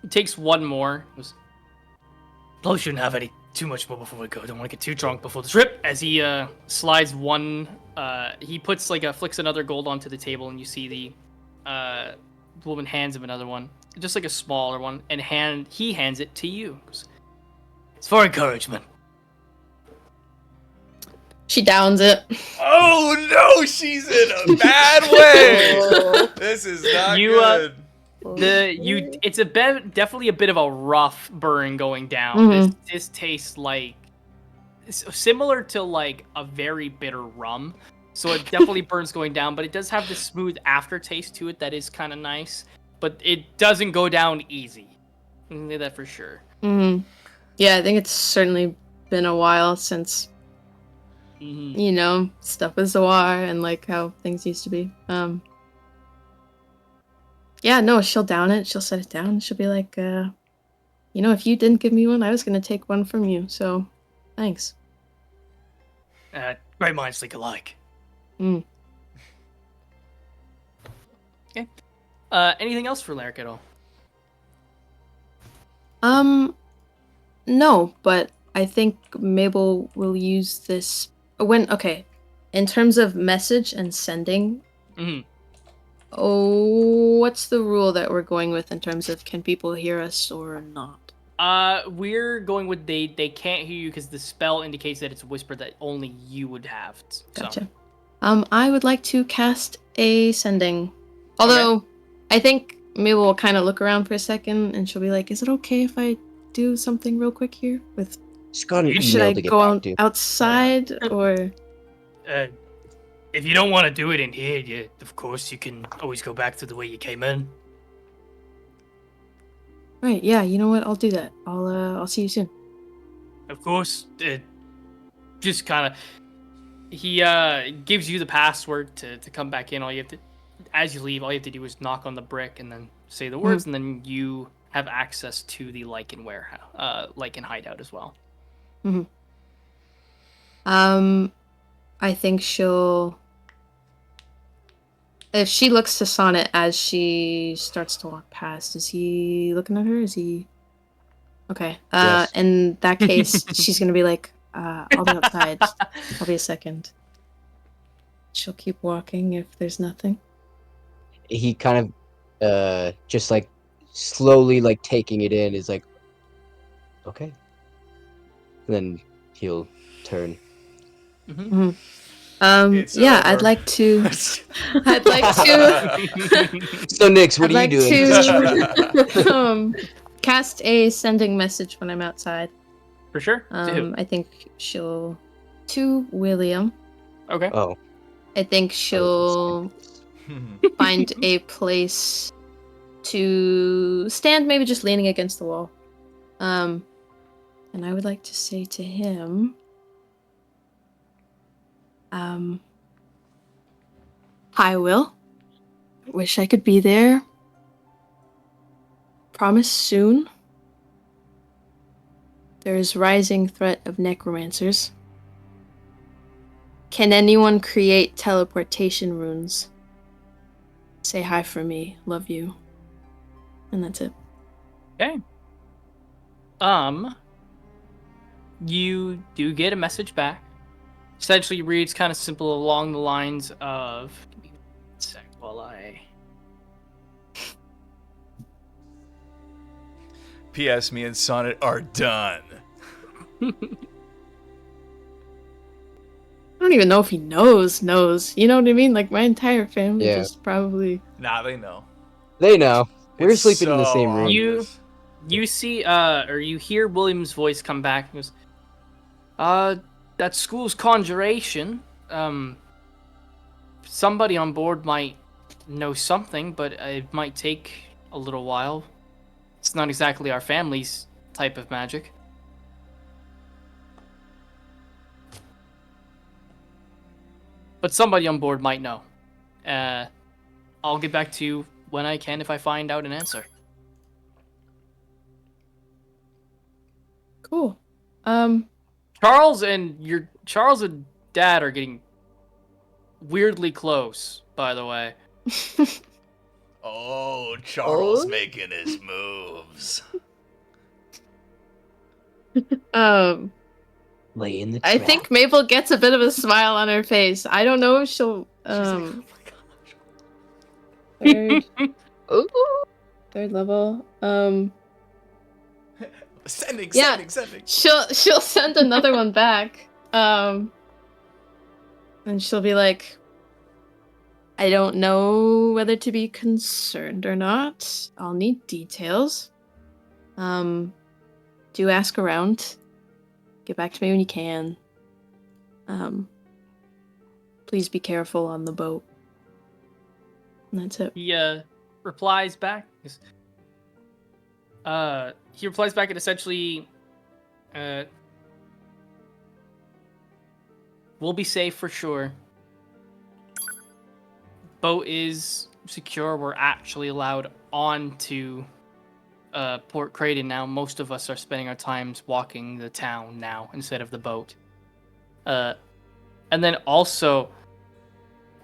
takes one more. Probably shouldn't have any too much more before we go. Don't want to get too drunk before the trip. As he slides one, he puts flicks another gold onto the table, and you see the woman hands him another one, just like a smaller one, and he hands it to you. It's for encouragement. She downs it. Oh no, she's in a bad way. This is not good. It's definitely a bit of a rough burn going down. This tastes like similar to like a very bitter rum, So it definitely burns going down, but it does have this smooth aftertaste to it that is kind of nice. But it doesn't go down easy. I can say that for sure. Mm-hmm. Yeah, I think it's certainly been a while since, stuff was war and like how things used to be. Yeah, no, she'll down it. She'll set it down. She'll be like, if you didn't give me one, I was gonna take one from you. So, thanks. Great minds think alike. Mm. Okay. Anything else for Larrick at all? No, but I think Mabel will use this in terms of message and sending. Mm-hmm. Oh, what's the rule that we're going with in terms of can people hear us or not? We're going with they can't hear you because the spell indicates that it's a whisper that only you would have. So. Gotcha. I would like to cast a sending. Although, I think Mabel will kind of look around for a second and she'll be like, is it okay if I do something real quick here? Just got an Should email I to get go back out to. outside or... If you don't want to do it in here, of course you can always go back to the way you came in. Right, yeah, you know what? I'll do that. I'll see you soon. Of course, just kind of... He gives you the password to come back in. As you leave, all you have to do is knock on the brick and then say the words, and then you have access to the Lycan warehouse, Lycan hideout as well. Mm-hmm. I think she'll... If she looks to Sonnet as she starts to walk past, is he looking at her? Is he... Okay. Yes. In that case, she's gonna be like, I'll be outside. I'll be a second. She'll keep walking if there's nothing. He kind of, just like slowly like taking it in is like, okay. And then he'll turn. Mm-hmm. It's yeah, over. I'd like to. So Nix, what I'd are you like doing? to cast a sending message when I'm outside. For sure. To who? I think she'll to William. Okay. Oh. I think she'll find a place to stand, maybe just leaning against the wall. And I would like to say to him, hi, Will. Wish I could be there. Promise soon. There is rising threat of necromancers. Can anyone create teleportation runes? Say hi for me. Love you. And that's it. Okay. You do get a message back. Essentially reads kind of simple along the lines of... Give me 1 sec while I... P.S. Me and Sonnet are done. I don't even know if he knows. You know what I mean? Like, my entire family Yeah. just probably... Nah, they know. They know. We're It's sleeping in the so same room. obvious. You see, or you hear William's voice come back and goes, that school's conjuration, somebody on board might know something, but it might take a little while. It's not exactly our family's type of magic. But somebody on board might know. I'll get back to you when I can if I find out an answer. Cool. Charles and Dad are getting weirdly close, by the way. Oh, Charles making his moves. Lay in the I trap. think Mabel gets a bit of a smile on her face. I don't know if she'll, third, third level, Sending. she'll send another one back, and she'll be like, I don't know whether to be concerned or not. I'll need details. Do ask around. Get back to me when you can. Please Please be careful on the boat. And that's it. He replies back. He replies back and essentially, we'll be safe for sure. Boat is secure. We're actually allowed onto Port Creighton now. Most of us are spending our times walking the town now instead of the boat. And then also,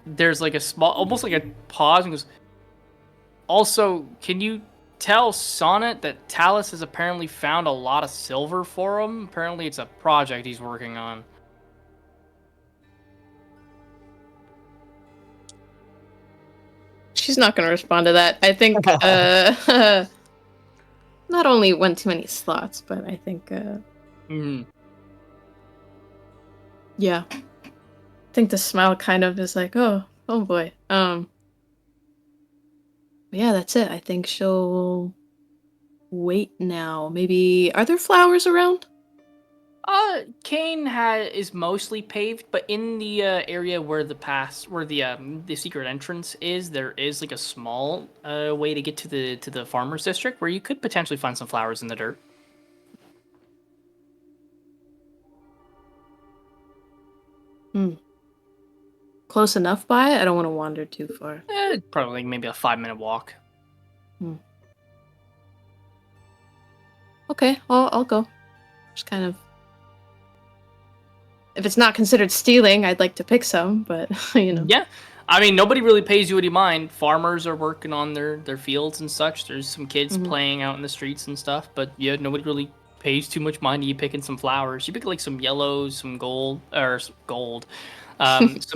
there's like a small, almost like a pause, and goes, also, can you tell Sonnet that Talus has apparently found a lot of silver for him? Apparently it's a project he's working on. She's not going to respond to that. I think not only went too many slots, but I think yeah. I think the smile kind of is like, oh boy. But yeah, that's it. I think she'll wait now. Maybe are there flowers around? Kane is mostly paved, but in the area where the secret entrance is, there is like a small way to get to the farmers district where you could potentially find some flowers in the dirt. Close enough by? I don't want to wander too far. Probably maybe a 5-minute walk. Okay, I'll go. Just kind of. If it's not considered stealing, I'd like to pick some, but you know. Yeah, I mean nobody really pays you any mind. Farmers are working on their fields and such. There's some kids playing out in the streets and stuff, but yeah, nobody really pays too much mind to you picking some flowers. You pick like some yellows, some gold, some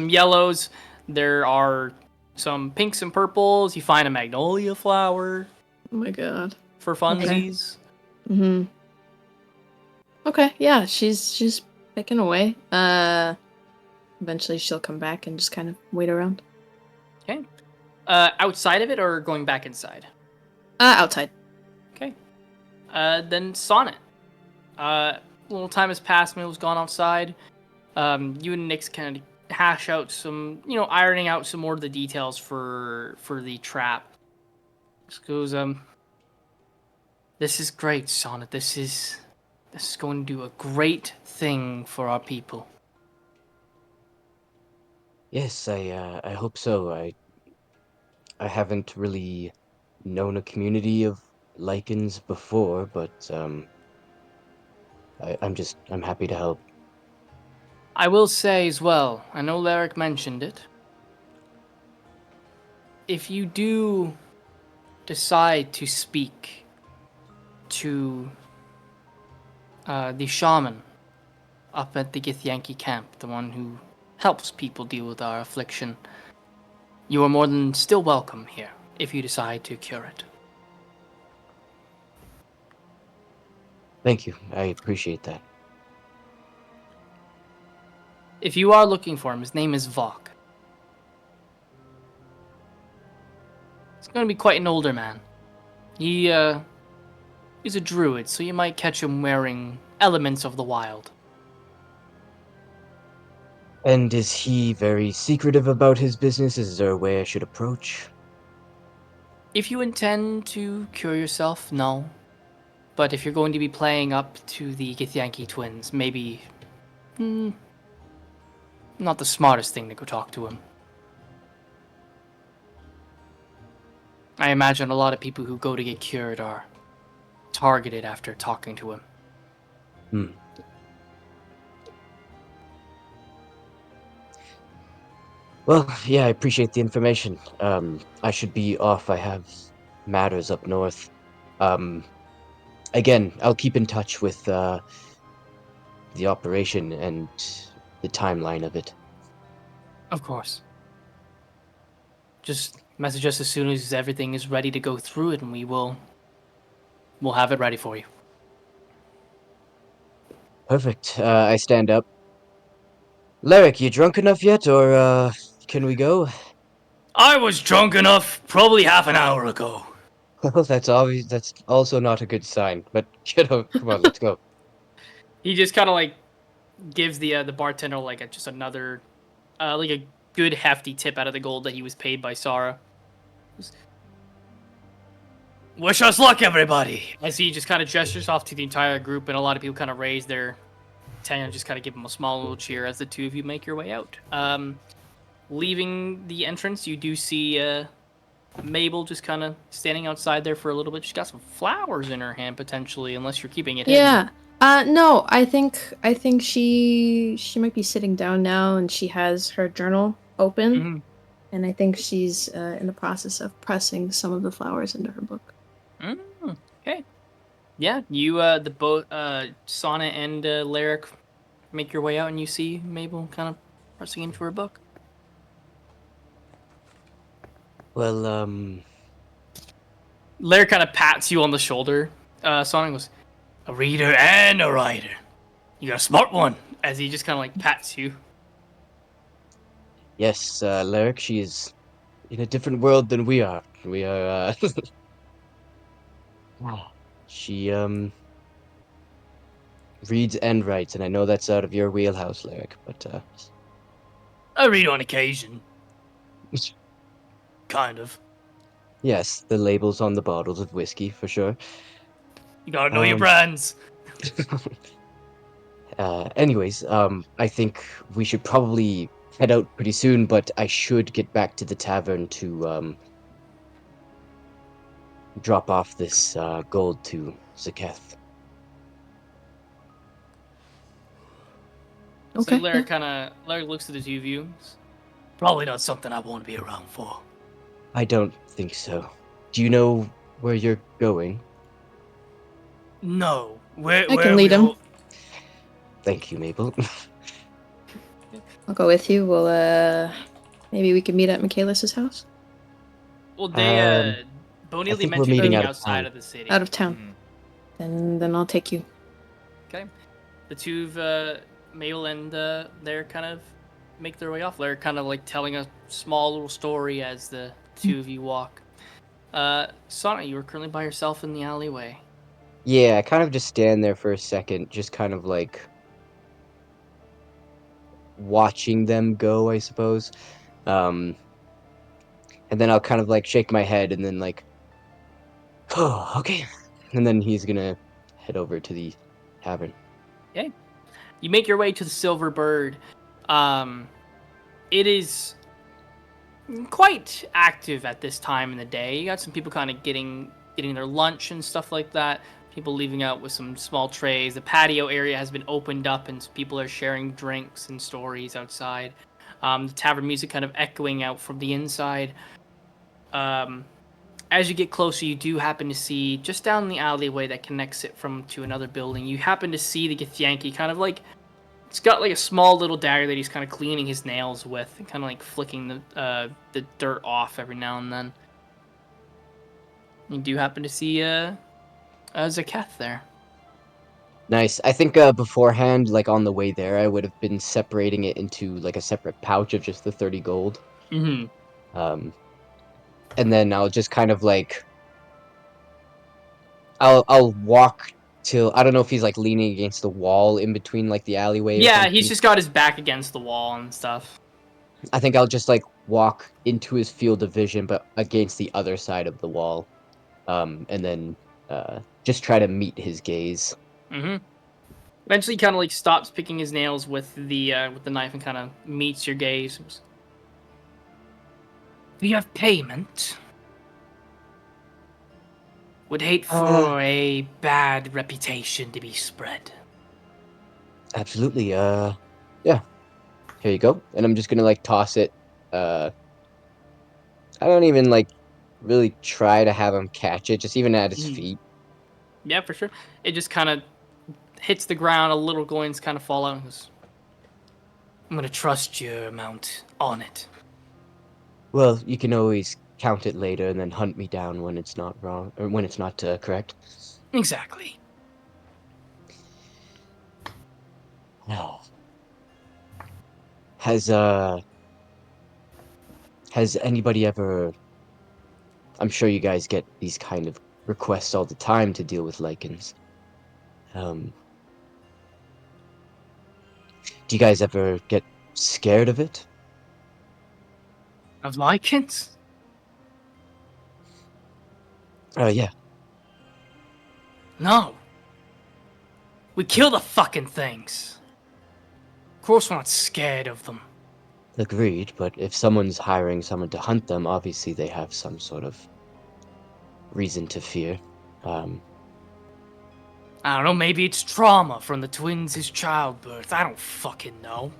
yellows. There are some pinks and purples. You find a magnolia flower. Oh my god. For funsies. Okay. Okay, yeah, she's picking away. Eventually she'll come back and just kind of wait around. Okay. Outside of it or going back inside? Outside. Okay. Then Sonnet. A little time has passed. Mill's gone outside. You and Nyx kind of hash out some, ironing out some more of the details for the trap. Just goes, this is great, Sonnet. This is going to do a great thing for our people. Yes, I hope so. I haven't really known a community of lichens before, but I'm happy to help. I will say as well, I know Larrick mentioned it. If you do decide to speak to the shaman up at the Githyanki camp, the one who helps people deal with our affliction, you are more than still welcome here if you decide to cure it. Thank you. I appreciate that. If you are looking for him, his name is Vok. He's going to be quite an older man. He's a druid, so you might catch him wearing elements of the wild. And is he very secretive about his business? Is there a way I should approach? If you intend to cure yourself, no. But if you're going to be playing up to the Githyanki twins, maybe not the smartest thing to go talk to him. I imagine a lot of people who go to get cured are targeted after talking to him. Well, yeah, I appreciate the information. I should be off. I have matters up north. Again, I'll keep in touch with the operation and the timeline of it. Of course. Just message us as soon as everything is ready to go through it, and we'll have it ready for you. Perfect. I stand up. Larrick, you drunk enough yet, or can we go? I was drunk enough probably half an hour ago. Well, that's also not a good sign. But kiddo, come on, let's go. He just kind of like gives the bartender just another like a good hefty tip out of the gold that he was paid by Sara. Wish us luck, everybody! As he just kind of gestures off to the entire group, and a lot of people kind of raise their hand and just kind of give him a small little cheer as the two of you make your way out. Leaving the entrance, you do see Mabel just kind of standing outside there for a little bit. She's got some flowers in her hand, potentially, unless you're keeping it hidden. Yeah. No, I think she might be sitting down now, and she has her journal open, Mhm. and I think she's in the process of pressing some of the flowers into her book. Okay. Yeah, you, the both, Sana and Lyric make your way out, and you see Mabel kind of pressing into her book. Well, Lyric kind of pats you on the shoulder. Sana goes, "A reader and a writer. You got a smart one." As he just kind of like pats you. yes, Lyric, she is in a different world than we are. We are, she, reads and writes, and I know that's out of your wheelhouse, Lyric, but, I read on occasion. Kind of. yes, the labels on the bottles of whiskey, for sure. You gotta know your Um, brands. Anyways, I think we should probably head out pretty soon, but I should get back to the tavern to, drop off this, gold to Zaketh. So Okay. Lyric looks at the two of you. Probably not something I want to be around for. I don't think so. Do you know where you're going? No. Where I can lead him. Thank you, Mabel. I'll go with you. We'll maybe we can meet at Michaelis's house. Well, they I Bonilly think we're mentioned meeting meeting out of outside town. of the city. Out of town. Mhm. Then I'll take you. Okay. The two of Mabel and they're kind of make their way off. They're kind of like telling a small little story as the two of you walk. Sana, you were currently by yourself in the alleyway. Yeah, I kind of just stand there for a second, just kind of like watching them go, I suppose. And then I'll kind of like shake my head and then like, oh, okay. And then he's gonna head over to the tavern. Okay. You make your way to the Silver Bird. It is quite active at this time in the day. You got some people kind of getting their lunch and stuff like that. People leaving out with some small trays. The patio area has been opened up, and people are sharing drinks and stories outside. The tavern music kind of echoing out from the inside. As you get closer, you do happen to see just down the alleyway that connects it to another building. You happen to see the Githyanki kind of like. It's got like a small little dagger that he's kind of cleaning his nails with, and kind of like flicking the dirt off every now and then. You do happen to see Zaketh there. Nice. I think beforehand, like on the way there, I would have been separating it into like a separate pouch of just the 30 gold. Mm-hmm. And then I'll just kind of like I'll walk till I don't know if he's like leaning against the wall in between like the alleyway or Yeah, something. he's just got his back against the wall and stuff. I think I'll just like walk into his field of vision, but against the other side of the wall, and then just try to meet his gaze. Mm-hmm. Eventually, he kind of like stops picking his nails with the knife and kind of meets your gaze. Do you have payment? Would hate for a bad reputation to be spread. Absolutely. Yeah. Here you go. And I'm just gonna like toss it. I don't even like really try to have him catch it, just even at his feet. Yeah, for sure. It just kind of hits the ground. A little coins kind of fall out. And goes, I'm gonna trust your amount on it. Well, you can always count it later and then hunt me down when it's not wrong or when it's not correct. Exactly. No. Has anybody ever? I'm sure you guys get these kind of requests all the time to deal with lichens. Do you guys ever get scared of it? Of lichens? Yeah. No. We kill the fucking things. Of course we're not scared of them. Agreed, but if someone's hiring someone to hunt them, obviously they have some sort of reason to fear. I don't know, maybe it's trauma from the twins' childbirth. I don't fucking know.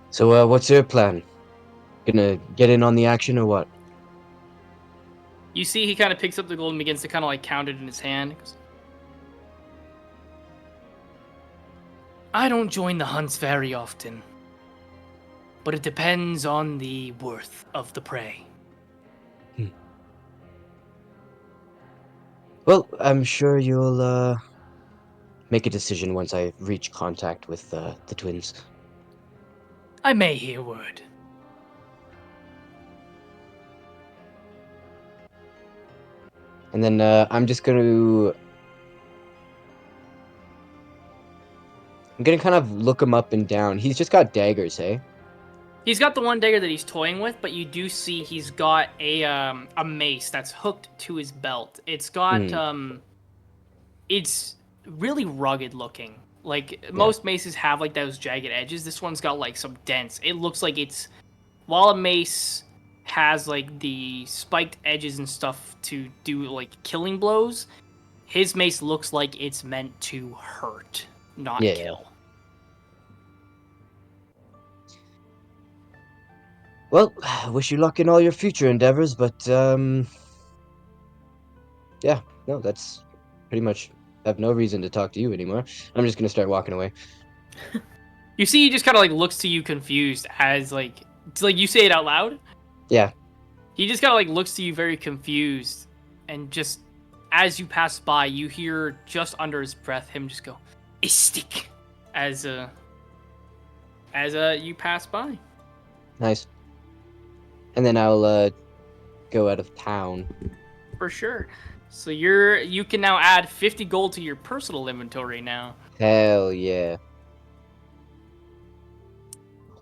So, what's your plan? Gonna get in on the action or what? You see, he kind of picks up the gold and begins to kind of like count it in his hand. He goes, I don't join the hunts very often, but it depends on the worth of the prey. Well, I'm sure you'll make a decision once I reach contact with the twins. I may hear word. And then I'm gonna kind of look him up and down. He's just got daggers, hey? He's got the one dagger that he's toying with, but you do see he's got a mace that's hooked to his belt. It's got it's really rugged looking. Like most maces have like those jagged edges. This one's got like some dents. It looks like it's while a mace has like the spiked edges and stuff to do like killing blows, his mace looks like it's meant to hurt, not kill. Well, wish you luck in all your future endeavors, but yeah, no, that's pretty much. I have no reason to talk to you anymore. I'm just gonna start walking away. You see, he just kind of like looks to you confused as like it's like you say it out loud. Yeah. He just kind of like looks to you very confused, and just as you pass by, you hear just under his breath him just go, "A stick," as you pass by. Nice. And then I'll go out of town. For sure. So you can now add 50 gold to your personal inventory now. Hell yeah.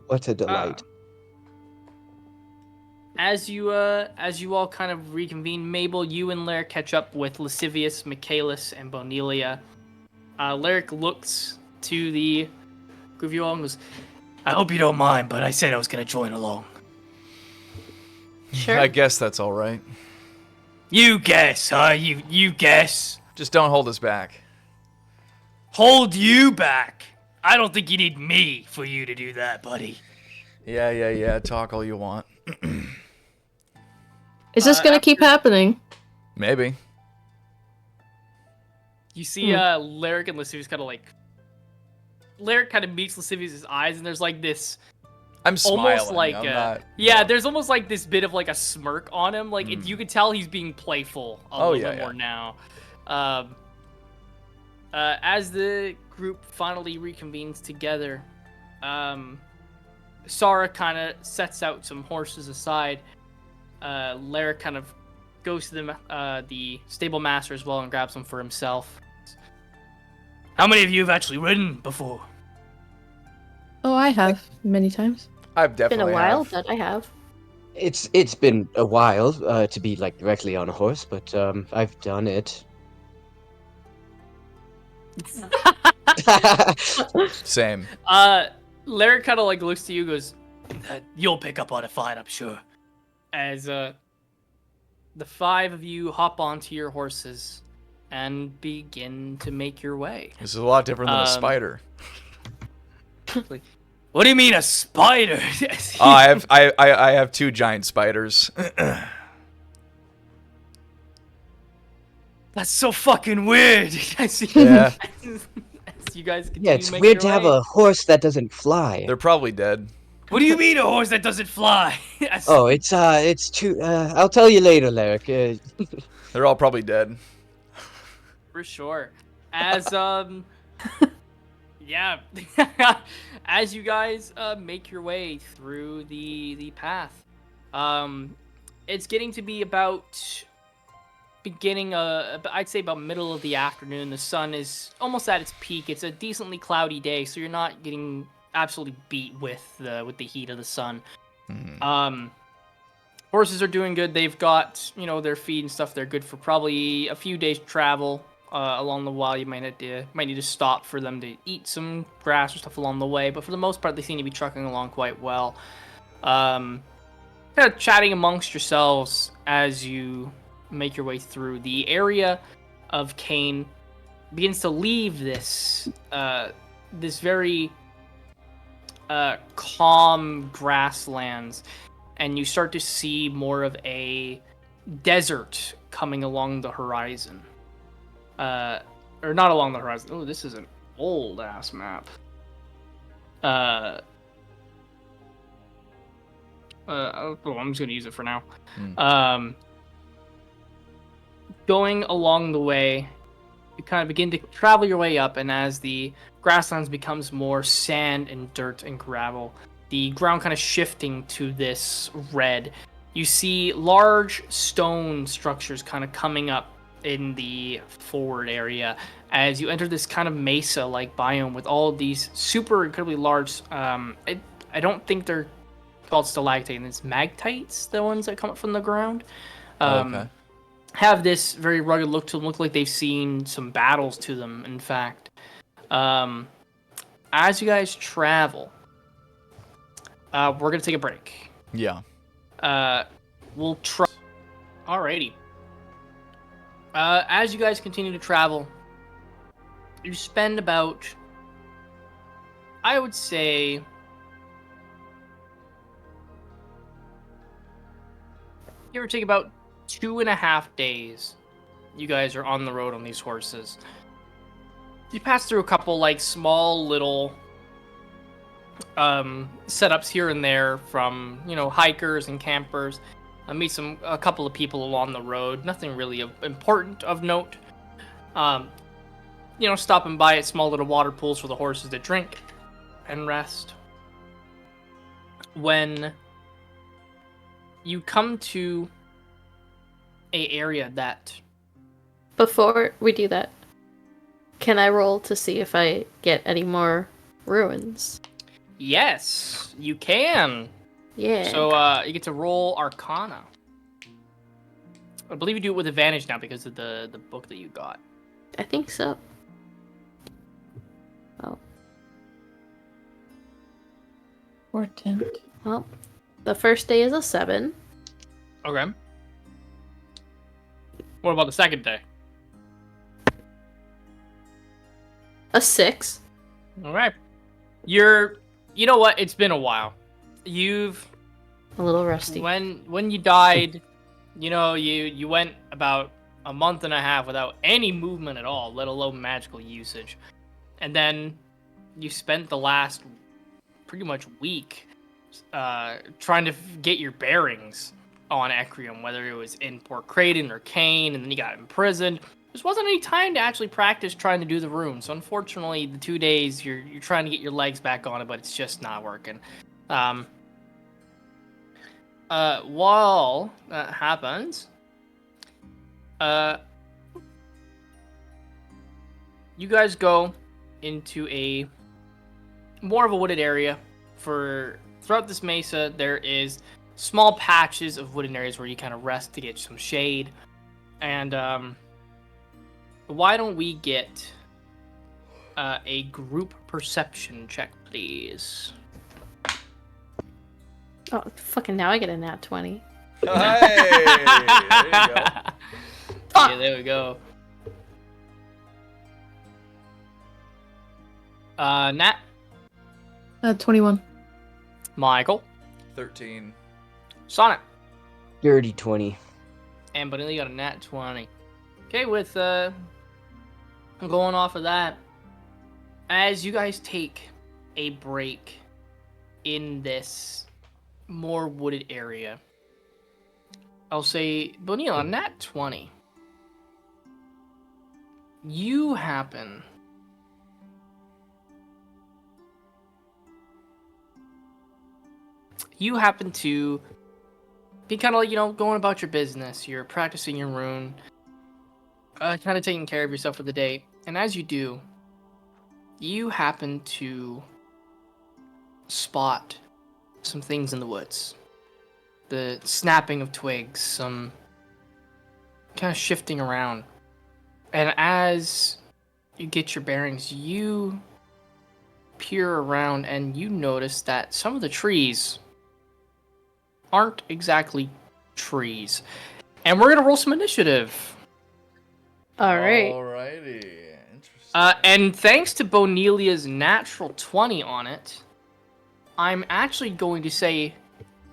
What a delight. As you all kind of reconvene, Mabel, you and Lyric catch up with Lascivious, Michaelis, and Bonelia. Lyric looks to the group of you all and goes, I hope you don't mind, but I said I was gonna join along. Sure. I guess that's all right. You guess, huh? You guess. Just don't hold us back. Hold you back? I don't think you need me for you to do that, buddy. Yeah. Talk all you want. Is this gonna keep happening? Maybe. You see Lyric and Lascivious kind of like... Lyric kind of meets Lascivious' eyes, and there's like this... I'm smiling. Almost like... I'm not, there's almost like this bit of like a smirk on him. Like, you could tell he's being playful a little bit more now. As the group finally reconvenes together, Sara kind of sets out some horses aside. Lyric kind of goes to the stable master as well and grabs them for himself. How many of you have actually ridden before? Oh, I have many times. I've Been definitely a while, have. but I have. It's been a while to be like directly on a horse, but I've done it. Same. Lyric kind of like looks to you, goes, "You'll pick up on a fight, I'm sure." As the five of you hop onto your horses and begin to make your way. This is a lot different than a spider. What do you mean a spider? I have two giant spiders. That's so fucking weird. Yeah. You guys Yeah, it's weird to have a horse that doesn't fly. They're probably dead. What do you mean a horse that doesn't fly? Oh, it's too. I'll tell you later, Lyric. They're all probably dead. For sure. As yeah, as you guys make your way through the path, it's getting to be about beginning. I'd say about middle of the afternoon. The sun is almost at its peak. It's a decently cloudy day, so you're not getting absolutely beat with the heat of the sun. Mhm. Horses are doing good. They've got, their feed and stuff. They're good for probably a few days travel. Along the while, you might need to stop for them to eat some grass or stuff along the way. But for the most part, they seem to be trucking along quite well. Kind of chatting amongst yourselves as you make your way through the area of Kane begins to leave this very calm grasslands, and you start to see more of a desert coming along the horizon. Or not along the horizon. Oh, this is an old ass map. I'm just gonna use it for now. Going along the way, you kind of begin to travel your way up, and as the grasslands becomes more sand and dirt and gravel, the ground kind of shifting to this red, you see large stone structures kind of coming up in the forward area as you enter this kind of mesa-like biome with all of these super incredibly large, I don't think they're called stalactites, it's magtites, the ones that come up from the ground. Okay. Have this very rugged look to them, look like they've seen some battles to them, in fact. As you guys travel, we're going to take a break. Yeah. We'll try... Alrighty. As you guys continue to travel, you spend about, I would say, give or take about 2.5 days. You guys are on the road on these horses. You pass through a couple like small little setups here and there from hikers and campers. Meet a couple of people along the road. Nothing really important of note. Stopping by at small little water pools for the horses to drink and rest. When you come to a area that... Before we do that, can I roll to see if I get any more ruins? Yes, you can. Yeah. So you get to roll Arcana. I believe you do it with advantage now because of the book that you got. I think so. Oh. Important. Well, the first day is a 7. Okay. What about the second day? A 6. All right. You know what? It's been a while. You've... A little rusty. When you died, you went about a month and a half without any movement at all, let alone magical usage. And then you spent the last pretty much week trying to get your bearings on Ecrium, whether it was in Port Creighton or Kane, and then you got imprisoned. There wasn't any time to actually practice trying to do the room. So unfortunately, the 2 days you're trying to get your legs back on it, but it's just not working. While that happens, you guys go into a more of a wooded area. Throughout this mesa, there is small patches of wooded areas where you kind of rest to get some shade. And why don't we get a group perception check, please? Oh, fucking now I get a nat 20. Hey, there you go. Yeah, there we go. Nat? 21. Michael? 13. Sonic? Dirty 20. And Benelli got a nat 20. Okay, with going off of that, as you guys take a break in this more wooded area, I'll say, Bonilla, on nat 20, you happen to be kind of like, going about your business. You're practicing your rune, kind of taking care of yourself for the day. And as you do, you happen to spot some things in the woods. The snapping of twigs, some kind of shifting around. And as you get your bearings, you peer around and you notice that some of the trees aren't exactly trees. And we're gonna roll some initiative. All right. Alrighty. Interesting. And thanks to Bonelia's natural 20 on it, I'm actually going to say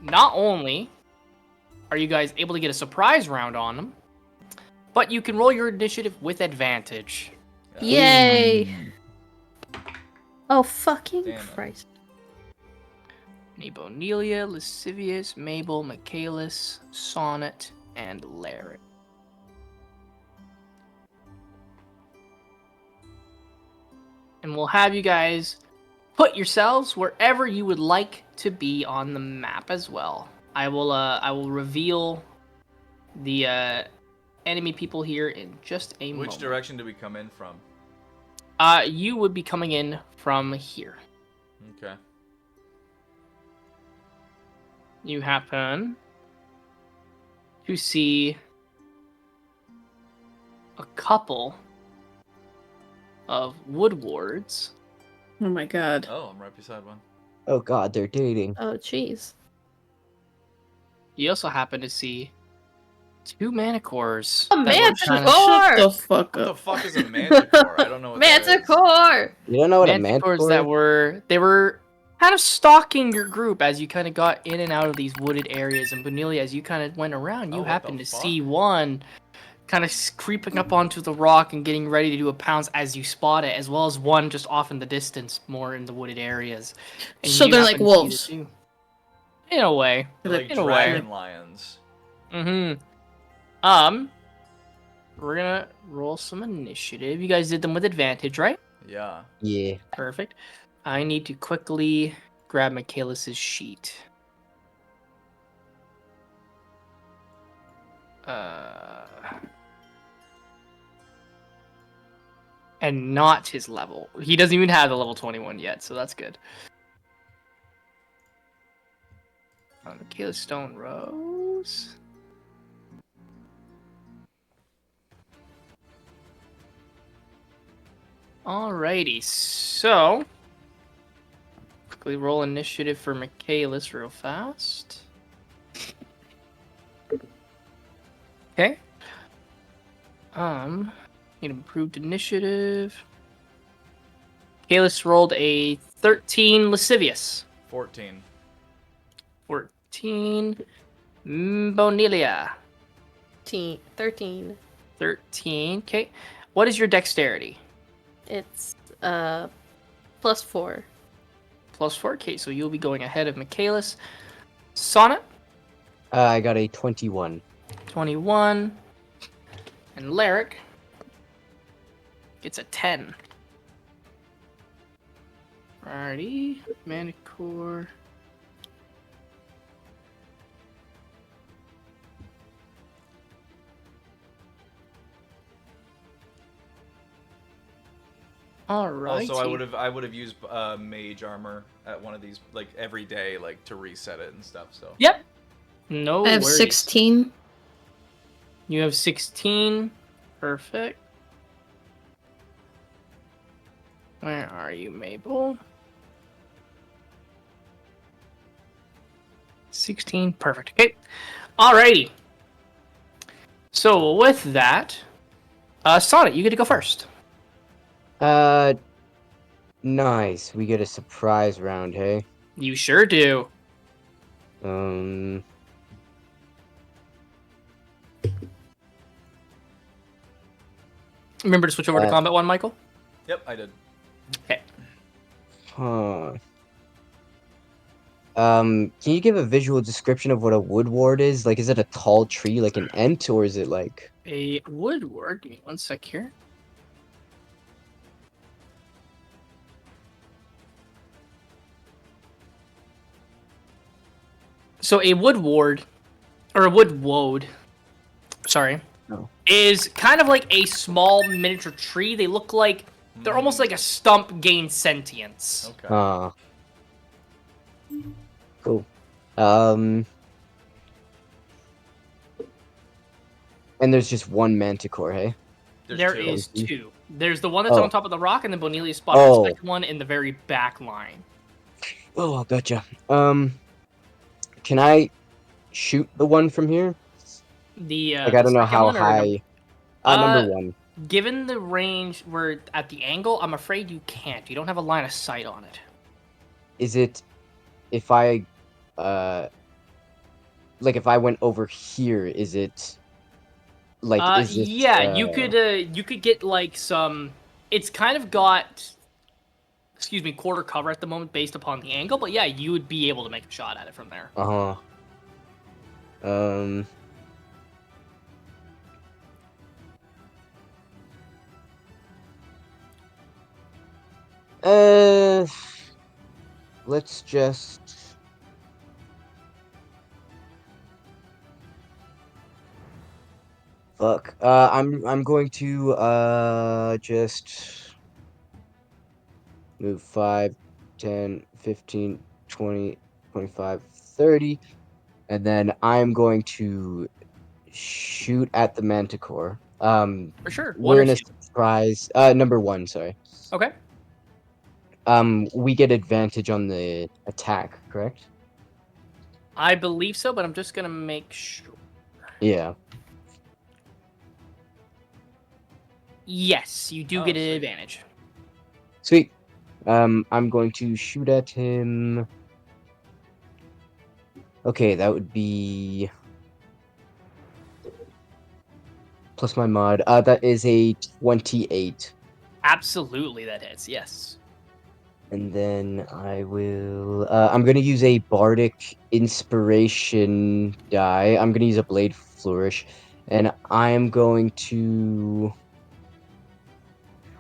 not only are you guys able to get a surprise round on them, but you can roll your initiative with advantage. Yay! Oh, fucking Damn it. Christ. Bonelia, Lascivious, Mabel, Michaelis, Sonnet, and Larry. And we'll have you guys put yourselves wherever you would like to be on the map as well. I will reveal the enemy people here in just a moment. Which direction do we come in from? You would be coming in from here. Okay. You happen to see a couple of wood wards. Oh my god. Oh, I'm right beside one. Oh god, they're dating. Oh, jeez. You also happen to see two manticores. A that were manticore! kinda- Shut the fuck What the up. fuck is a manticore? I don't know what that is. Manticore! You don't know what a Manticores manticore that is? they were kind of stalking your group as you kind of got in and out of these wooded areas. And Benelia, as you kind of went around, you Oh, what happened the to fuck? see one kind of creeping up onto the rock and getting ready to do a pounce as you spot it, as well as one just off in the distance, more in the wooded areas. And So you they're like happen to see the wolves. two. In a way. They're like In a way. dragon lions. Mm-hmm. We're gonna roll some initiative. You guys did them with advantage, right? Yeah. Yeah. Perfect. I need to quickly grab Michaelis's sheet. And not his level. He doesn't even have the level 21 yet, so that's good. Michaelis Stone Rose. Alrighty, so quickly roll initiative for Michaelis real fast. Okay. Need improved initiative. Michaelis rolled a 13 lascivious. 14. 14. Bonelia. 13. 13. Okay. What is your dexterity? It's +4. Plus 4. Okay, so you'll be going ahead of Michaelis. Sonnet, I got a 21. 21. And Lyric gets a 10. Alrighty. Manicore. Alrighty. Also, I would have used mage armor at one of these, like every day, like to reset it and stuff. So Yep. No I have worries. 16. You have 16. Perfect. Where are you, Mabel? 16. Perfect. Okay. Alrighty. So with that, Sonnet, you get to go first. Nice. We get a surprise round, hey? You sure do. Remember to switch over to combat one, Michael? yep, I did. Okay. Huh. Can you give a visual description of what a wood ward is? Like, is it a tall tree like an ent, or is it like... A woodward. Give me one sec here. So a wood ward, or a wood woad, sorry, Oh. is kind of like a small miniature tree. They look like they're almost like a stump gained sentience. Okay. Cool. And there's just one manticore, hey? There two. is two. There's the one that's Oh. on top of the rock, and then Bonilius spotted Oh. the second one in the very back line. Oh, gotcha. Can I shoot the one from here? The Like, I don't know second how one or high. Number one. Given the range, we're at the angle. I'm afraid you can't. You don't have a line of sight on it. Is it if I like if I went over here, is it like is it Yeah, you could get like some. It's kind of got, excuse me, quarter cover at the moment based upon the angle, but yeah, you would be able to make a shot at it from there. um let's just fuck. I'm going to just move 5, 10, 15, 20, 25, 30, and then I'm going to shoot at the manticore. For sure. One We're or in a two. surprise. Number one, sorry. Okay. We get advantage on the attack, correct? I believe so, but I'm just gonna make sure. Yeah. Yes, you do get an sweet. advantage. Sweet. I'm going to shoot at him. Okay, that would be plus my mod. That is a 28. Absolutely, that hits. Yes. And then I will. I'm gonna use a bardic inspiration die. I'm gonna use a blade flourish, and I'm going to.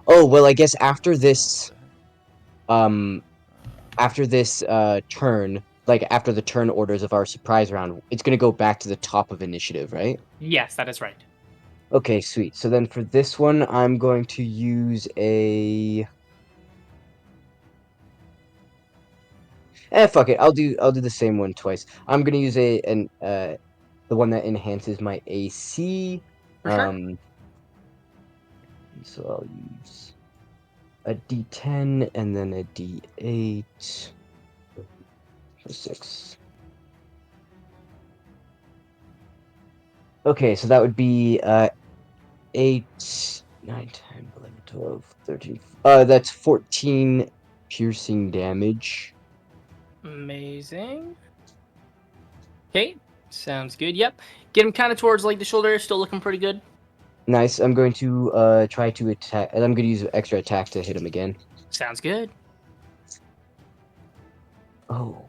Oh well, I guess after this, turn, like after the turn orders of our surprise round, it's gonna go back to the top of initiative, right? Yes, that is right. Okay, sweet. So then for this one, I'm going to use a. Fuck it. I'll do the same one twice. I'm gonna use the one that enhances my AC. For sure. So I'll use a D10 and then a D8 for 6. Okay, so that would be 8, 9, 10, 11, 12, 13. That's 14 piercing damage. Amazing. Okay, sounds good. Yep. Get him kind of towards like the shoulder. Still looking pretty good. Nice. I'm going to try to attack, and I'm going to use extra attack to hit him again. Sounds good. Oh,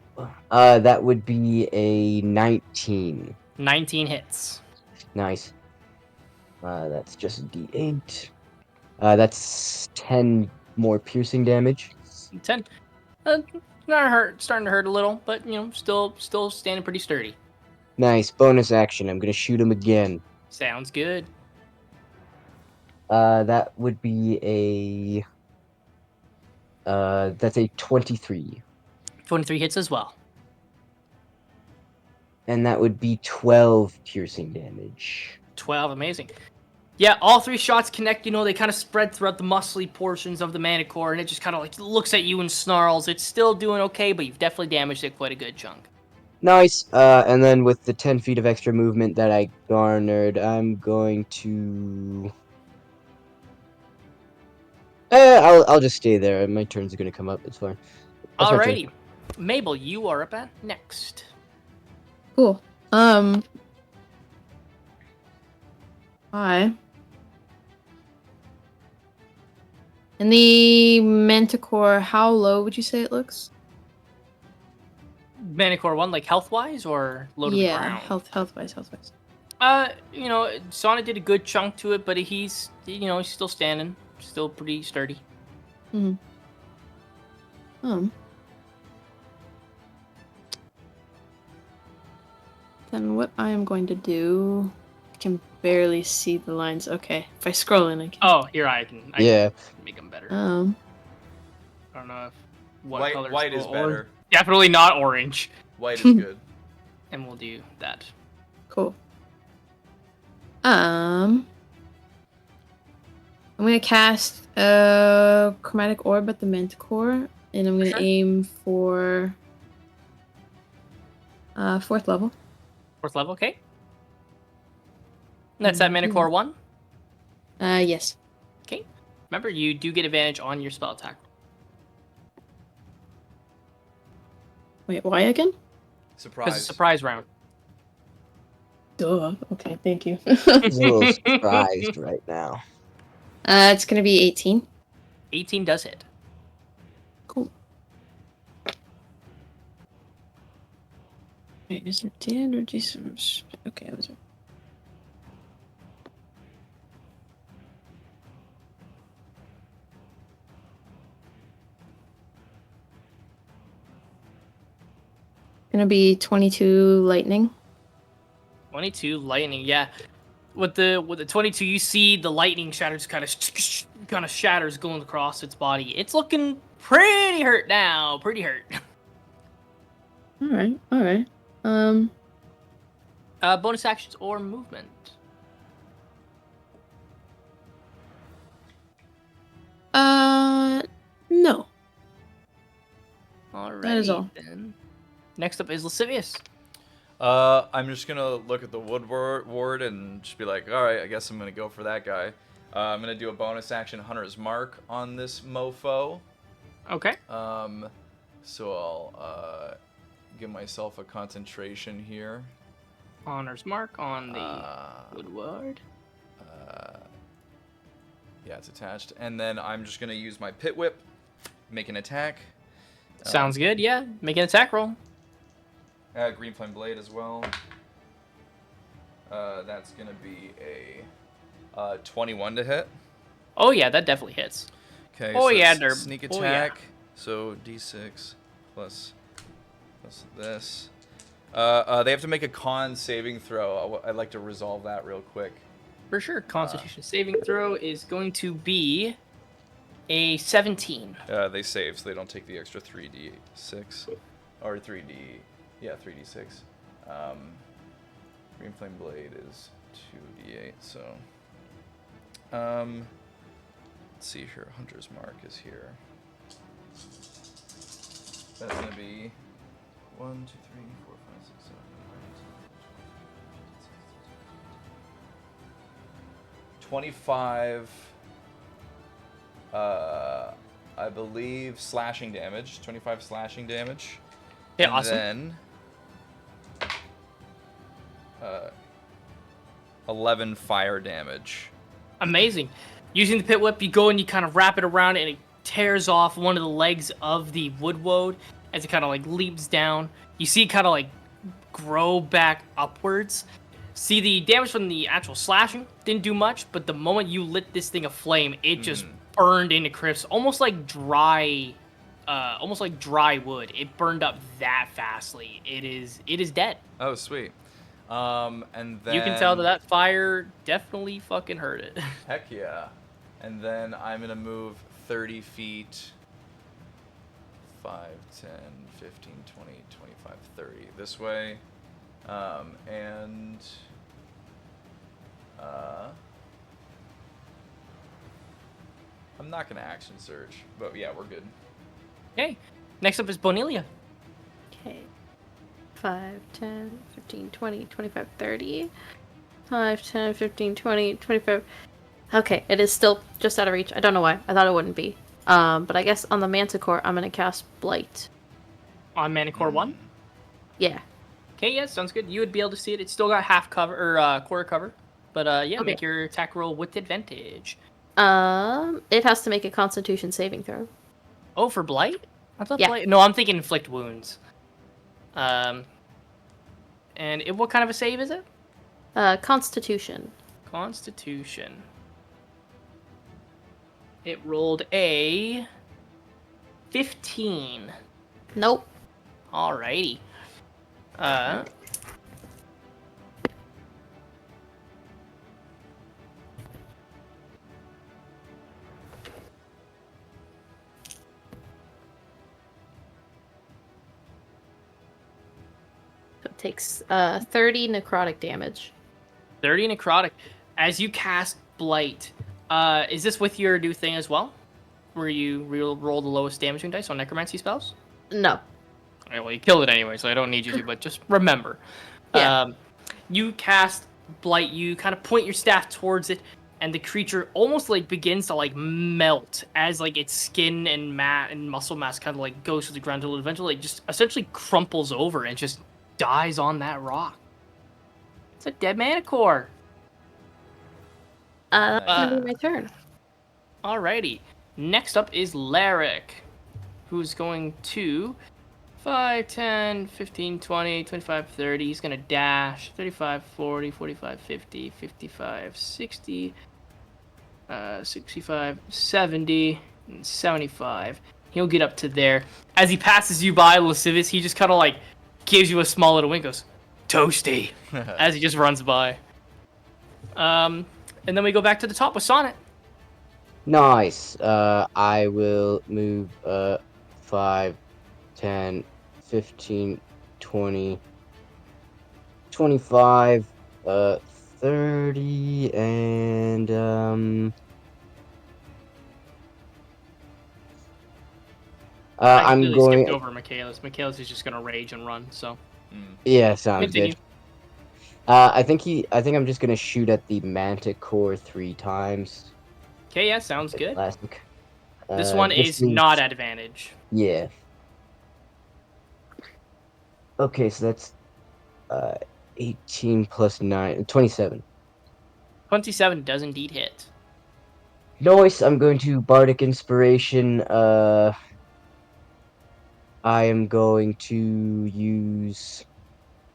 that would be a 19. 19 hits. Nice. That's just a D8. That's 10 more piercing damage. 10. Starting to hurt a little, but you know, still standing pretty sturdy. Nice. Bonus action. I'm gonna shoot him again. Sounds good. That would be a. That's a 23. 23 hits as well. And that would be 12 piercing damage. 12, amazing. Yeah, all three shots connect. You know, they kind of spread throughout the muscly portions of the manticore, and it just kind of like looks at you and snarls. It's still doing okay, but you've definitely damaged it quite a good chunk. Nice. And then with the 10 feet of extra movement that I garnered, I'm going to. I'll just stay there. My turns are gonna come up. It's fine. That's my turn. Alrighty, Mabel, you are up at next. Cool. Hi. And the manticore, how low would you say it looks? Manticore one, like health wise, or low to the Yeah, ground? health-wise. You know, Sonic did a good chunk to it, but he's still standing, still pretty sturdy. Hmm. Then what I am going to do, I can barely see the lines. Okay, if I scroll in, I can. Oh, here I can make them better. I don't know if what color. White is better. Definitely not orange. White is good. And we'll do that. Cool. I'm gonna cast a chromatic orb at the Manticore, and I'm gonna Sure. aim for 4th level. 4th level, okay. And that's at Manicore 1. Yes. Okay. Remember, you do get advantage on your spell attack. Wait, why again? Because Surprise. it's a surprise round. Duh. Okay, thank you. I'm a little surprised right now. It's gonna be 18. 18 does hit. Cool. Wait, is it D10 or D6? Okay, I was right. Gonna be 22 lightning. 22 lightning, yeah. With the 22, you see the lightning shatters kind of shatters going across its body. It's looking pretty hurt now. Pretty hurt. All right. Bonus actions or movement. No. Alright. That is all. Then. Next up is Lascivious. I'm just gonna look at the wood ward and just be like, all right, I guess I'm gonna go for that guy. I'm gonna do a bonus action Hunter's Mark on this mofo. Okay. So I'll give myself a concentration here. Honor's mark on the Woodward. Yeah, it's attached. And then I'm just gonna use my Pit Whip, make an attack. Sounds good, yeah. Make an attack roll. Green Flame Blade as well. That's gonna be a 21 to hit. Oh yeah, that definitely hits. Okay. Oh so yeah, it's Derb. sneak Oh, yeah. attack. So D6 plus this. They have to make a con saving throw. I'd like to resolve that real quick. For sure. Constitution saving throw is going to be a 17. They save, so they don't take the extra 3d6 or 3d. Yeah, 3d6. Green Flame Blade is 2d8. So, let's see here. Hunter's Mark is here. That's gonna be 1, 2, 3, 4, 5, 6, 7, 8, 25. I believe slashing damage. 25 slashing damage. Yeah, and awesome. Then 11 fire damage. Amazing. Using the Pit Whip, you go and you kind of wrap it around and it tears off one of the legs of the Woodwode as it kind of like leaps down. You see it kind of like grow back upwards. See, the damage from the actual slashing didn't do much, but the moment you lit this thing aflame, it just burned into crisps, almost like dry wood. It burned up that fastly. It is dead. Oh, sweet. And then You can tell that fire definitely fucking hurt it. Heck yeah. And then I'm gonna move 30 feet. 5, 10, 15, 20, 25, 30 this way. I'm not gonna action search, but yeah, we're good. Okay. Next up is Bonilia. Okay. 5, 10, 15, 20, 25, 30. 5, 10, 15, 20, 25. Okay, it is still just out of reach. I don't know why. I thought it wouldn't be. But I guess on the Manticore, I'm going to cast Blight. On Manicore 1? Yeah. Okay, yeah, sounds good. You would be able to see it. It's still got half cover, or quarter cover. But yeah, Okay. make your attack roll with advantage. It has to make a Constitution saving throw. Oh, for Blight? I thought Yeah. Blight... No, I'm thinking Inflict Wounds. And what kind of a save is it? Constitution. Constitution. It rolled a 15. Nope. Alrighty. takes 30 necrotic damage. 30 necrotic. As you cast Blight, is this with your new thing as well? Where you roll the lowest damaging dice on necromancy spells? No. Okay, well, you killed it anyway, so I don't need you to, but just remember. Yeah. You cast Blight, you kind of point your staff towards it, and the creature almost like begins to like melt as like its skin and muscle mass kind of like goes to the ground until it eventually like, just essentially crumples over and just dies on that rock. It's a dead manicore. That's gonna be my turn. Alrighty. Next up is Larrick, who's going to 5, 10, 15, 20, 25, 30. He's going to dash 35, 40, 45, 50, 55, 60, 65, 70, and 75. He'll get up to there. As he passes you by, Lascivious, he just kind of like gives you a small little wink, goes, "Toasty," as he just runs by. And then we go back to the top with Sonnet. Nice. I will move 5, 10, 15, 20, 25, 30, and I I'm completely going. skipped over Michaelis. Michaelis is just gonna rage and run. So Yeah, sounds continue. good. I think I'm just gonna shoot at the Manticore 3 times. Okay, yeah, sounds good. Classic. This one is not advantage. Yeah. Okay, so that's 18 plus 9, 27. 27 does indeed hit. Nice. I'm going to Bardic Inspiration. I am going to use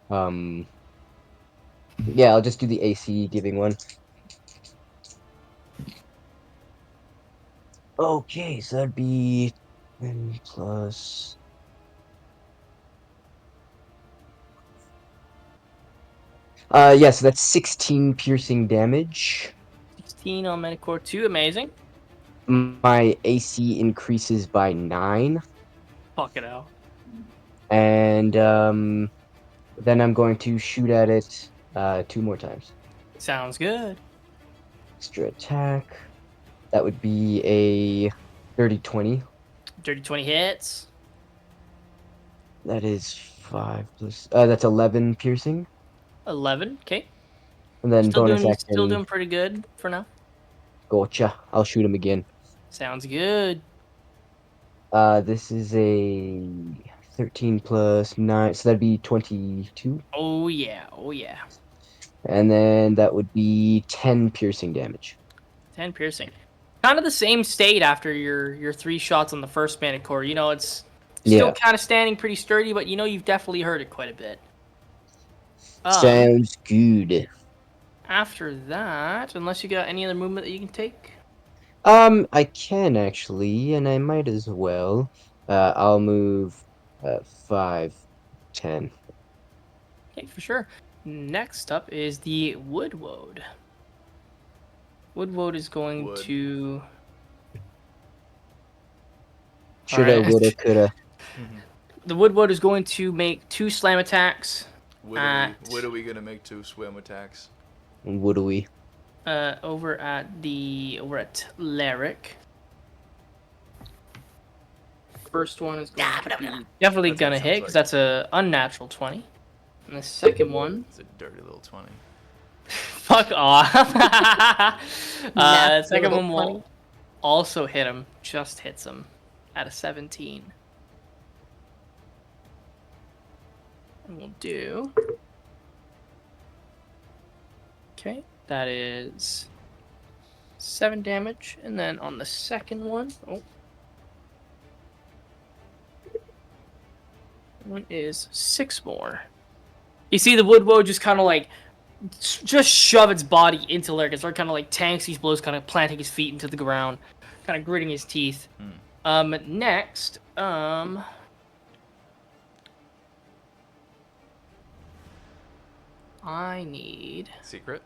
yeah, I'll just do the AC giving one. Okay, so that'd be 10 plus. Yeah, so that's 16 piercing damage. 16 on Manicore 2, amazing. My AC increases by 9. Fuck it out. And then I'm going to shoot at it 2 more times. Sounds good. Extra attack. That would be a dirty 20. Dirty 20 hits. That is 5 plus. That's 11 piercing. 11, okay. And then bonus action. Still doing pretty good for now. Gotcha. I'll shoot him again. Sounds good. This is a 13 plus 9, so that'd be 22. Oh yeah, oh yeah. And then that would be 10 piercing damage. 10 piercing. Kind of the same state after your 3 shots on the first Manicore. You know, it's still kind of standing pretty sturdy, but you know you've definitely hurt it quite a bit. Sounds good. After that, unless you got any other movement that you can take. I can actually, and I might as well. I'll move 5, 10. Okay, for sure. Next up is the Woodwode. Woodwode is going to... Shoulda, woulda, coulda. The Woodwode is going to make 2 slam attacks. What are we gonna make 2 swim attacks? What do we? Over at Larrick. First one is going to be definitely gonna hit because that's a unnatural 20. And the second one, It's a dirty little 20. fuck off. Second one will also hit him. Just hits him at a 17. And we'll do. Okay, that is 7 damage, and then on the second one, one is 6 more. You see the Woodwode just kind of like just shove its body into Larrick and start kind of like tanks these blows, kind of planting his feet into the ground, kind of gritting his teeth. Next, I need Secret?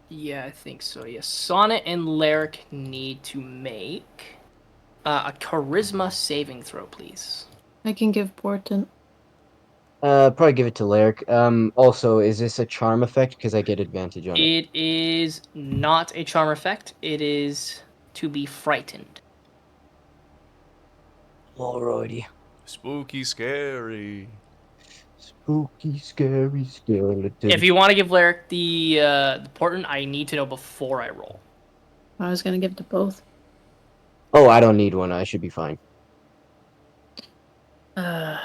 yeah, I think so. Yes, Sonnet and Larrick need to make A charisma saving throw, please. I can give Portent. Probably give it to Lyric. Also, is this a charm effect? Because I get advantage on it. It is not a charm effect. It is to be frightened. Alrighty. Spooky, scary. Spooky, scary skeleton. If you want to give Lyric the portent, I need to know before I roll. I was gonna give it to both. Oh, I don't need one. I should be fine.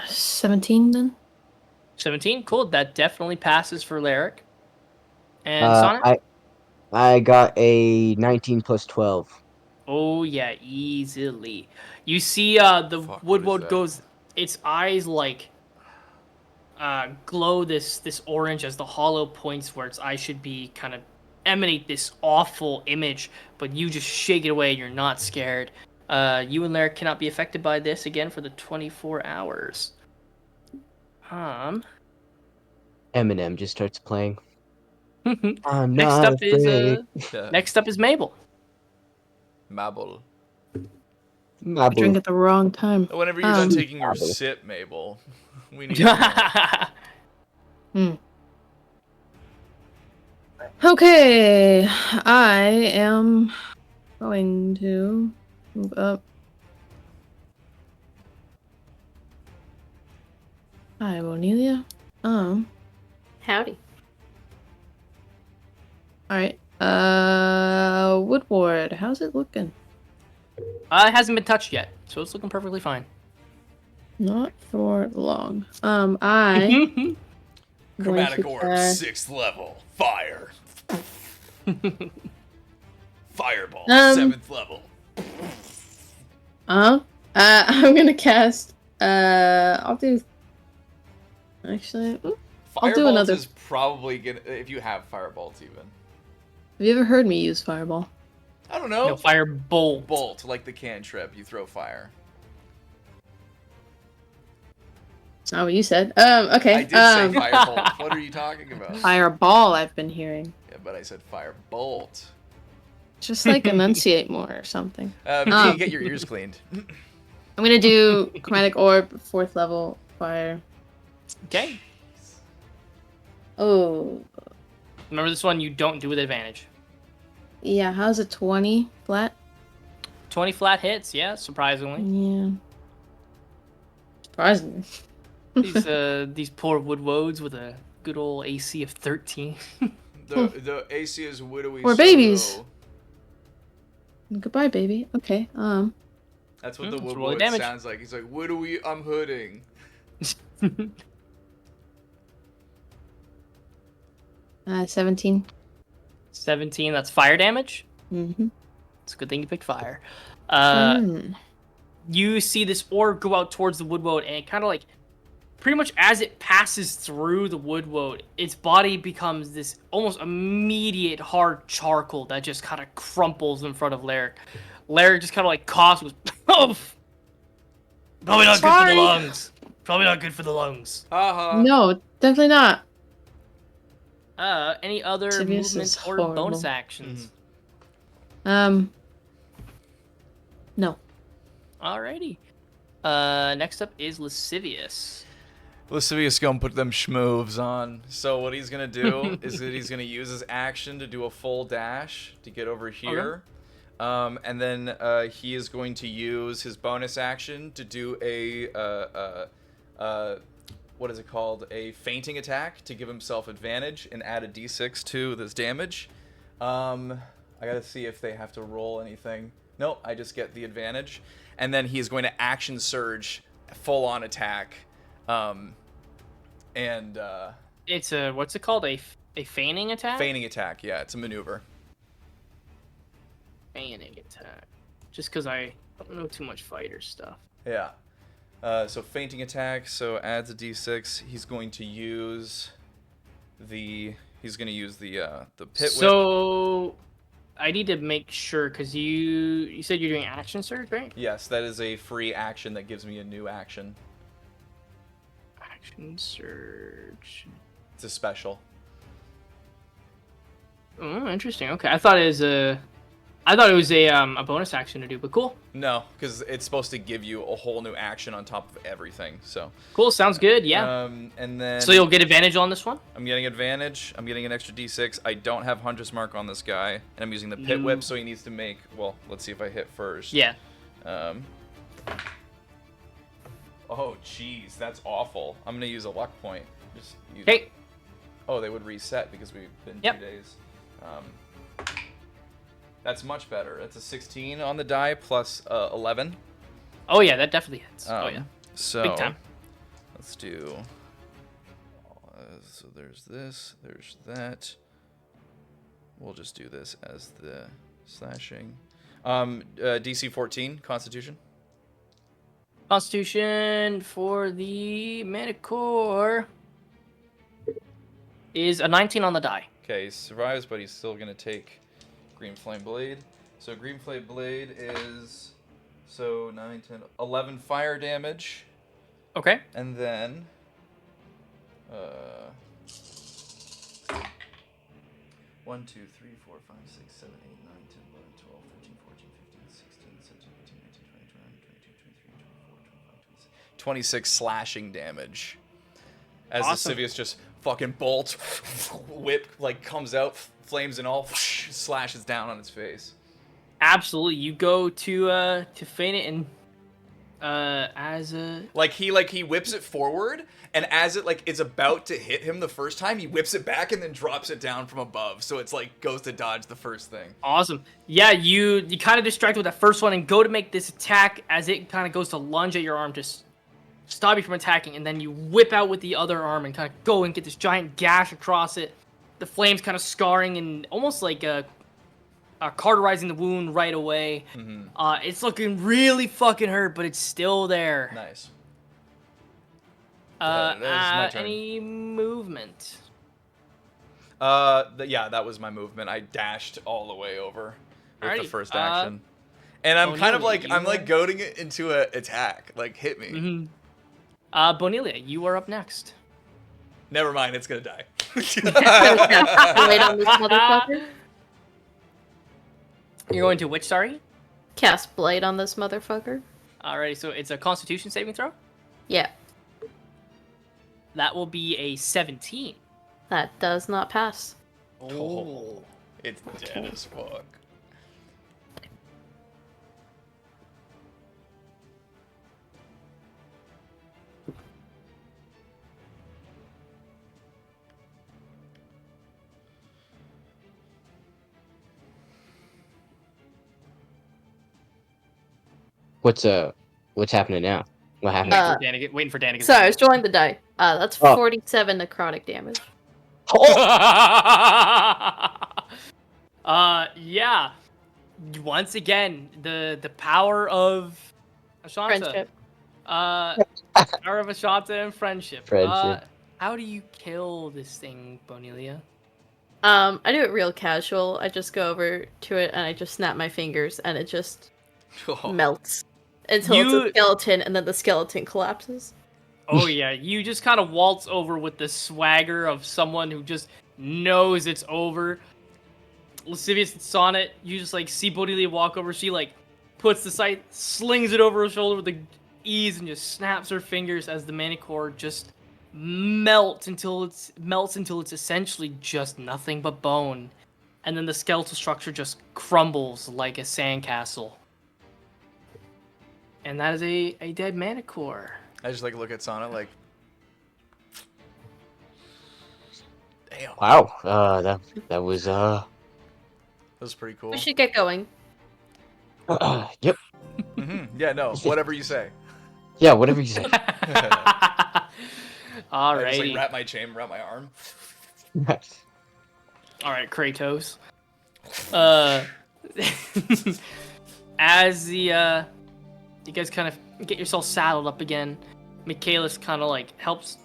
17 then? 17, cool. That definitely passes for Lyric. And Sonnet? I got a 19 plus 12. Oh yeah, easily. You see the Fuck, what is woodwood that? goes, its eyes like glow this orange as the hollow points where its eyes should be kind of emanate this awful image, but you just shake it away and you're not scared. You and Lyric cannot be affected by this again for the 24 hours. Eminem just starts playing. I'm Next not up is afraid. next up is Mabel. Mabel. My I drink boo. at the wrong time. Whenever you're done taking your sip, Mabel, we need to know. Okay, I am going to move up. Hi, Bonelia. Howdy. Alright. Woodward, how's it looking? It hasn't been touched yet, so it's looking perfectly fine. Not for long. I going Chromatic to orb, cast- 6th level. Fire. Fireball, Um, 7th level. I'm gonna cast. I'll do. Actually, I'll do Firebolt another. is probably gonna, if you have Firebolt even. Have you ever heard me use Fireball? I don't know. No, fire bolt. Bolt, like the cantrip, you throw fire. That's not what you said. Okay. I did say Firebolt. What are you talking about? Fireball, I've been hearing. Yeah, but I said Firebolt. Just like enunciate more or something. You can get your ears cleaned. I'm gonna do Chromatic Orb, 4th level, fire. Okay. Oh. Remember this one you don't do with advantage. Yeah, how's it 20 flat? 20 flat hits, yeah, surprisingly. Yeah. Surprisingly. These poor woodwoads with a good old AC of 13. The AC is widowy. We're so babies. low. Goodbye, baby. Okay, That's what the let's roll the woodwood damage. sounds like. He's like, widowy, I'm hooding. 17. 17, that's fire damage. Mm-hmm. It's a good thing you picked fire. Hmm. You see this orb go out towards the woodwoad, and it kind of like, pretty much as it passes through the woodwoad, its body becomes this almost immediate hard charcoal that just kind of crumples in front of Lyric. Lyric just kind of like coughs and goes, oh, probably not good for the lungs. Probably not good for the lungs. Haha. No, definitely not. Any other Lascivious movements is or horrible. bonus actions? No. Alrighty. Next up is Lascivious. Lascivious gonna put them schmoves on. So what he's gonna do is that he's gonna use his action to do a full dash to get over here. And then he is going to use his bonus action to do a what is it called? A fainting attack to give himself advantage and add a d6 to this damage. I gotta see if they have to roll anything. No, I just get the advantage. And then he is going to action surge, full on attack. It's a, what's it called? A feigning attack? Feigning attack, yeah, it's a maneuver. Feigning attack. Just because I don't know too much fighter stuff. Yeah. So fainting attack, so adds a d6. He's going to use the pit whip. So I need to make sure because you said you're doing action surge, right? Yes, that is a free action that gives me a new action. Action surge. It's a special. Oh, interesting. Okay, I thought it was a I thought it was a bonus action to do, but cool. No, because it's supposed to give you a whole new action on top of everything. So. Cool, sounds good. Yeah. And then. So you'll get advantage on this one. I'm getting advantage. I'm getting an extra d6. I don't have Huntress Mark on this guy, and I'm using the Pit Whip, so he needs to make. Well, let's see if I hit first. Yeah. Oh, jeez, that's awful. I'm gonna use a luck point. Just use. Okay. Oh, they would reset because we've been 2 days. That's much better. That's a 16 on the die plus 11. Oh yeah, that definitely hits. Oh yeah. So big time. Let's do. So there's this. There's that. We'll just do this as the slashing. DC 14 Constitution. Constitution for the Manicore is a 19 on the die. Okay, he survives, but he's still gonna take Green Flame Blade. So Green Flame Blade is 9, 10, 11 fire damage, Okay. and then 1, 2, 3, 4, 5, 6, 7, 8, 9, 10, 11, 12, 13, 14, 15, 16, 17, 18, 19, 20, 21, 22, 23, 24, 25, 26. 26 slashing damage. As Awesome. Lascivious just fucking bolts, whip, like, comes out, flames and all, slashes down on its face. Absolutely. You go to feint it and as a he whips it forward, and as it is about to hit him the first time, he whips it back and then drops it down from above. So it's goes to dodge the first thing. Awesome. Yeah, you kind of distract with that first one and go to make this attack as it kind of goes to lunge at your arm to stop you from attacking, and then you whip out with the other arm and kind of go and get this giant gash across it. The flames kind of scarring and almost like cauterizing the wound right away. Mm-hmm. It's looking really fucking hurt, but it's still there. Nice. That was my turn. Any movement? Yeah, that was my movement. I dashed all the way over with the Alrighty, first action. And I'm kind of Bonelia, I'm goading it into an attack. Hit me. Mm-hmm. Bonelia, you are up next. Never mind, it's gonna die. Blade on this motherfucker. You're going to which, sorry? Cast Blade on this motherfucker. Alrighty, so it's a Constitution saving throw? Yeah, That will be a 17. that does not pass. Oh, it's dead as fuck. What's happening now? What happened? Waiting for Dan to get Sorry, I was drawing the die. That's Oh. 47 necrotic damage. Yeah. Once again, the power of Ashanta. Friendship. Power of Ashanta and friendship. Friendship. How do you kill this thing, Bonelia? I do it real casual. I just go over to it and I just snap my fingers and it just melts until it's a skeleton, and then the skeleton collapses. Oh yeah, you just kind of waltz over with the swagger of someone who just knows it's over. Lascivious and Sonnet, you just see Bonelia walk over. She puts the sight, slings it over her shoulder with the ease, and just snaps her fingers as the Manicore just melts until it's essentially just nothing but bone, and then the skeletal structure just crumbles like a sandcastle. And that is a dead Manicore. I just look at Sonnet damn. Wow. That was That was pretty cool. We should get going. Yep. Yeah, no, whatever you say. Yeah, whatever you say. Alrighty. I just wrap my chain around my arm. Alright, Kratos. As you guys kind of get yourself saddled up again, Michaelis kind of helps,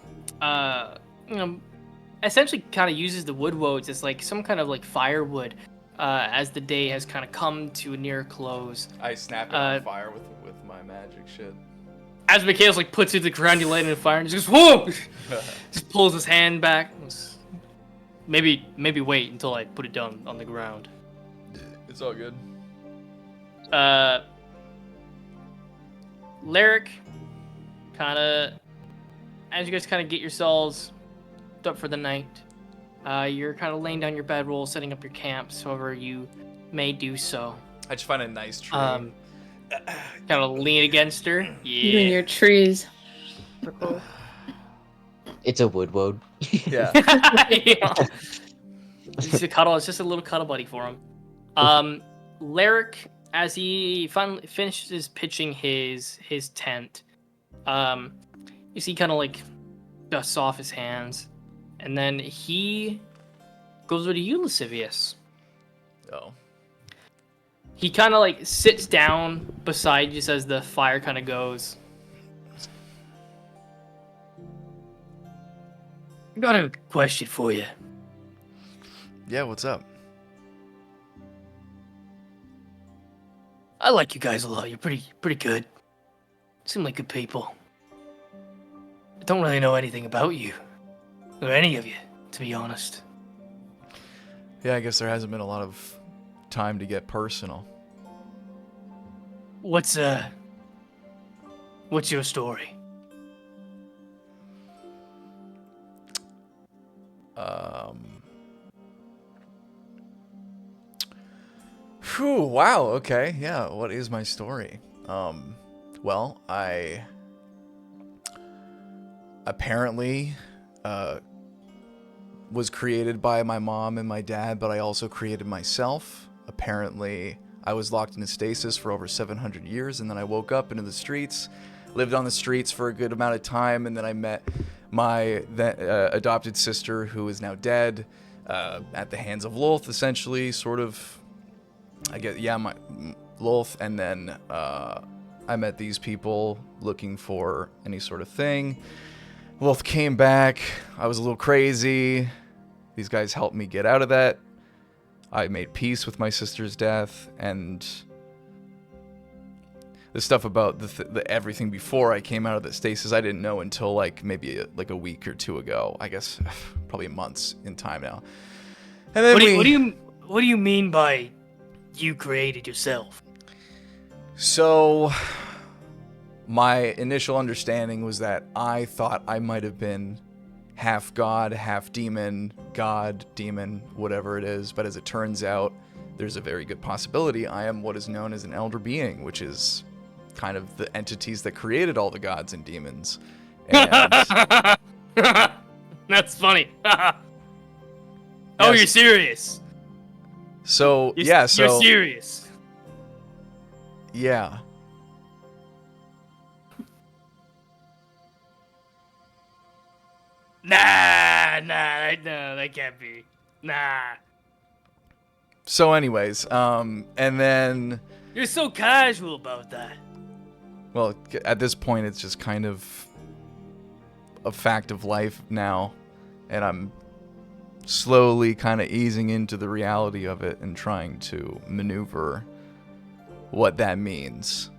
essentially kind of uses the wood woads as some kind of firewood, as the day has kind of come to a near close. I snap it on fire with my magic shit. As Michaelis puts it to the ground, you light it on fire and just goes, whoa! Just pulls his hand back. Maybe wait until I put it down on the ground. It's all good. Lyric, kind of, as you guys kind of get yourselves up for the night, you're kind of laying down your bedroll, setting up your camps, however you may do so. I just find a nice tree. Kind of lean against her. You and Yeah. your trees. It's a wood. Yeah. Yeah. It's a cuddle. It's just a little cuddle buddy for him. Lyric, as he finally finishes pitching his tent, you see kind of like dusts off his hands, and then he goes over to you, Lascivious. Oh. He kind of like sits down beside you as the fire kind of goes. I got a question for you. Yeah, what's up? I like you guys a lot. You're pretty good. Seem like good people. I don't really know anything about you. Or any of you, to be honest. Yeah, I guess there hasn't been a lot of time to get personal. What's your story? Whew, wow, okay. Yeah, what is my story? Well, I apparently was created by my mom and my dad, but I also created myself. Apparently, I was locked in stasis for over 700 years, and then I woke up into the streets, lived on the streets for a good amount of time, and then I met my adopted sister, who is now dead, at the hands of Lolth, essentially, sort of. I get, yeah, my Lolth, and then I met these people looking for any sort of thing. Lolth came back. I was a little crazy. These guys helped me get out of that. I made peace with my sister's death, and the stuff about the everything before I came out of the stasis I didn't know until like maybe like a week or two ago. I guess probably months in time now. And then What do you mean by you created yourself? So, my initial understanding was that I thought I might have been half god, half demon, god, demon, whatever it is, but as it turns out, there's a very good possibility I am what is known as an elder being, which is kind of the entities that created all the gods and demons. And That's funny. Oh, Yes. you're serious? so, You're serious? yeah. Nah, no, that can't be. Nah. So anyways, and then, You're so casual about that. well, at this point, it's just kind of a fact of life now, and I'm slowly kind of easing into the reality of it and trying to maneuver what that means.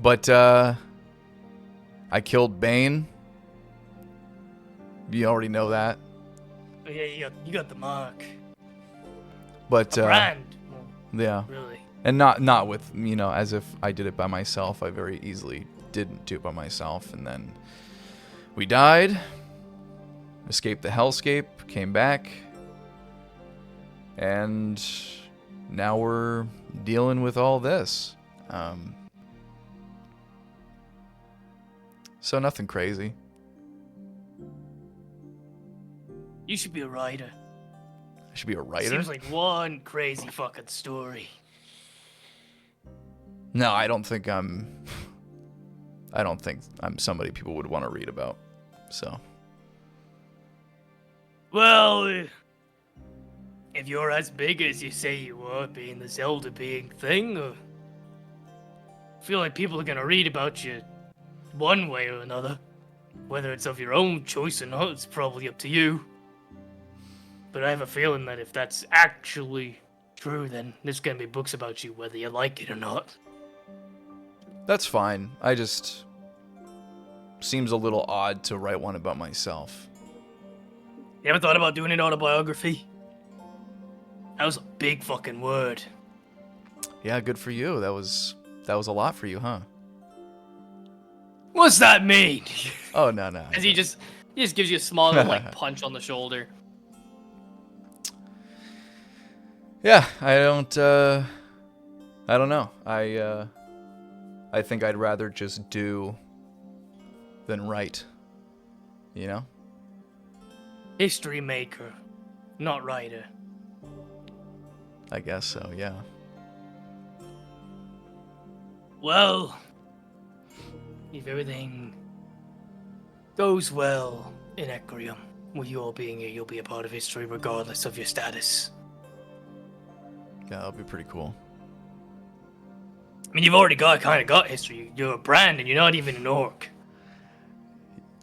But I killed Bane. You already know that. Oh, yeah, you got the mark. But Brand. Well, yeah, really. and not with, you know, as if I did it by myself. I very easily didn't do it by myself, and then we died. Escaped the hellscape, came back, and now we're dealing with all this. So nothing crazy. You should be a writer. I should be a writer? Seems like one crazy fucking story. No, I don't think I'm somebody people would want to read about. So. Well, if you're as big as you say you are, being this elder being thing, I feel like people are gonna read about you one way or another. Whether it's of your own choice or not, it's probably up to you. But I have a feeling that if that's actually true, then there's gonna be books about you whether you like it or not. That's fine. I just seems a little odd to write one about myself. You ever thought about doing an autobiography? That was a big fucking word. Yeah, good for you. That was a lot for you, huh? What's that mean? Oh, no. As he just gives you a small little, like, punch on the shoulder. Yeah, I don't know. I think I'd rather just do than write. You know? History maker, not writer. I guess so, yeah. Well, if everything goes well in Ecrium, with you all being here, you'll be a part of history regardless of your status. Yeah, that'll be pretty cool. I mean, you've already got history. You're a brand, and you're not even an orc.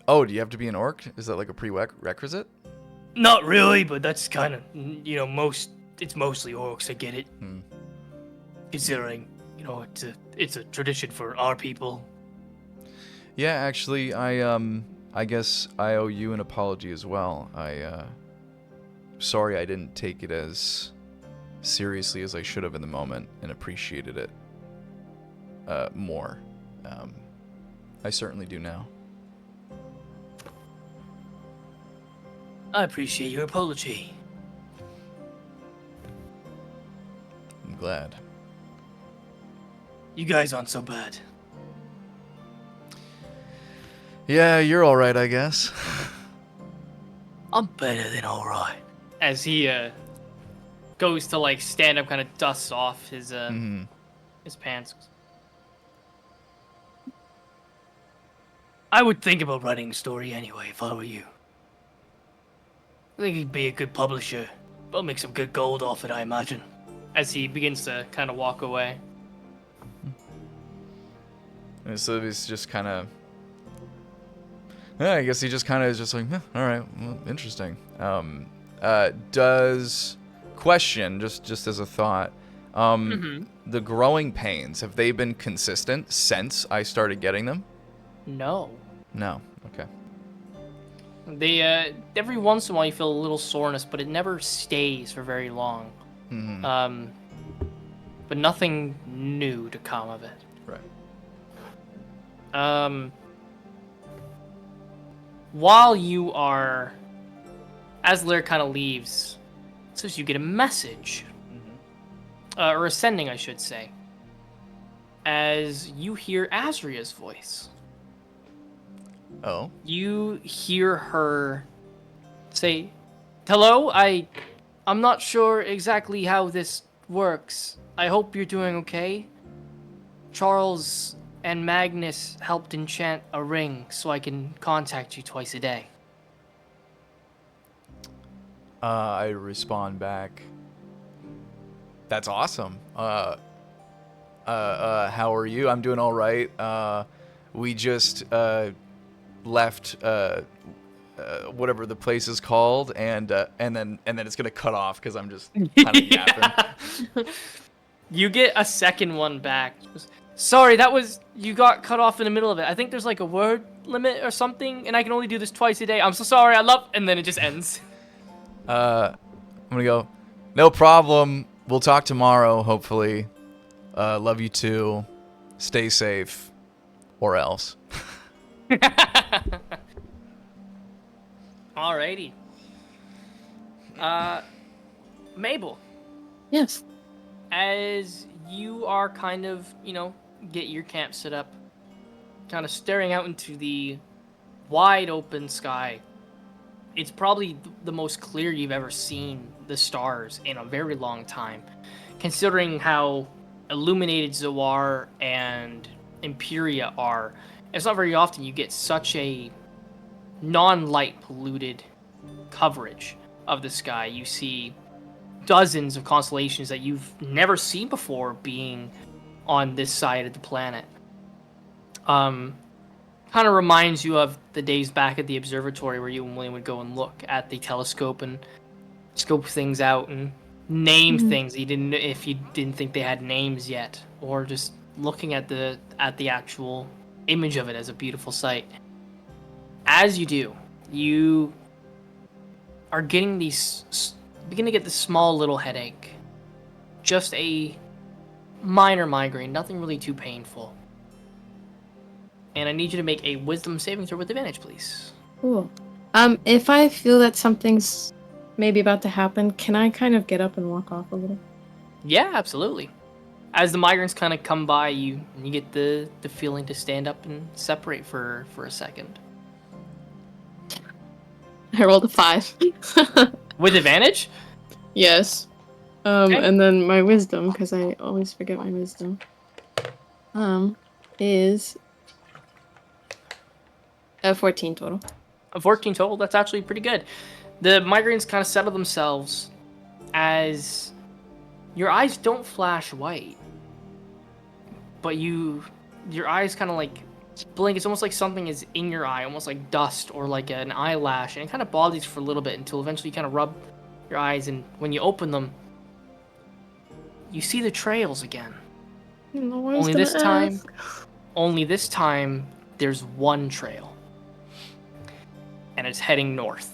Oh, do you have to be an orc? Is that like a prerequisite? Not really, but that's kind of, it's mostly orcs that get it. Considering, it's a tradition for our people. Yeah, actually, I guess I owe you an apology as well. Sorry I didn't take it as seriously as I should have in the moment and appreciated it more. I certainly do now. I appreciate your apology. I'm glad. You guys aren't so bad. Yeah, you're alright, I guess. I'm better than alright. As he goes to like stand up, kind of dusts off his pants. I would think about writing a story anyway if I were you. I think he'd be a good publisher. I'll make some good gold off it, I imagine. As he begins to kind of walk away. And so he's just kind of... Yeah, I guess he just kind of is just like, alright, well, interesting. Does... Question, just as a thought. The growing pains, have they been consistent since I started getting them? No. No, okay. They, every once in a while you feel a little soreness, but it never stays for very long. But nothing new to come of it. Right. While you are... As Lair kind of leaves, so you get a message. Or a sending, I should say. As you hear Azria's voice. Oh. You hear her say, "Hello, I'm not sure exactly how this works. I hope you're doing okay. Charles and Magnus helped enchant a ring so I can contact you twice a day." I respond back. That's awesome. How are you? I'm doing all right. We just left whatever the place is called, and then it's gonna cut off because I'm just kind of yapping. You get a second one back. Sorry, you got cut off in the middle of it. I think there's like a word limit or something, and I can only do this twice a day. I'm so sorry. And then it just ends. I'm gonna go. No problem. We'll talk tomorrow, hopefully. Love you too. Stay safe, or else. Alrighty. Mabel. Yes. As you are kind of, get your camp set up, kind of staring out into the wide open sky. It's probably the most clear you've ever seen the stars in a very long time, considering how illuminated Zoar and Imperia are. It's not very often you get such a non-light polluted coverage of the sky. You see dozens of constellations that you've never seen before being on this side of the planet. Kind of reminds you of the days back at the observatory where you and William would go and look at the telescope and scope things out and name things if you didn't think they had names yet, or just looking at the actual image of it as a beautiful sight. As you do, you are getting these begin to get this small little headache. Just a minor migraine, nothing really too painful. And I need you to make a wisdom saving throw with advantage, please. Cool. If I feel that something's maybe about to happen, can I kind of get up and walk off a little? Yeah, absolutely. As the migraines kind of come by, you get the feeling to stand up and separate for a second. I rolled a 5. With advantage? Yes. Okay. And then my wisdom, because I always forget my wisdom, is a 14 total. A 14 total, that's actually pretty good. The migraines kind of settle themselves as your eyes don't flash white, but your eyes kind of like blink. It's almost like something is in your eye, almost like dust or like an eyelash, and it kind of bothers you for a little bit until eventually you kind of rub your eyes, and when you open them, you see the trails again. Only this time, there's one trail. And it's heading north.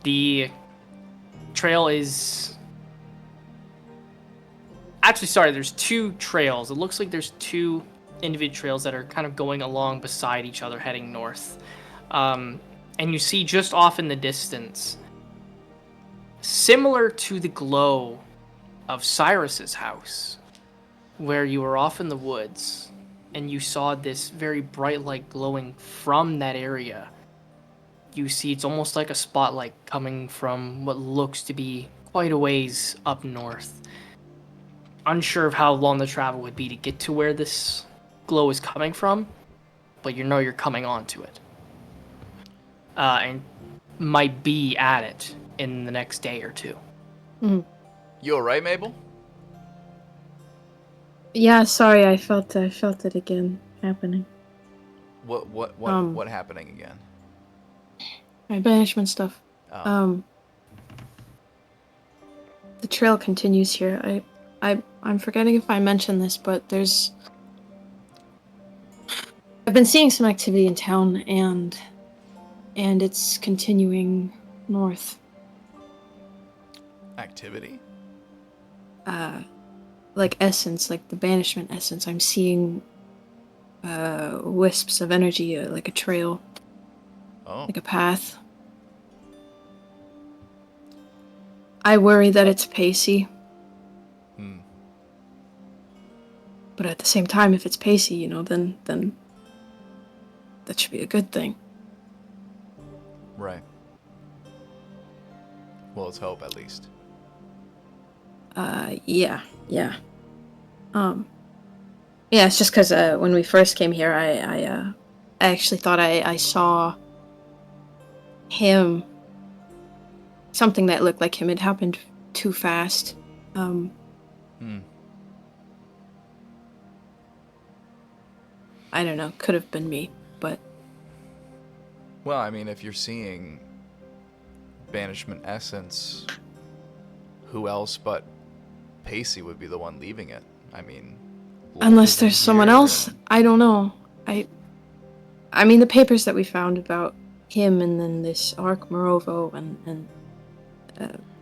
The trail is... Actually, sorry, there's 2 trails. It looks like there's 2 individual trails that are kind of going along beside each other, heading north. And you see just off in the distance, similar to the glow of Cyrus's house, where you were off in the woods, and you saw this very bright light glowing from that area. You see it's almost like a spotlight coming from what looks to be quite a ways up north. Unsure of how long the travel would be to get to where this glow is coming from, but you know you're coming onto it. And might be at it in the next day or 2. Mm-hmm. You alright, Mabel? Yeah, sorry, I felt it again happening. What happening again? My banishment stuff. Oh. The trail continues here. I'm forgetting if I mentioned this, but I've been seeing some activity in town, and it's continuing north. Activity? Like essence, like the banishment essence. I'm seeing wisps of energy, like a trail. Oh. Like a path. I worry that it's pacey. But at the same time, if it's pacey, then that should be a good thing. Right. Well, let's hope, at least. Yeah. Yeah, it's just because when we first came here, I actually thought I saw him. Something that looked like him. It happened too fast. I don't know. Could have been me, but... Well, I mean, if you're seeing banishment essence, who else but Pacey would be the one leaving it? I mean... Unless there's someone else? I don't know. I mean, the papers that we found about him and then this Ark Morovo and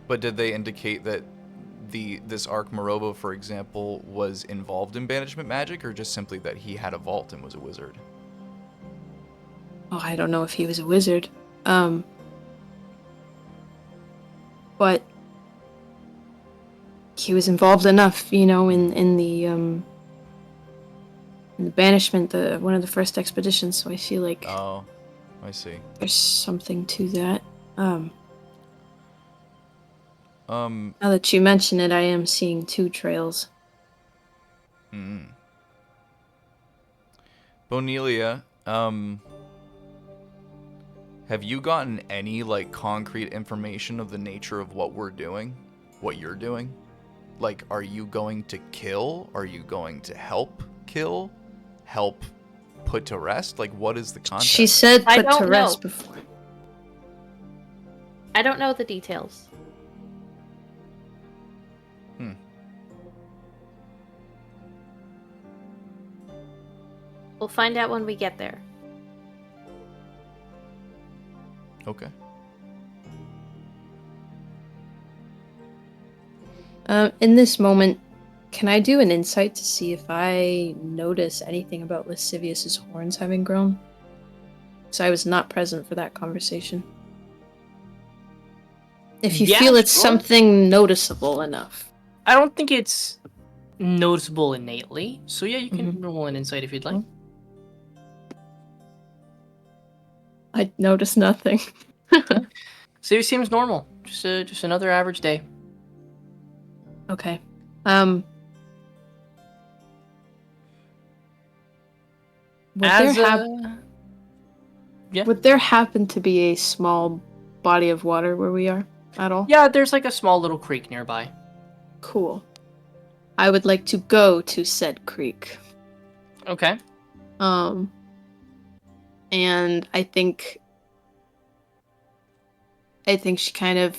But did they indicate that this Ark Morovo, for example, was involved in banishment magic, or just simply that he had a vault and was a wizard? Oh, I don't know if he was a wizard. But he was involved enough, in the banishment, one of the first expeditions, so I feel like... Oh, I see. There's something to that. Now that you mention it, I am seeing 2 trails. Bonelia, have you gotten any, concrete information of the nature of what we're doing? What you're doing? Like, are you going to kill? Are you going to help kill? Help put to rest? Like, what is the context? She said put to rest before. I don't know the details. We'll find out when we get there. Okay. In this moment, can I do an insight to see if I notice anything about Lascivius's horns having grown? So I was not present for that conversation. If you Yeah, feel it's sure. something noticeable enough. I don't think it's noticeable innately. So yeah, you can roll an insight if you'd like. I notice nothing. So it seems normal. Just another average day. Okay. Would there happen to be a small body of water where we are at all? Yeah, there's like a small little creek nearby. Cool. I would like to go to said creek. Okay. And I think she kind of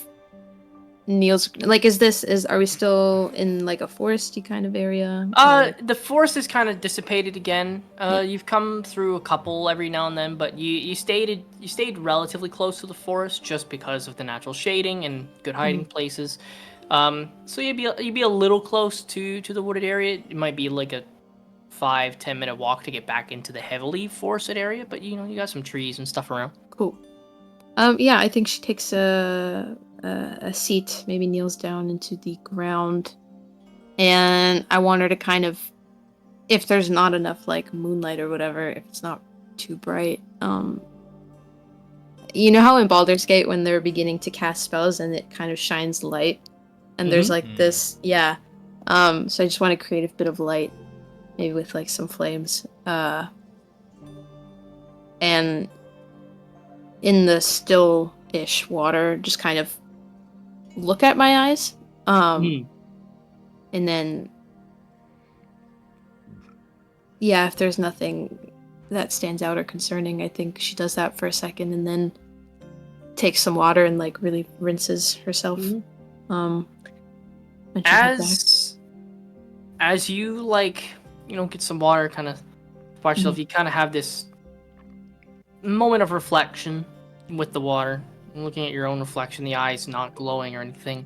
kneels. Like, are we still in like a foresty kind of area? The forest is kind of dissipated again. You've come through a couple every now and then, but you stayed relatively close to the forest just because of the natural shading and good hiding places. So you'd be a little close to the wooded area. It might be like a 5-10 minute walk to get back into the heavily forested area, but you got some trees and stuff around. Cool. Yeah, I think she takes a seat, maybe kneels down into the ground, and I want her to kind of, if there's not enough like moonlight or whatever, if it's not too bright, you know how in Baldur's Gate when they're beginning to cast spells and it kind of shines light, and there's like this, yeah. So I just want to create a bit of light, maybe with like some flames, and in the still-ish water, just kind of look at my eyes, and then, yeah, if there's nothing that stands out or concerning, I think she does that for a second, and then takes some water and like really rinses herself. And As you like, get some water, kind of wash yourself, you kind of have this moment of reflection with the water, looking at your own reflection, the eyes not glowing or anything.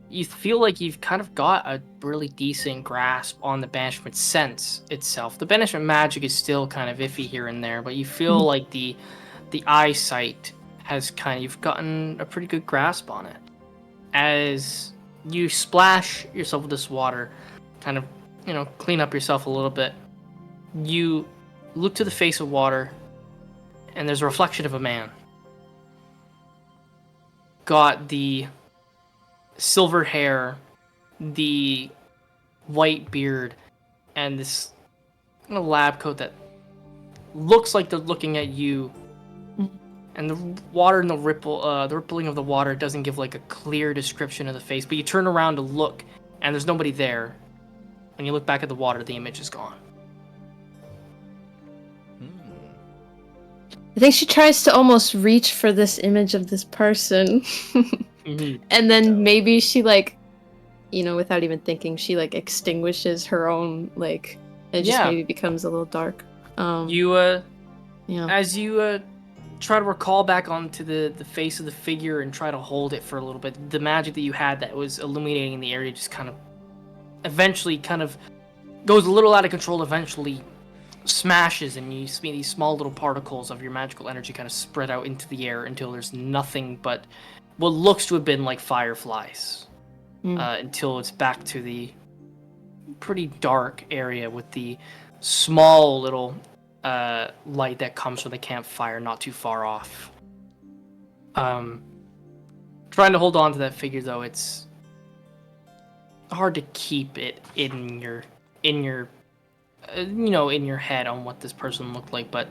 You feel like you've kind of got a really decent grasp on the banishment sense itself. The banishment magic is still kind of iffy here and there, but you feel like the eyesight has you've gotten a pretty good grasp on it. As you splash yourself with this water, kind of, clean up yourself a little bit, you look to the face of water, and there's a reflection of a man. Got the silver hair, the white beard, and this lab coat that looks like they're looking at you. And the water and the rippling of the water doesn't give like a clear description of the face, but you turn around to look, and there's nobody there. When you look back at the water, the image is gone. I think she tries to almost reach for this image of this person. And then maybe she without even thinking, she like extinguishes her own, like, it just maybe becomes a little dark. As you try to recall back onto the face of the figure and try to hold it for a little bit, the magic that you had that was illuminating the area just kind of eventually goes a little out of control, eventually smashes, and you see these small little particles of your magical energy kind of spread out into the air until there's nothing but what looks to have been like fireflies, until it's back to the pretty dark area with the small little light that comes from the campfire not too far off. Trying to hold on to that figure, though, it's hard to keep it in your head on what this person looked like, but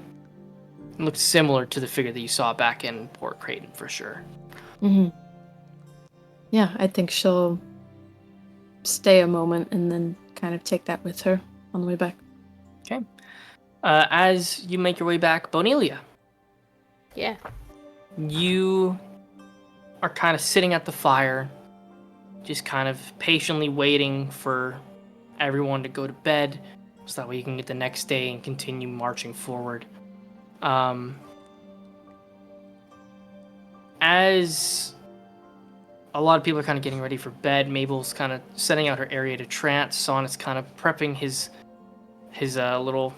it looked similar to the figure that you saw back in Port Creighton for sure. Yeah, I think she'll stay a moment and then kind of take that with her on the way back. Okay. As you make your way back, Bonelia. Yeah. You are kind of sitting at the fire, just kind of patiently waiting for everyone to go to bed, so that way you can get the next day and continue marching forward. As a lot of people are kind of getting ready for bed. Mabel's kind of setting out her area to trance. Sonnet's kind of prepping his little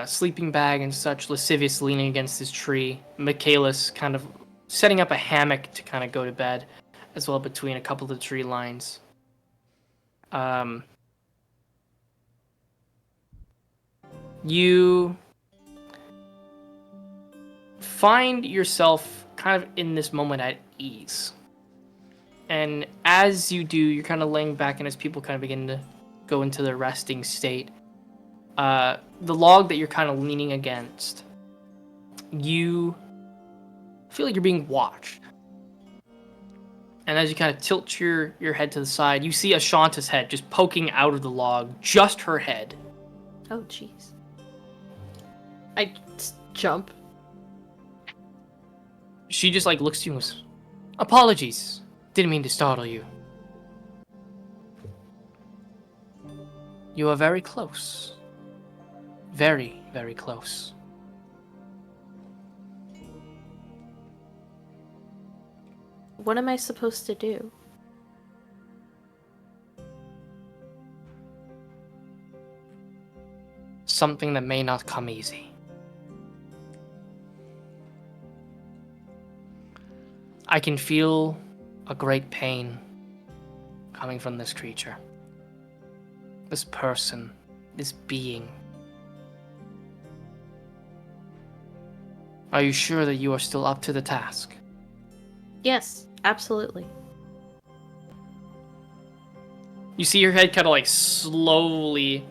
sleeping bag and such. Lascivious leaning against his tree. Michaelis kind of setting up a hammock to kind of go to bed, as well between a couple of the tree lines. You find yourself kind of in this moment at ease. And as you do, you're kind of laying back, and as people kind of begin to go into their resting state, the log that you're kind of leaning against, you feel like you're being watched. And as you kind of tilt your head to the side, you see Ashanta's head just poking out of the log, just her head. Oh, jeez. I jump. She just like looks to you and goes, "Apologies. Didn't mean to startle you." You are very close. Very, very close. What am I supposed to do? Something that may not come easy. I can feel a great pain coming from this creature. This person. This being. Are you sure that you are still up to the task? Yes, absolutely. You see her head kind of like slowly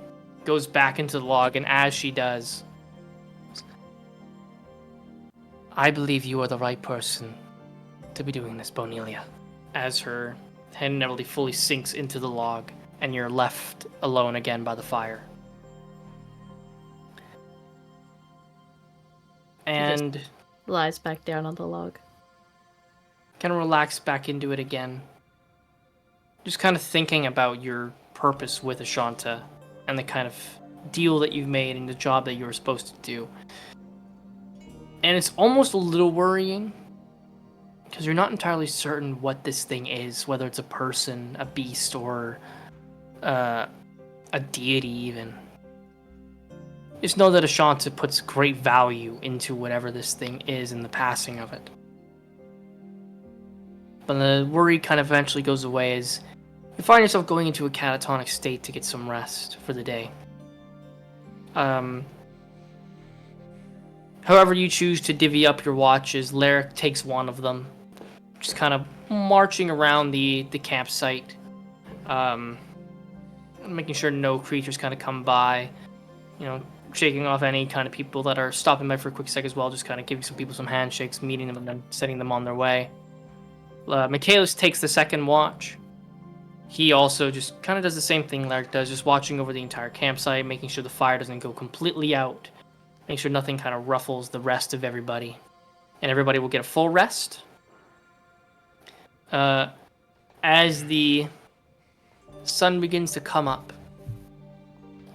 goes back into the log, and as she does, I believe you are the right person to be doing this, Bonelia. As her head never really fully sinks into the log, and you're left alone again by the fire. And Lies back down on the log. kind of relax back into it again. Just kind of thinking about your purpose with Ashanta and the kind of deal that you've made and the job that you were supposed to do. And it's almost a little worrying because you're not entirely certain what this thing is, whether it's a person, a beast, or a deity even. Just know that Ashanta puts great value into whatever this thing is and the passing of it. But the worry kind of eventually goes away as you find yourself going into a catatonic state to get some rest for the day. However you choose to divvy up your watches, Lyric takes one of them, just kind of marching around the campsite, making sure no creatures kind of come by, shaking off any kind of people that are stopping by for a quick sec as well, just kind of giving some people some handshakes, meeting them, and then setting them on their way. Michaelis takes the second watch. He also just kind of does the same thing Lark does, just watching over the entire campsite, making sure the fire doesn't go completely out, making sure nothing kind of ruffles the rest of everybody. And everybody will get a full rest. As the sun begins to come up,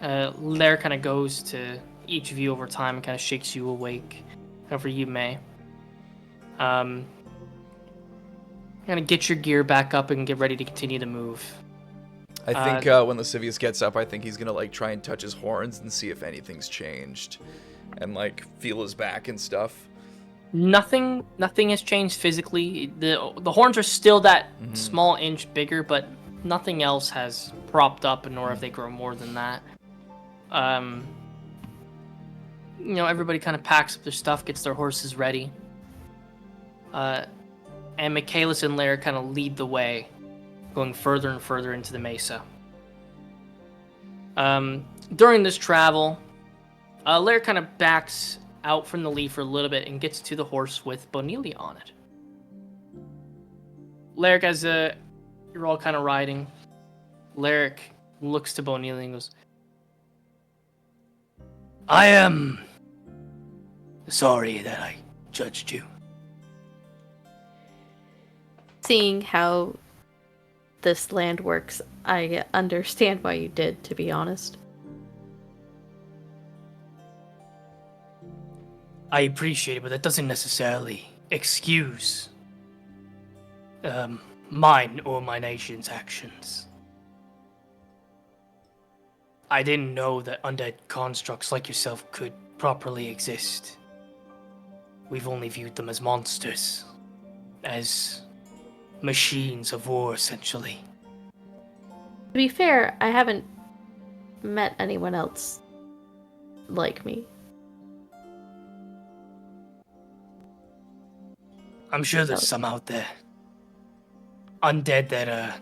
Lair kind of goes to each of you over time and kind of shakes you awake, however you may. Kind of get your gear back up and get ready to continue to move. I think when Lascivious gets up, I think he's gonna like try and touch his horns and see if anything's changed, and like feel his back and stuff. Nothing has changed physically. The horns are still that small inch bigger, but nothing else has propped up, nor have they grown more than that. Everybody kind of packs up their stuff, gets their horses ready. And Michaelis and Lair kind of lead the way, going further and further into the mesa. During this travel, Lair kind of backs out from the lead for a little bit and gets to the horse with Bonelia on it. Lyric, as you're all kind of riding, Lyric looks to Bonelia and goes, "I am sorry that I judged you." Seeing how this land works, I understand why you did, to be honest. I appreciate it, but that doesn't necessarily excuse mine or my nation's actions. I didn't know that undead constructs like yourself could properly exist. We've only viewed them as monsters, as machines of war, essentially. To be fair, I haven't met anyone else like me. I'm sure there's some out there. Undead that are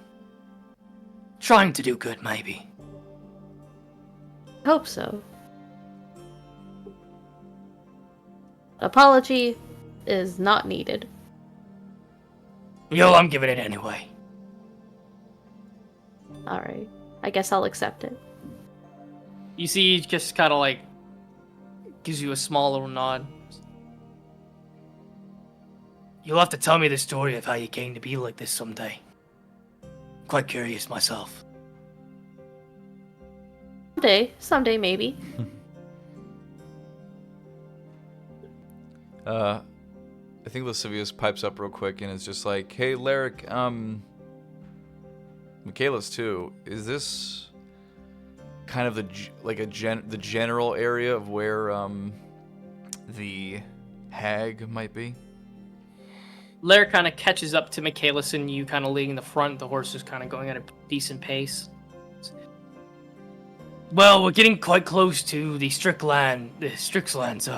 trying to do good, maybe. Hope so. Apology is not needed. Yo, I'm giving it anyway. Alright. I guess I'll accept it. You see, he just kind of like gives you a small little nod. You'll have to tell me the story of how you came to be like this someday. Quite curious myself. Someday maybe. I think Lascivious pipes up real quick and is just like, "Hey, Lyric, Michaela's too. Is this kind of the general area of where the hag might be?" Lair kind of catches up to Michaelis and you kind of leading the front. The horse is kind of going at a decent pace. Well, we're getting quite close to the Strixland's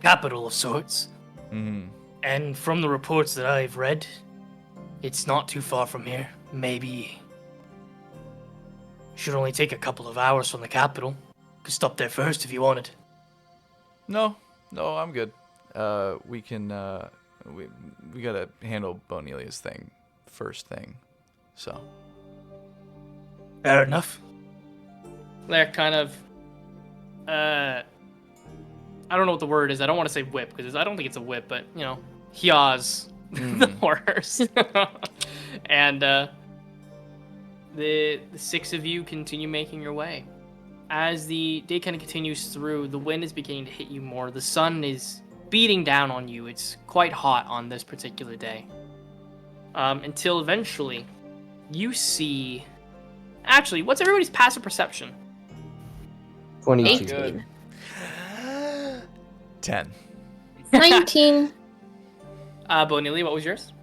capital of sorts. Mm-hmm. And from the reports that I've read, it's not too far from here. Maybe should only take a couple of hours from the capital. Could stop there first if you wanted. No, I'm good. We can we gotta handle Bonelia's thing first thing, so. Fair enough. They're kind of, I don't know what the word is. I don't want to say whip, because I don't think it's a whip, but, you know, yaws the horse. And the six of you continue making your way. As the day kind of continues through, the wind is beginning to hit you more. The sun is beating down on you. It's quite hot on this particular day. Until eventually, you see... Actually, what's everybody's passive perception? 22. Good. 10. 19. Bonilli, what was yours?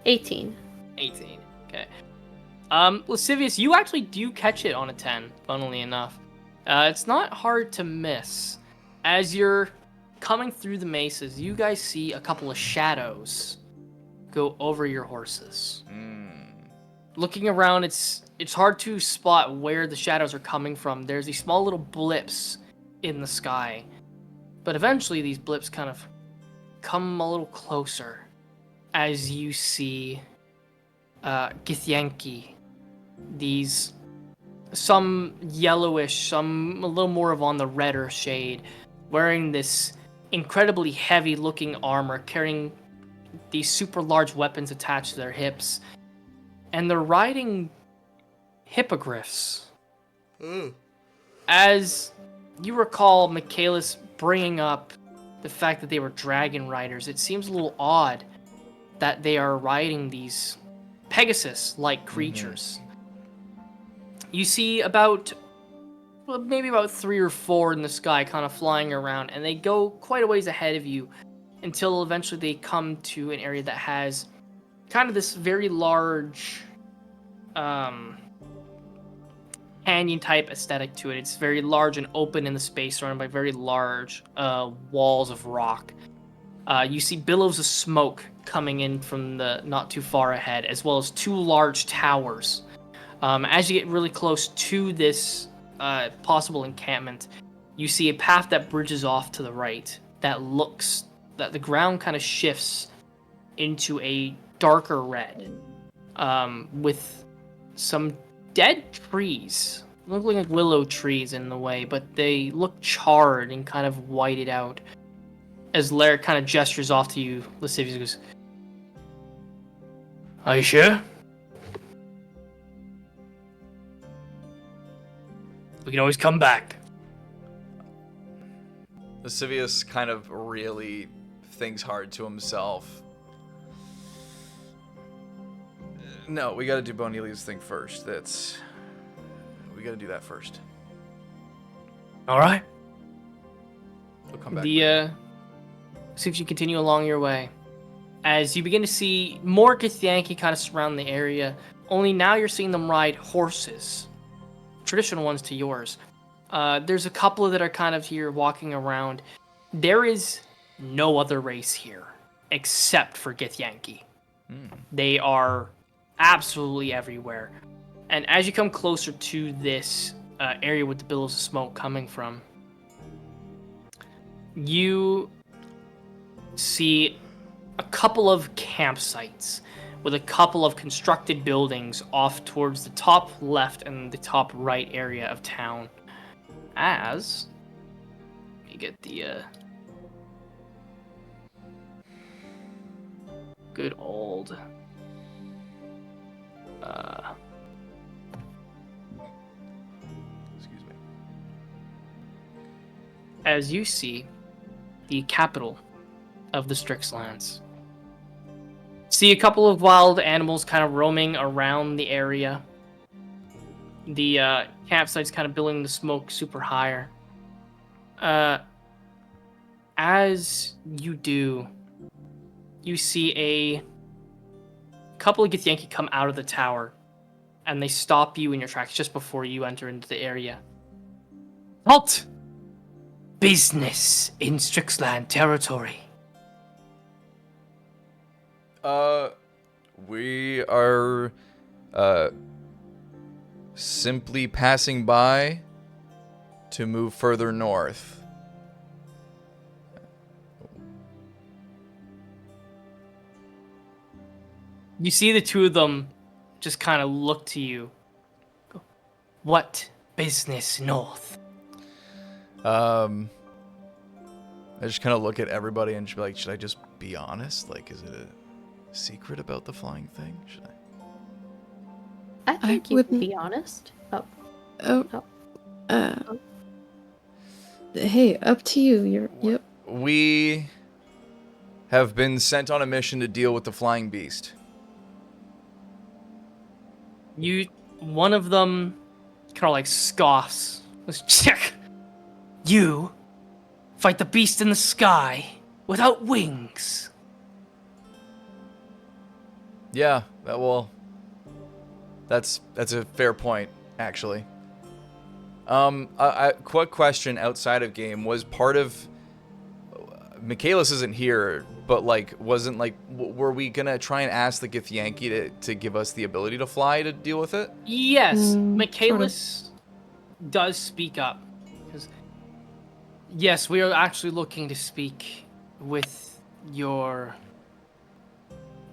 18. 18. Okay. Lascivious, you actually do catch it on a 10, funnily enough. It's not hard to miss. As you're coming through the mesas, you guys see a couple of shadows go over your horses. Looking around, it's hard to spot where the shadows are coming from. There's these small little blips in the sky. But eventually these blips kind of come a little closer as you see Githyanki. These, some yellowish, some a little more of on the redder shade, wearing this incredibly heavy looking armor, carrying these super large weapons attached to their hips. And they're riding hippogriffs. As you recall Michaelis bringing up the fact that they were dragon riders, it seems a little odd that they are riding these Pegasus-like creatures. You see maybe about 3 or 4 in the sky kind of flying around, and they go quite a ways ahead of you until eventually they come to an area that has kind of this very large canyon type aesthetic to it. It's very large and open in the space, surrounded by very large walls of rock. You see billows of smoke coming in from the not too far ahead, as well as 2 large towers. As you get really close to this possible encampment, you see a path that bridges off to the right that the ground kind of shifts into a darker red, with some dead trees. Look like willow trees in the way, but they look charred and kind of whited out. As Lair kind of gestures off to you, Lascivious goes, "Are you sure? We can always come back." Lascivious kind of really thinks hard to himself. No, we gotta do Bonili's thing first. We gotta do that first. All right. We'll come back. See if you continue along your way. As you begin to see more Githyanki kind of surround the area, only now you're seeing them ride horses. Traditional ones to yours. There's a couple that are kind of here walking around. There is no other race here except for Githyanki. They are absolutely everywhere. And as you come closer to this area with the billows of smoke coming from, you see a couple of campsites with a couple of constructed buildings off towards the top left and the top right area of town. As you get the good old Excuse me. as you see the capital of the Strixlands. See a couple of wild animals kind of roaming around the area. The campsite's kind of billowing the smoke super higher. As you do, you see a couple of Githyanki come out of the tower, and they stop you in your tracks just before you enter into the area. Halt! Business in Strixland territory. We are simply passing by to move further north. You see the two of them just kind of look to you. What business north? I just kind of look at everybody and just be like, should I just be honest? Like, is it a secret about the flying thing? Should I? I think you wouldn't- can be honest. Oh, Oh. Hey, up to you. Yep. We have been sent on a mission to deal with the flying beast. One of them kind of like scoffs. Check. You fight the beast in the sky without wings. Yeah, that's a fair point, actually. Quick question outside of game, was part of Michaelis isn't here, but were we gonna try and ask the Githyanki to give us the ability to fly to deal with it? Yes, sort Michaelis does speak up. 'Cause yes, we are actually looking to speak with your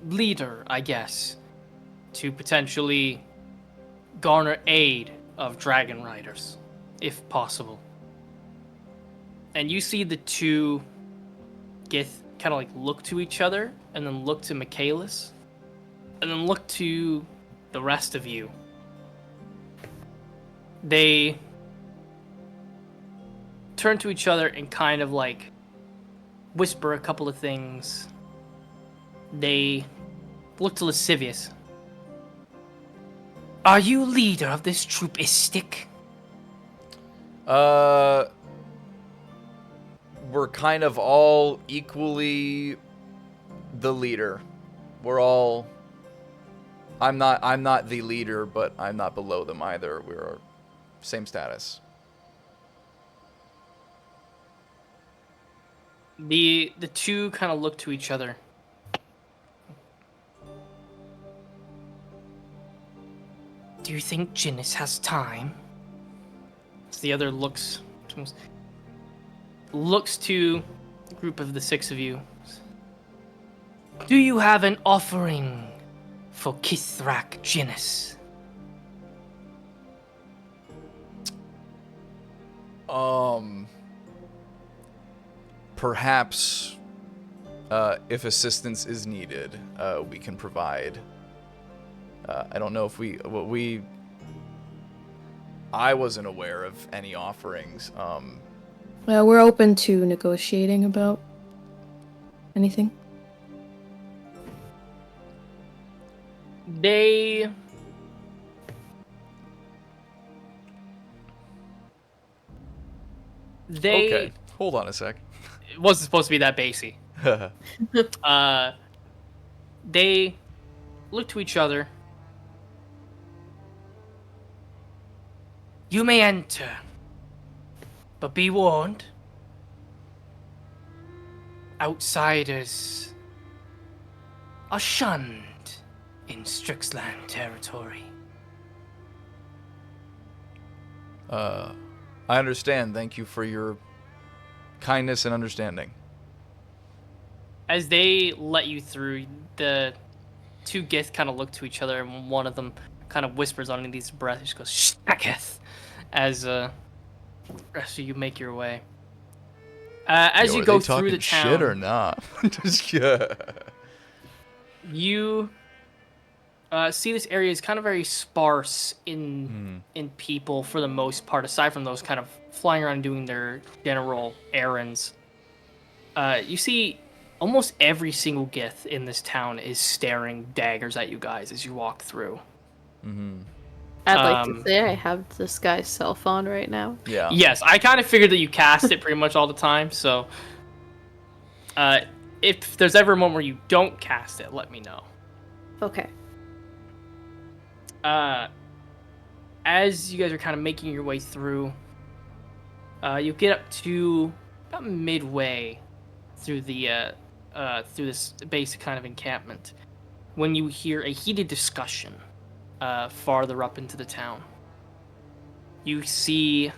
leader, I guess, to potentially garner aid of dragon riders, if possible. And you see the two Gith kind of like look to each other, and then look to Michaelis, and then look to the rest of you. They turn to each other and kind of like whisper a couple of things. They look to Lascivious. Are you leader of this troopistic? We're kind of all equally the leader. We're all. I'm not the leader, but I'm not below them either. We're same status. The two kind of look to each other. Do you think Jinnis has time? As the other looks to the group of the six of you. Do you have an offering for Kithrak Jinnis? Perhaps, if assistance is needed, we can provide. I don't know if I wasn't aware of any offerings. We're open to negotiating about anything. They Okay, hold on a sec. It wasn't supposed to be that basey. They look to each other. You may enter, but be warned. Outsiders are shunned in Strixland territory. I understand. Thank you for your kindness and understanding. As they let you through, the two Gith kind of look to each other, and one of them kind of whispers underneath his breath. He just goes, "Shaketh," as the rest of you make your way. As Yo, you are go they through the talking town, shit or not? Just yeah. you see this area is kind of very sparse in people for the most part, aside from those kind of flying around doing their general errands. You see almost every single Gith in this town is staring daggers at you guys as you walk through. I'd like to say I have this guy's cell phone right now. Yeah. Yes, I kind of figured that you cast it pretty much all the time, so if there's ever a moment where you don't cast it, let me know. Okay. As you guys are kind of making your way through, you get up to about midway through the through this basic kind of encampment when you hear a heated discussion farther up into the town. You see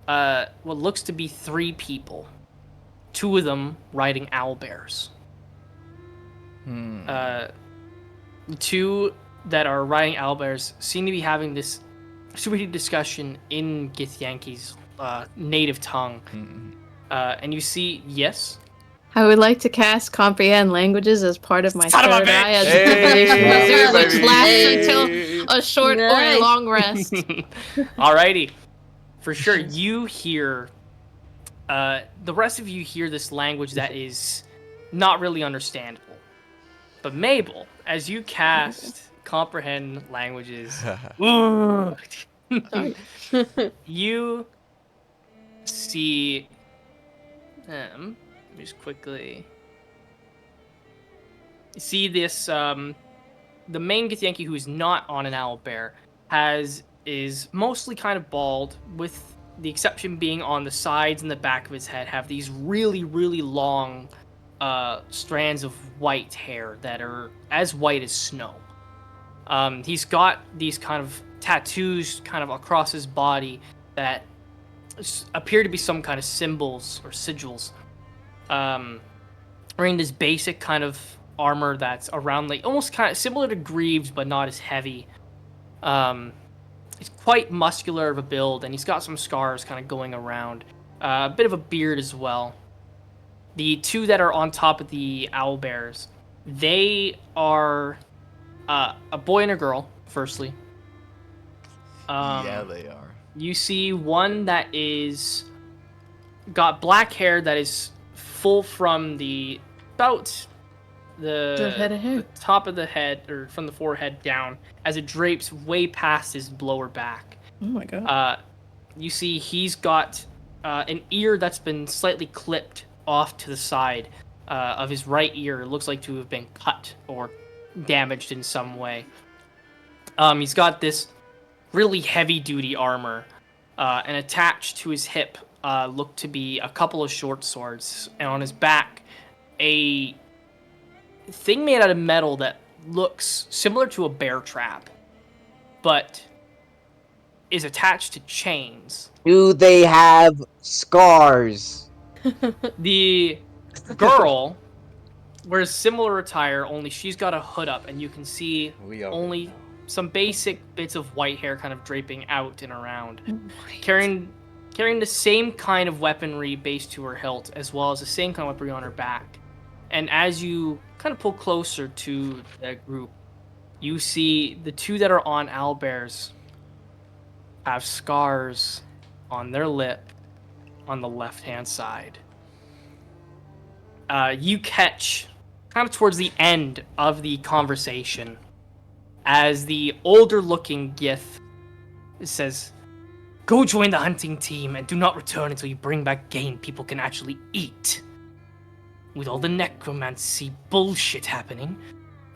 what looks to be 3 people, 2 of them riding owlbears. The 2 that are riding owlbears seem to be having this super heated discussion in Githyanki's native tongue. And you see, yes, I would like to cast comprehend languages as part of my Son of a third bitch! eye as Hey, divination wizard, which baby. lasts until a short or a Nice. long rest. Alrighty. For sure, you hear... the rest of you hear this language that is not really understandable. But Mabel, as you cast comprehend languages, you see... let me just quickly... You see this, the main Githyanki who is not on an owlbear is mostly kind of bald, with the exception being on the sides and the back of his head have these really, really long strands of white hair that are as white as snow. He's got these kind of tattoos kind of across his body that appear to be some kind of symbols or sigils. Wearing this basic kind of armor that's around like almost kind of similar to Greaves but not as heavy. He's quite muscular of a build, and he's got some scars kind of going around. A bit of a beard as well. The 2 that are on top of the owlbears, they are a boy and a girl, firstly. Yeah, they are. You see one that is got black hair that is full from the about The head of hair. the top of the head, or from the forehead down, as it drapes way past his lower back. Oh my god. You see he's got an ear that's been slightly clipped off to the side of his right ear. It looks like to have been cut or damaged in some way. He's got this really heavy-duty armor, and attached to his hip look to be a couple of short swords, and on his back a thing made out of metal that looks similar to a bear trap, but is attached to chains. Do they have scars? The girl wears similar attire, only she's got a hood up, and you can see We are. only some basic bits of white hair kind of draping out and around. Carrying the same kind of weaponry based to her hilt, as well as the same kind of weaponry on her back. And as you kind of pull closer to the group, you see the 2 that are on owlbears have scars on their lip on the left-hand side. You catch, kind of towards the end of the conversation, as the older-looking Gith says, "Go join the hunting team and do not return until you bring back game people can actually eat. With all the necromancy bullshit happening,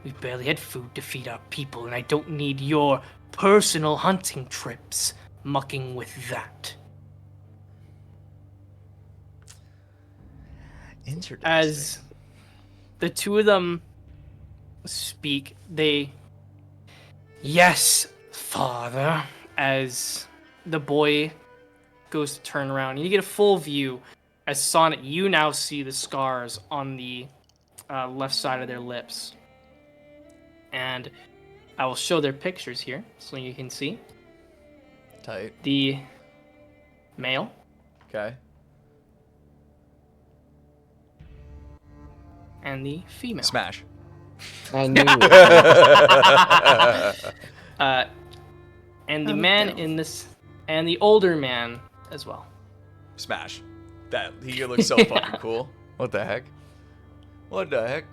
we've barely had food to feed our people, and I don't need your personal hunting trips mucking with that." Interesting. As the two of them speak, they, "Yes, father," as the boy goes to turn around. You get a full view as Sonnet, you now see the scars on the left side of their lips. And I will show their pictures here so you can see. Tight. The male Okay. and the female. Smash. I knew it. And the I'm man down. in this, and the older man as well. Smash. That he looks so fucking cool. What the heck? What the heck?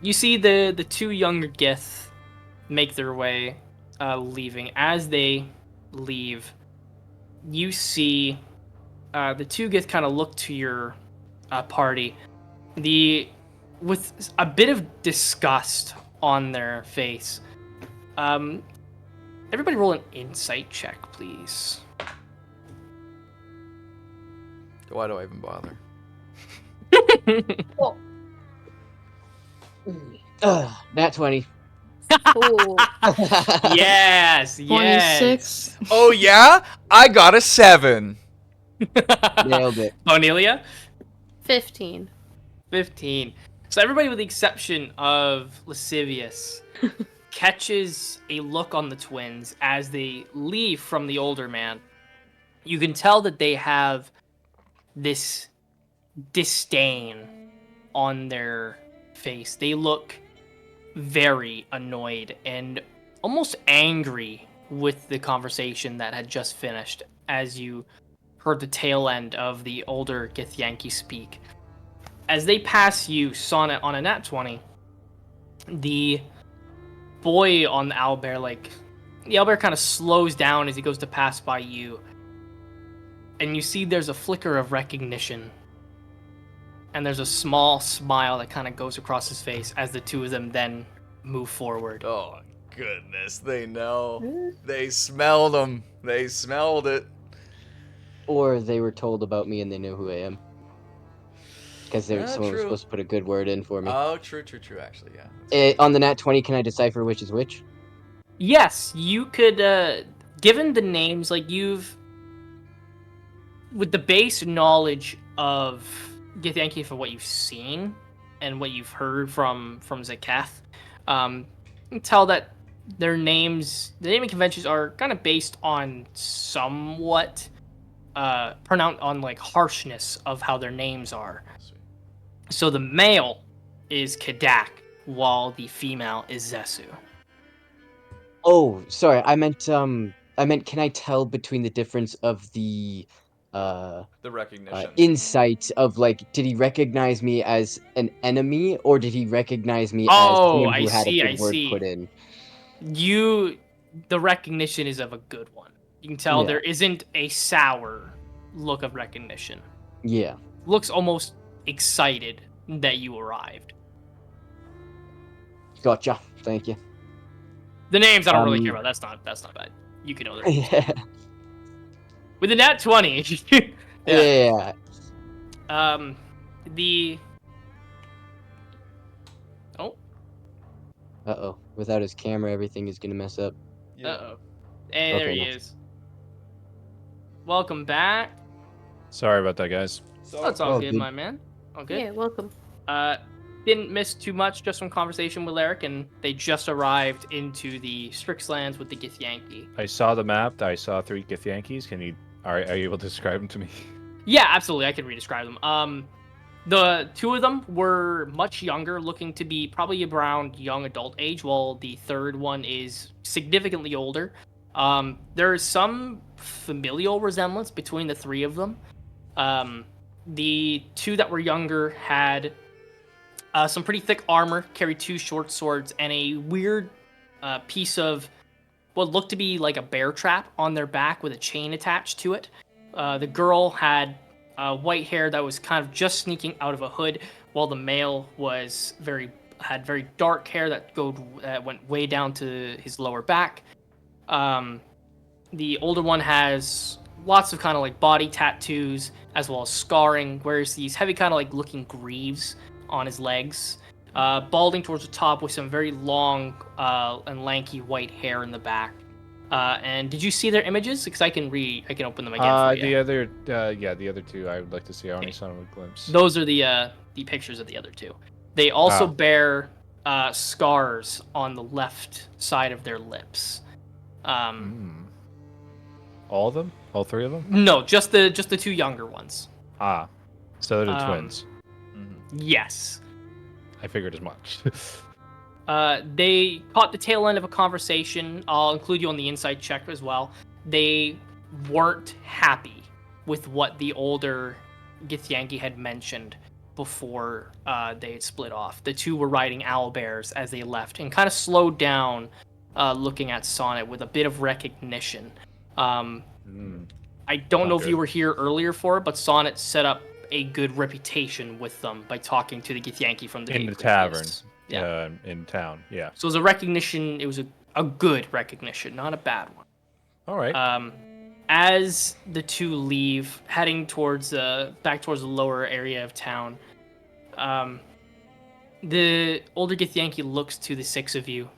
You see the two younger Gith make their way, leaving. As they leave, you see the two Gith kind of look to your party, with a bit of disgust on their face. Everybody roll an insight check, please. Why do I even bother? Nat 20. Ooh. Yes, 26. Oh yeah? I got a 7. Nailed it. Bonelia? 15. 15. So everybody with the exception of Lascivious catches a look on the twins as they leave from the older man. You can tell that they have this disdain on their face. They look very annoyed and almost angry with the conversation that had just finished as you heard the tail end of the older Githyanki speak. As they pass you, Sonnet, on a nat 20, the boy on the owlbear, the owlbear kind of slows down as he goes to pass by you. And you see there's a flicker of recognition. And there's a small smile that kind of goes across his face as the two of them then move forward. Oh goodness, they know. They smelled them. They smelled it. Or they were told about me and they know who I am. Because someone was True. supposed to put a good word in for me. Oh, true, actually, yeah. On the nat 20, can I decipher which is which? Yes, you could, given the names, with the base knowledge of Githyanki for what you've seen and what you've heard from Zaketh, you can tell that their names, the naming conventions are kind of based on somewhat pronounced on harshness of how their names are. So the male is Kadak, while the female is Zesu. Oh, sorry. I meant, can I tell between the difference of the recognition. insight of, did he recognize me as an enemy, or did he recognize me as Oh, someone I who had see, a I good word see. put in? The recognition is of a good one. You can tell Yeah. there isn't a sour look of recognition. Yeah. Looks almost excited that you arrived. Gotcha. Thank you. The names I don't really care Um, about. That's not bad. You can know their names. Yeah. With the nat 20. Yeah. The oh, Uh-oh. Without his camera, everything is gonna mess up. uh-oh. Hey, there Okay, he nice. is. Welcome back. Sorry about that, guys. That's all Oh, good, good. my man. All good. Yeah, welcome. Didn't miss too much just from conversation with Eric, and they just arrived into the Strixlands with the Githyanki. I saw the map. I saw 3 Githyanki's. Are you able to describe them to me? Yeah, absolutely. I can re-describe them. The two of them were much younger, looking to be probably around young adult age, while the third one is significantly older. There is some familial resemblance between the three of them. The two that were younger had some pretty thick armor, carried 2 short swords, and a weird piece of what looked to be like a bear trap on their back with a chain attached to it. The girl had white hair that was kind of just sneaking out of a hood, while the male had very dark hair that went way down to his lower back. The older one has lots of kind of like body tattoos as well as scarring, whereas these heavy kind of like looking greaves on his legs, balding towards the top with some very long and lanky white hair in the back. And did you see their images? Because I can open them again for you. The other two I would like to see. I only saw them a glimpse. Those are the pictures of the other two. They also bear scars on the left side of their lips. All of them? All three of them? No, just the two younger ones. So they're the twins. Yes. I figured as much. They caught the tail end of a conversation. I'll include you on the inside check as well. They weren't happy with what the older Githyanki had mentioned before they had split off. The two were riding owlbears as they left and kind of slowed down, looking at Sonnet with a bit of recognition. I don't know if you were here earlier for it, but Sonnet set up a good reputation with them by talking to the Githyanki from the in the previous. tavern. Yeah. In town, yeah. So it was a recognition. It was a good recognition, not a bad one. All right. As the two leave, heading towards back towards the lower area of town, the older Githyanki looks to the six of you.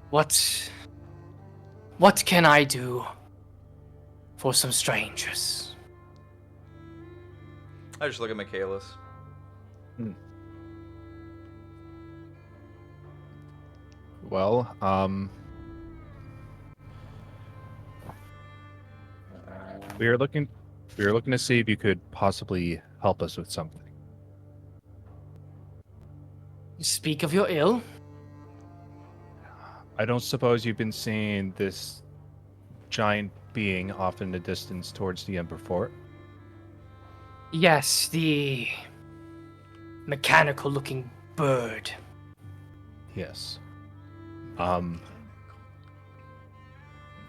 What can I do for some strangers? I just look at Michaelis. Well, we were looking to see if you could possibly help us with something. You speak of your ill? I don't suppose you've been seeing this giant being off in the distance towards the Ember Fort? Yes, the mechanical-looking bird. Yes.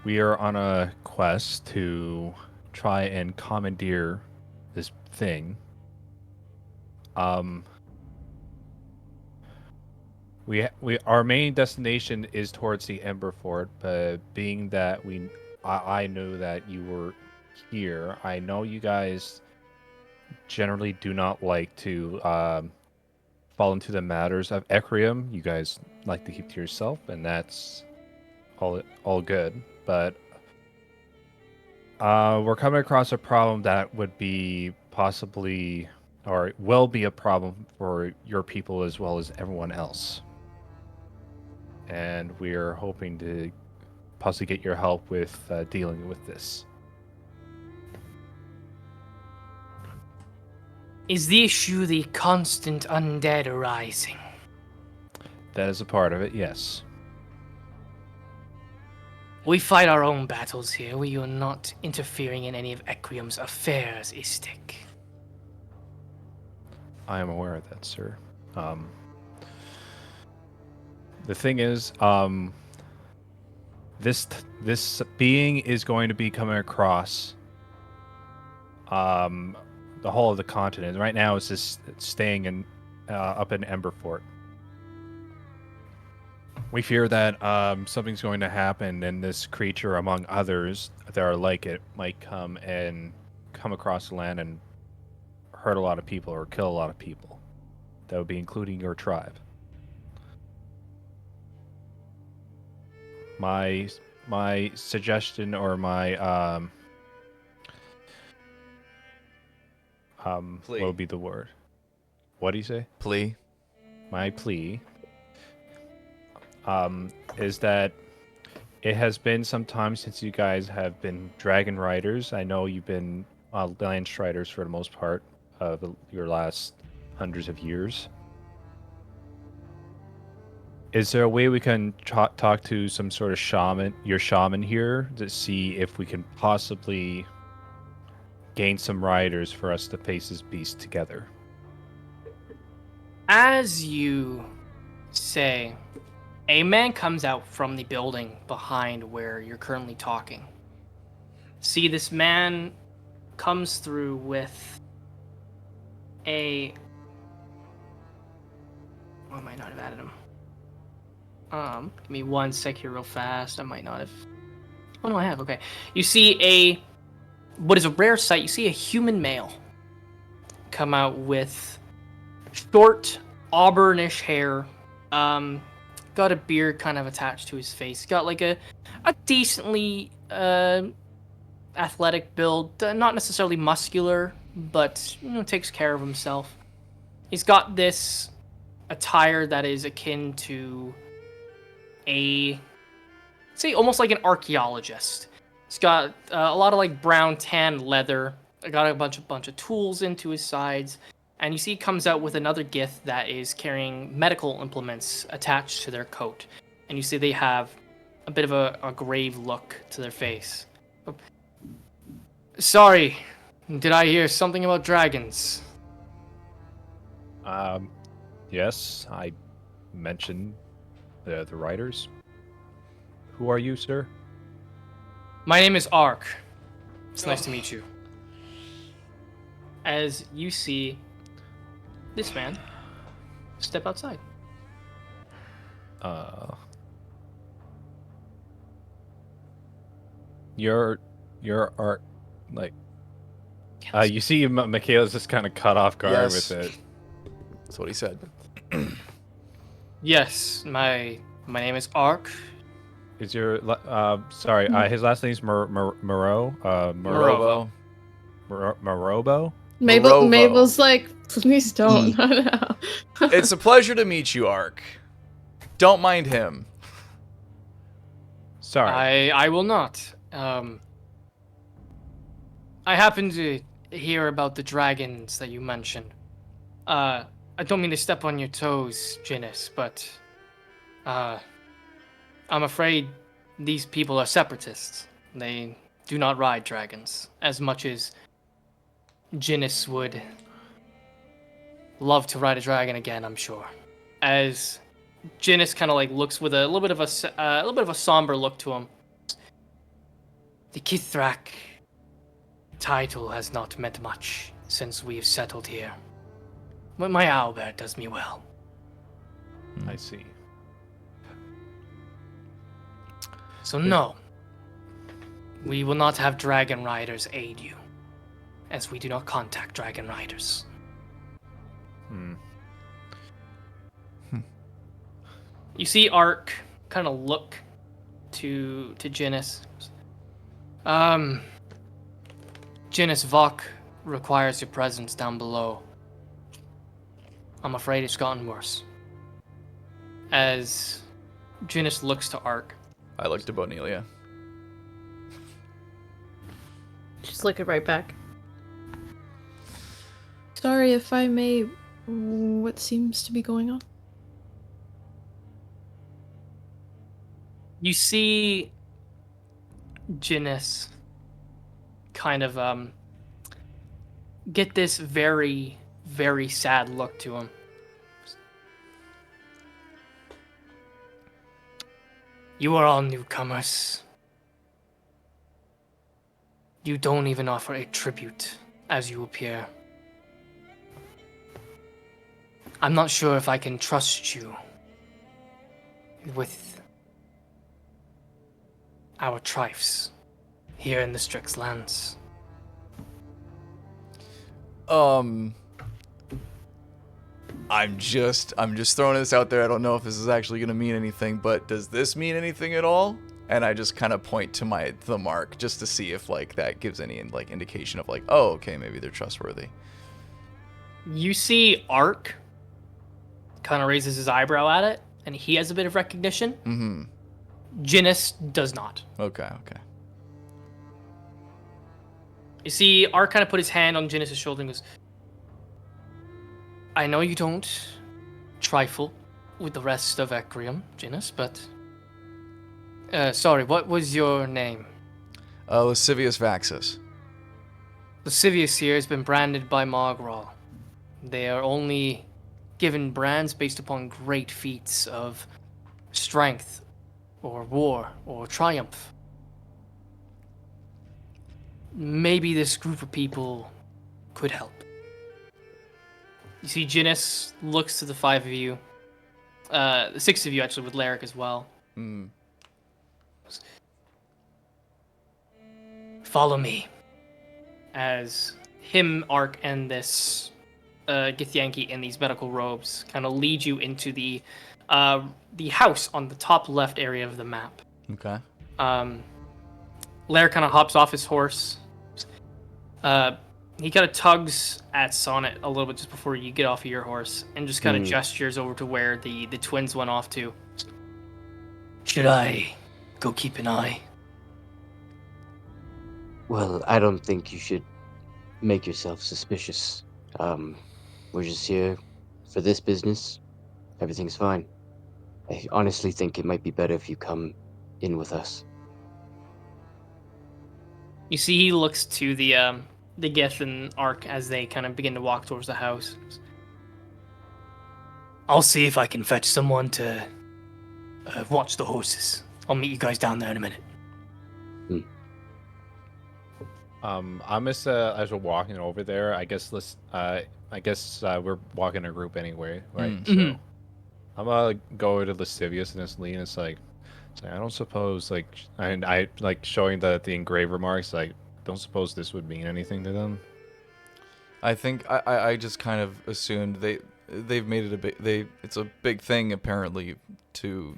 We are on a quest to try and commandeer this thing. Our main destination is towards the Ember Fort, but being that I know that you were here, I know you guys generally do not like to fall into the matters of Ecrium. You guys like to keep to yourself, and that's all good. But we're coming across a problem that would be possibly, or will be a problem for your people as well as everyone else. And we're hoping to possibly get your help with dealing with this. Is the issue the constant undead arising? That is a part of it, yes. We fight our own battles here. We are not interfering in any of Equium's affairs, Istik. I am aware of that, sir. The thing is, this being is going to be coming across the whole of the continent. Right now, it's just staying in up in Ember Fort. We fear that something's going to happen, and this creature, among others that are like it, might come across the land and hurt a lot of people or kill a lot of people. That would be including your tribe. My suggestion, or my Plea. what would be the word? What do you say? Plea. My plea is that it has been some time since you guys have been dragon riders. I know you've been land striders for the most part of your last hundreds of years. Is there a way we can talk to some sort of shaman, your shaman here, to see if we can possibly gain some riders for us to face this beast together? As you say, a man comes out from the building behind where you're currently talking. See, this man comes through with a... I might not have added him. Give me 1 sec here real fast. I might not have... Oh, no, I have. Okay. You see what is a rare sight, you see a human male come out with short, auburnish hair, got a beard kind of attached to his face, got like a decently athletic build, not necessarily muscular, but takes care of himself. He's got this attire that is akin to say almost like an archaeologist. He's got a lot of like brown tan leather. I got a bunch of tools into his sides, and you see he comes out with another Gith that is carrying medical implements attached to their coat, and you see they have a bit of a grave look to their face. Sorry, did I hear something about dragons? Yes, I mentioned the riders. Who are you, sir? My name is Ark. It's nice to meet you. As you see this man step outside. Your art, like, you see, Michaela's just kind of cut off guard Yes. with it. That's what he said. Yes, my name is Ark. Is your sorry? His last name's Moreau. Morovo. Morobo. Morovo. Mabel's like, please don't. It's a pleasure to meet you, Ark. Don't mind him. Sorry. I will not. I happen to hear about the dragons that you mentioned. I don't mean to step on your toes, Jinnis, but I'm afraid these people are separatists. They do not ride dragons as much as Jinnis would love to ride a dragon again, I'm sure. As Jinnis kind of like looks with a little bit of a somber look to him. The Kithrak title has not meant much since we've settled here. But my owlbear does me well. I see. So no, we will not have dragon riders aid you, as we do not contact dragon riders. You see Ark kind of look to Jinnis. Jinnis, Vok requires your presence down below. I'm afraid it's gotten worse. As Jinnis looks to Ark. I looked to Bonelia. Just look it right back. Sorry if I may. What seems to be going on? You see Jinnis kind of get this very, very sad look to him. You are all newcomers. You don't even offer a tribute as you appear. I'm not sure if I can trust you with our trifes here in the Strix lands. I'm just throwing this out there. I don't know if this is actually gonna mean anything, but does this mean anything at all? And I just kind of point to the mark just to see if like that gives any like indication of like, oh, okay, maybe they're trustworthy. You see Ark kind of raises his eyebrow at it, and he has a bit of recognition. Mm-hmm. Jinnis does not. Okay. You see Ark kind of put his hand on Jinnis' shoulder and goes, I know you don't trifle with the rest of Ecrium, Jinnis, but... sorry, what was your name? Lascivious Vaxus. Lascivious here has been branded by Mogral. They are only given brands based upon great feats of strength, or war, or triumph. Maybe this group of people could help. You see, Jinnis looks to the 5 of you, the 6 of you actually, with Lyric as well. Hmm. Follow me. As him, Ark, and this Githyanki in these medical robes kind of lead you into the house on the top left area of the map. Okay. Lair kind of hops off his horse. He kind of tugs at Sonnet a little bit just before you get off of your horse, and just kind of gestures over to where the twins went off to. Should I go keep an eye? Well, I don't think you should make yourself suspicious. We're just here for this business. Everything's fine. I honestly think it might be better if you come in with us. You see, he looks to the Gith and Ark as they kind of begin to walk towards the house. I'll see if I can fetch someone to watch the horses. I'll meet you guys down there in a minute. I'm just as we're walking over there. I guess we're walking in a group anyway, right? Mhm. So I'm gonna go over to Lascivious and just lean. It's like I don't suppose and I like showing the engraver marks. Like, don't suppose this would mean anything to them. I think I just kind of assumed they've made it it's a big thing apparently to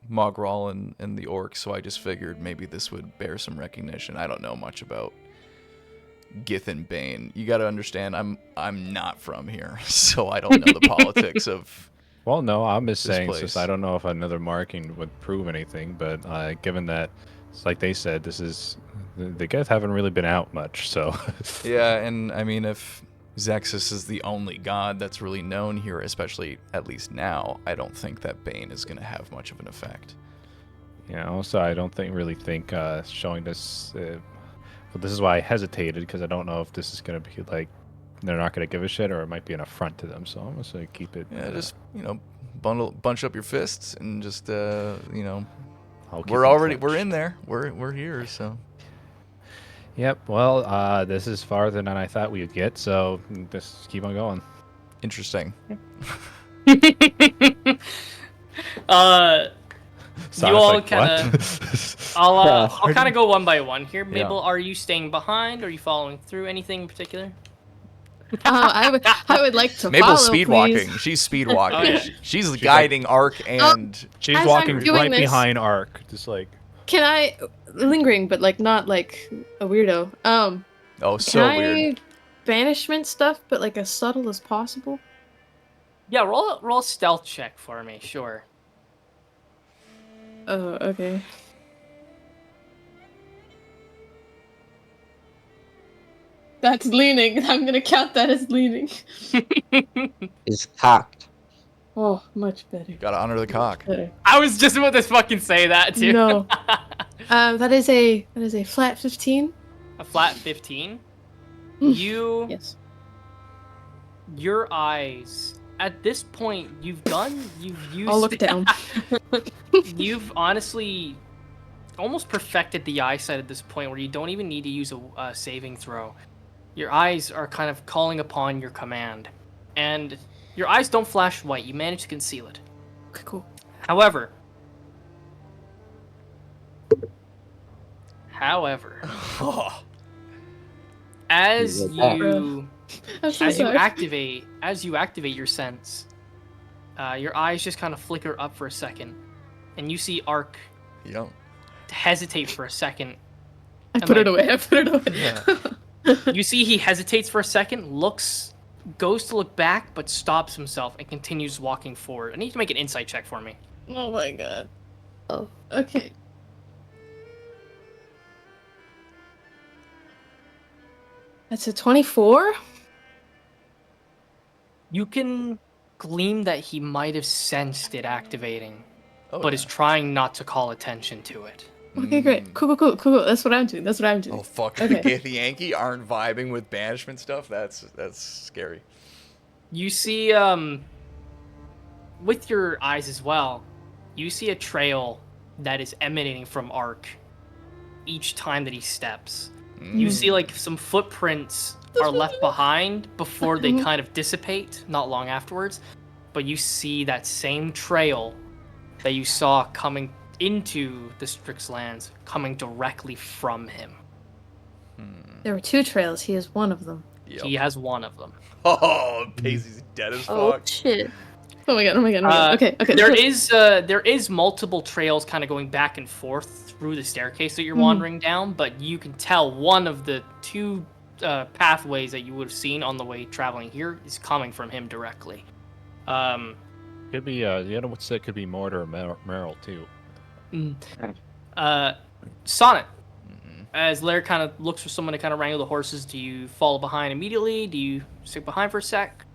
Mogral and the orcs, so I just figured maybe this would bear some recognition. I don't know much about Gith and Bane. You got to understand, I'm not from here, so I don't know the politics of. Well, no, I'm just saying, place. since I don't know if another marking would prove anything, but given that, it's like they said, this is the Gith haven't really been out much, so. Yeah, and I mean, if Zexus is the only god that's really known here, especially at least now, I don't think that Bane is going to have much of an effect. Yeah, also, I don't really think showing this. Well, this is why I hesitated, because I don't know if this is going to be like they're not going to give a shit, or it might be an affront to them. So I'm just going to keep it. Yeah, just bunch up your fists and just I'll keep we're in there. We're here. So. Yep. Well, this is farther than I thought we would get, so just keep on going. Interesting. You all kind of. I'll kind of go one by one here. Mabel, are you staying behind? Or are you following through anything in particular? I would like to Mabel's follow, speed please. walking. She's speed walking. Oh, yeah. She's guiding Ark and. She's As walking I'm doing right this- behind Ark, just like. Can I lingering, but like not like a weirdo? Oh, so can I weird. banishment stuff, but like as subtle as possible? Yeah, roll a stealth check for me, sure. Oh, okay. That's leaning. I'm gonna count that as leaning. Is cocked. Oh, much better. Gotta honor the cock. Better. I was just about to fucking say that too. No. That is a flat 15. A flat 15. You. Yes. Your eyes. At this point, you've used. I'll look down. You've honestly almost perfected the eyesight at this point, where you don't even need to use a saving throw. Your eyes are kind of calling upon your command, and your eyes don't flash white. You manage to conceal it. Okay, cool. However, as you I'm so as you sorry. activate your sense, your eyes just kind of flicker up for a second, and you see Ark You don't. hesitate for a second. I put it away. I put it away. You see he hesitates for a second, goes to look back, but stops himself and continues walking forward. I need to make an insight check for me. Oh my god. Oh, okay. That's a 24? You can glean that he might have sensed it activating, Oh, but yeah. is trying not to call attention to it. Okay, great. Cool. That's what I'm doing. Oh fuck! Okay. The Yankee aren't vibing with banishment stuff. That's scary. You see, with your eyes as well, you see a trail that is emanating from Ark each time that he steps. You see like some footprints are left behind before they kind of dissipate not long afterwards, but you see that same trail that you saw coming into the Strix lands coming directly from him. There were 2 trails. He is one of them. Yep. He has one of them. Oh, Paisley's dead as Oh fuck. shit. Oh my god, oh my god, oh my god. Okay. There is multiple trails kind of going back and forth through the staircase that you're wandering down, but you can tell one of the 2 pathways that you would have seen on the way traveling here is coming from him directly. Could be the other one said could be Mortar or Meryl too. Sonnet, as Lair kind of looks for someone to kind of wrangle the horses, do you follow behind immediately? Do you stick behind for a sec?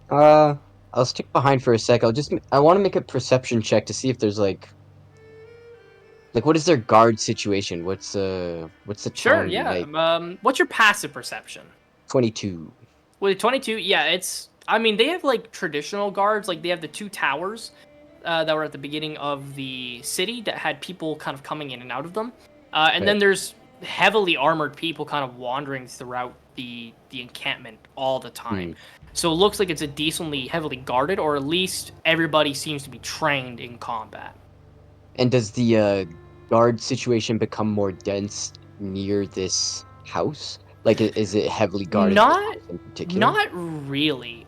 I'll stick behind for a sec. I want to make a perception check to see if there's like what is their guard situation? What's the Sure, town yeah. like? What's your passive perception? 22. With 22, yeah, it's... I mean, they have, like, traditional guards. Like, they have the 2 towers that were at the beginning of the city that had people kind of coming in and out of them. And then there's heavily armored people kind of wandering throughout the encampment all the time. So it looks like it's a decently heavily guarded, or at least everybody seems to be trained in combat. And does the guard situation become more dense near this house? Like, is it heavily guarded? Not, in particular? not really.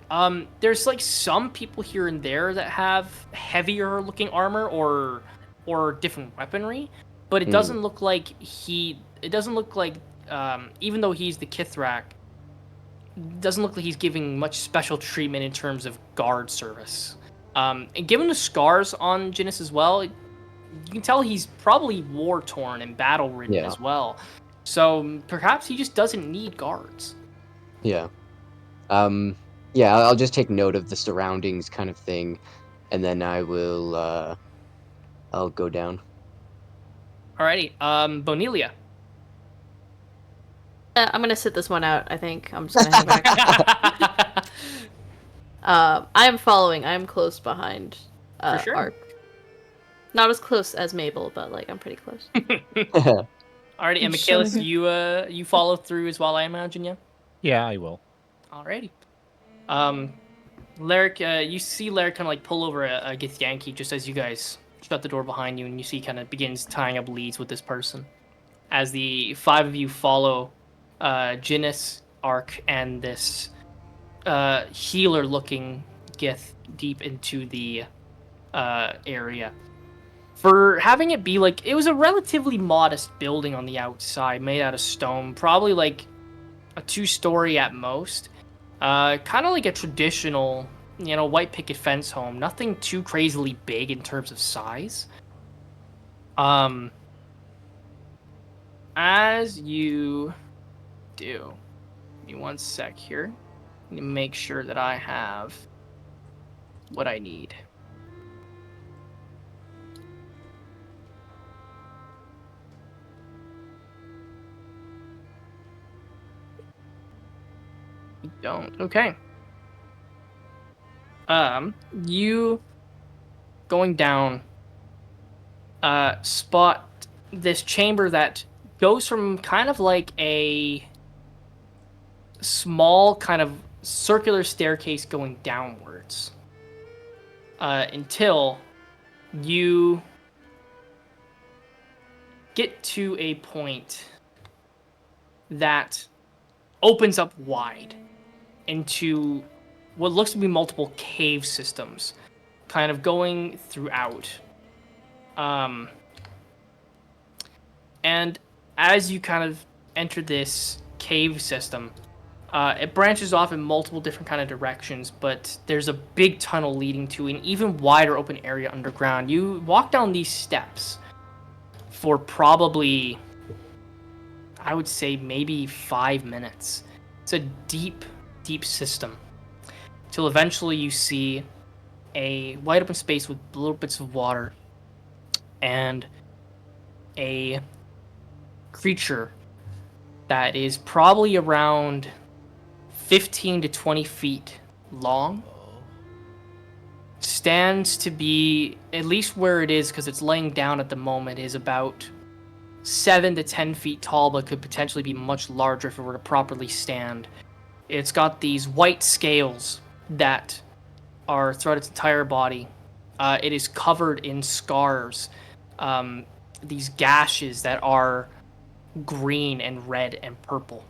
There's like some people here and there that have heavier looking armor or different weaponry, but it doesn't look like It doesn't look like, even though he's the Kithrak, it doesn't look like he's giving much special treatment in terms of guard service. And given the scars on Jinnis as well, you can tell he's probably war torn and battle ridden as well. So perhaps he just doesn't need guards. Yeah. Yeah, I'll just take note of the surroundings kind of thing, and then I will, I'll go down. Alrighty, Bonelia. I'm gonna sit this one out, I think. I'm just gonna hang back. I am following. I am close behind For sure. Ark. Not as close as Mabel, but like I'm pretty close. Alrighty, and Michaelis, you follow through as well, I imagine, yeah? Yeah, I will. Alrighty. Lyric, you see Lyric kind of like pull over a Githyanki just as you guys shut the door behind you, and you see kind of begins tying up leads with this person. As the 5 of you follow Jinnis, Ark, and this healer-looking Gith deep into the area. For having it be like, it was a relatively modest building on the outside, made out of stone, probably like a 2-story at most. Kind of like a traditional, white picket fence home. Nothing too crazily big in terms of size. As you do, give me 1 sec here. Let me make sure that I have what I need. Don't. Okay. You going down spot this chamber that goes from kind of like a small kind of circular staircase going downwards until you get to a point that opens up wide into what looks to be multiple cave systems kind of going throughout. And as you kind of enter this cave system, it branches off in multiple different kind of directions, but there's a big tunnel leading to an even wider open area underground. You walk down these steps for probably, I would say, maybe 5 minutes. It's a deep system, till eventually you see a wide open space with little bits of water and a creature that is probably around 15 to 20 feet long, stands to be, at least where it is, because it's laying down at the moment, is about 7 to 10 feet tall, but could potentially be much larger if it were to properly stand. It's got these white scales that are throughout its entire body. It is covered in scars, these gashes that are green and red and purple.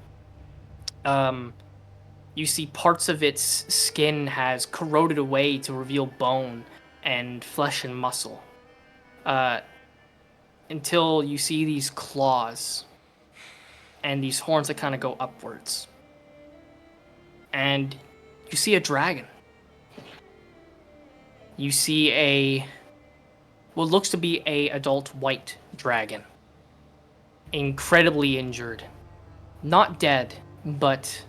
You see parts of its skin has corroded away to reveal bone and flesh and muscle. Until you see these claws and these horns that kind of go upwards. And you see a dragon. You see what looks to be a adult white dragon. Incredibly injured. Not dead, but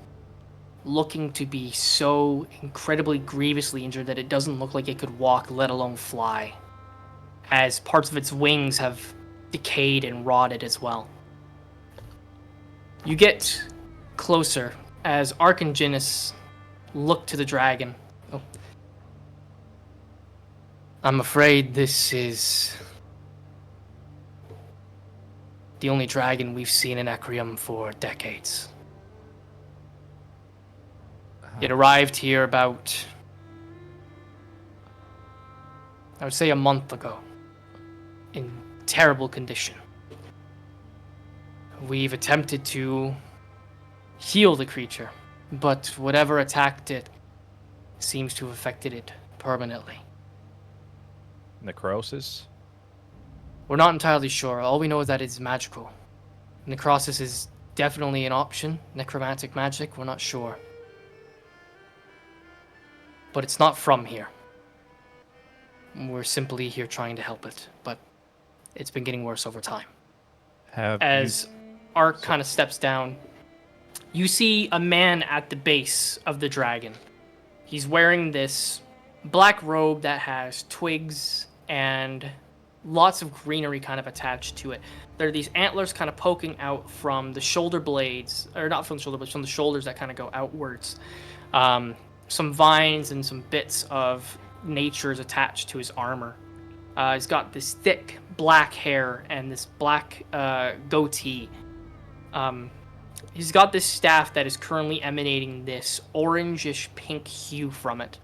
looking to be so incredibly grievously injured that it doesn't look like it could walk, let alone fly, as parts of its wings have decayed and rotted as well. You get closer as Ark and Jinnis look to the dragon. Oh. I'm afraid this is the only dragon we've seen in Ecrium for decades. It arrived here about, I would say, a month ago, in terrible condition. We've attempted to heal the creature, but whatever attacked it seems to have affected it permanently. Necrosis? We're not entirely sure. All we know is that it's magical. Necrosis is definitely an option. Necromantic magic, we're not sure. But it's not from here. We're simply here trying to help it, but it's been getting worse over time. As Ark kind of steps down, you see a man at the base of the dragon. He's wearing this black robe that has twigs and lots of greenery kind of attached to it. There are these antlers kind of poking out from the shoulder blades, or not from the shoulder blades, from the shoulders that kind of go outwards. Some vines and some bits of nature is attached to his armor. He's got this thick black hair and this black goatee. He's got this staff that is currently emanating this orangish pink hue from it.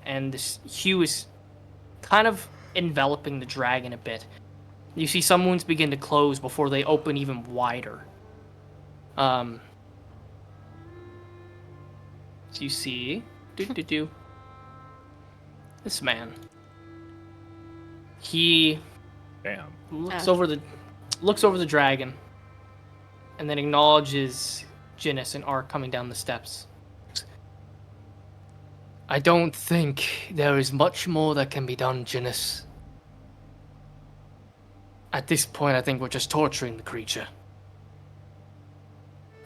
And this hue is kind of enveloping the dragon a bit. You see some wounds begin to close before they open even wider. So you see this man. He looks over the dragon and then acknowledges Jinnis and Ark coming down the steps. I don't think there is much more that can be done, Jinnis. At this point, I think we're just torturing the creature.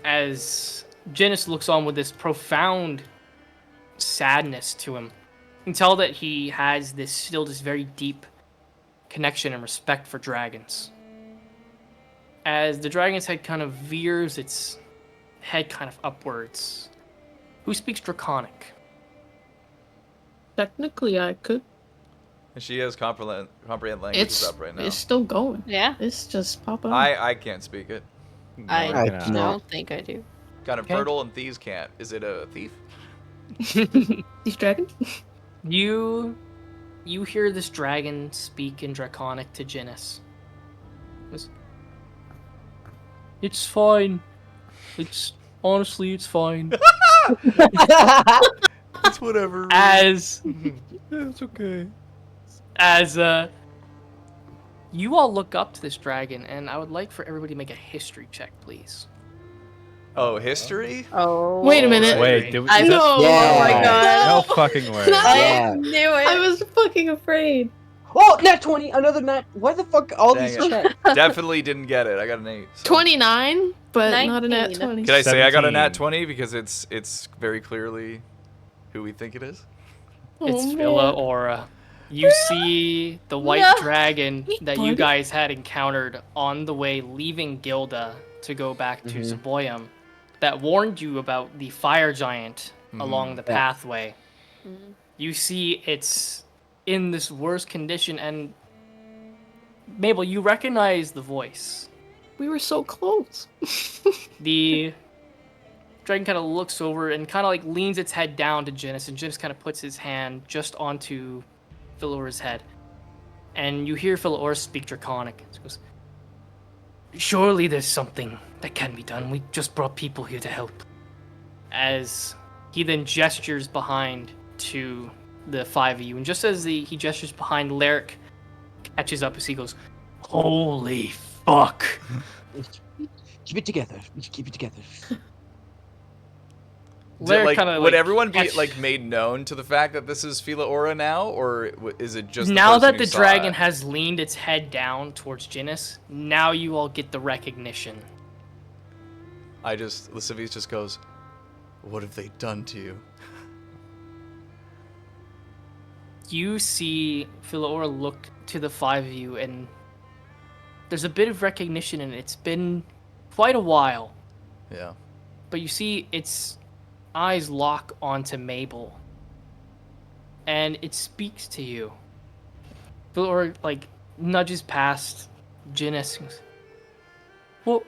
As Jinnis looks on with this profound sadness to him, you can tell that he has this very deep connection and respect for dragons. As the dragon's head kind of veers its head kind of upwards. Who speaks Draconic? Technically, I could. She has comprehend languages up right now. It's still going. Yeah. It's just popping. I can't speak it. I cannot. don't think I do. Kind of fertile and thieves can't. Is it a thief? These dragons? You hear this dragon speak in Draconic to Jinnis. It's fine. Honestly, it's fine. It's whatever. As It's okay. You all look up to this dragon, and I would like for everybody to make a history check, please. Oh, history? Oh. Wait a minute. Wait, did we, I is that- know. Yeah. Oh my god. No fucking way. Yeah. I knew it. I was fucking afraid. Oh, nat 20, another nat. Why the fuck all Dang these it. checks? Definitely didn't get it. I got an 8. So. 29, but not a nat 19. 20. Can I say I got a nat 17. 20 because it's very clearly who we think it is? It's Oh, Villa man. Aura. You see the white No. dragon that you buddy. guys had encountered on the way leaving Gilda to go back to Zaboyum that warned you about the fire giant along the pathway. You see its in this worse condition. And Mabel, you recognize the voice. We were so close. The dragon kind of looks over and kind of like leans its head down to Jinnis, and Jinnis kind of puts his hand just onto Philora's head. And you hear Philora speak Draconic. He goes, "Surely there's something that can be done. We just brought people here to help." As he then gestures behind to the five of you, and just as he gestures behind, Lyric catches up as he goes, "Holy fuck!" Keep it together. Keep it together. Lyric kinda, would like, everyone be catch- like made known to the fact that this is Philaora now, or is it just now the person that who the saw dragon it? has leaned its head down towards Jinnis, now you all get the recognition. Lascivious just goes, "What have they done to you?" You see Philaora look to the five of you, and there's a bit of recognition, and it's been quite a while. Yeah. But you see its eyes lock onto Mabel, and it speaks to you. Philaora, like, nudges past Jinnis. Why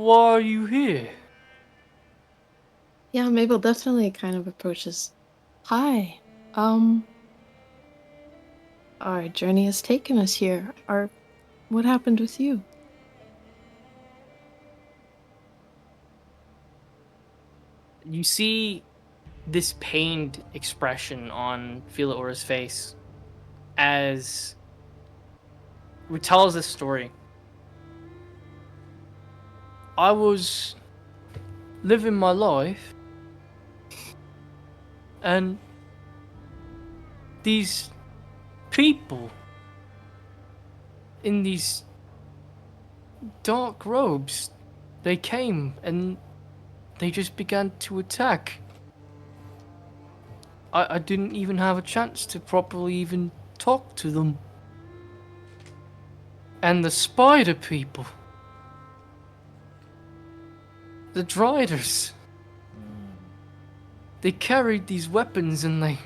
are you here? Yeah, Mabel definitely kind of approaches. Hi. Our journey has taken us here. What happened with you? You see this pained expression on Philaora's face as he tells this story. I was living my life, and these people in these dark robes, they came and they just began to attack. I didn't even have a chance to properly even talk to them. And the spider people, the Driders, they carried these weapons and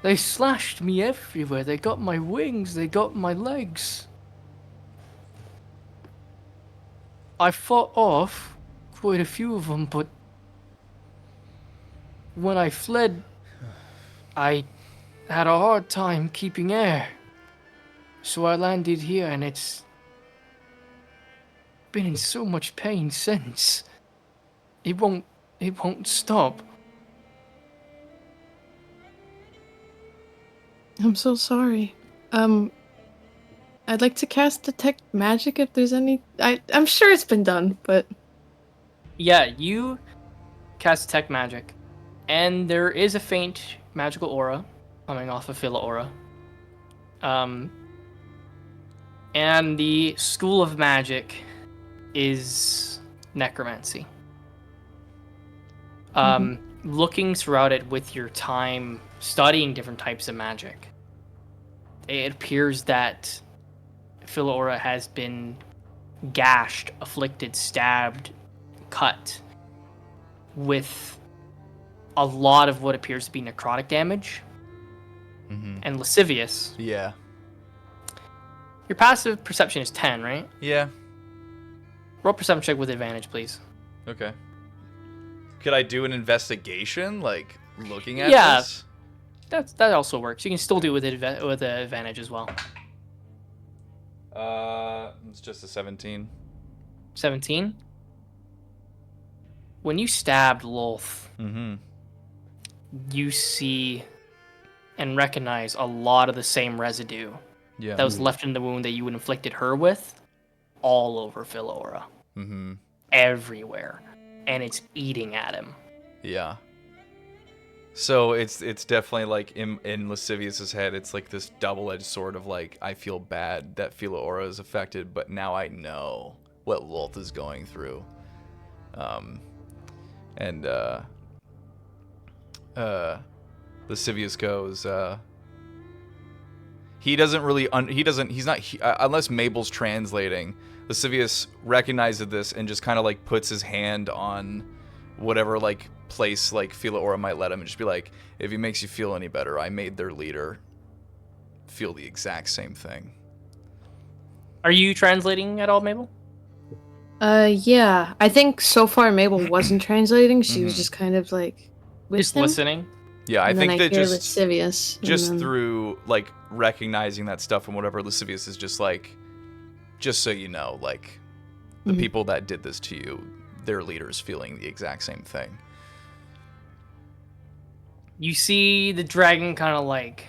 they slashed me everywhere. They got my wings, they got my legs. I fought off quite a few of them, but when I fled, I had a hard time keeping air. So I landed here, and it's been in so much pain since. It won't stop. I'm so sorry. I'd like to cast Detect Magic if there's any. I'm sure it's been done, but. Yeah, you cast Detect Magic, and there is a faint magical aura coming off of Philaora. And the School of Magic is Necromancy. Looking throughout it with your time studying different types of magic, it appears that Philaora has been gashed, afflicted, stabbed, cut with a lot of what appears to be necrotic damage. And lascivious. Yeah. Your passive perception is 10, right? Yeah. Roll perception check with advantage, please. Okay. Could I do an investigation, like looking at Yeah. this? That also works. You can still do it with advantage as well. It's just a 17. 17. When you stabbed Lolth, you see and recognize a lot of the same residue that was left in the wound that you inflicted her with, all over Philaora. Everywhere. And it's eating at him. Yeah. So it's definitely like in Lascivious's head, it's like this double-edged sword of like, I feel bad that Philaora is affected, but now I know what Lolth is going through. Lascivious goes, unless Mabel's translating, Lascivious recognizes this and just kind of like puts his hand on whatever like place like Fila Aura might let him and just be like, if he makes you feel any better, I made their leader feel the exact same thing. Are you translating at all, Mabel? Yeah. I think so far Mabel wasn't translating. She was just kind of like with Just him. listening. Yeah, I And think then that hear just Lascivious. and just then- through like recognizing that stuff and whatever, Lascivious is just like, just so you know, like the Mhm. people that did this to you, their leaders feeling the exact same thing. You see the dragon kind of like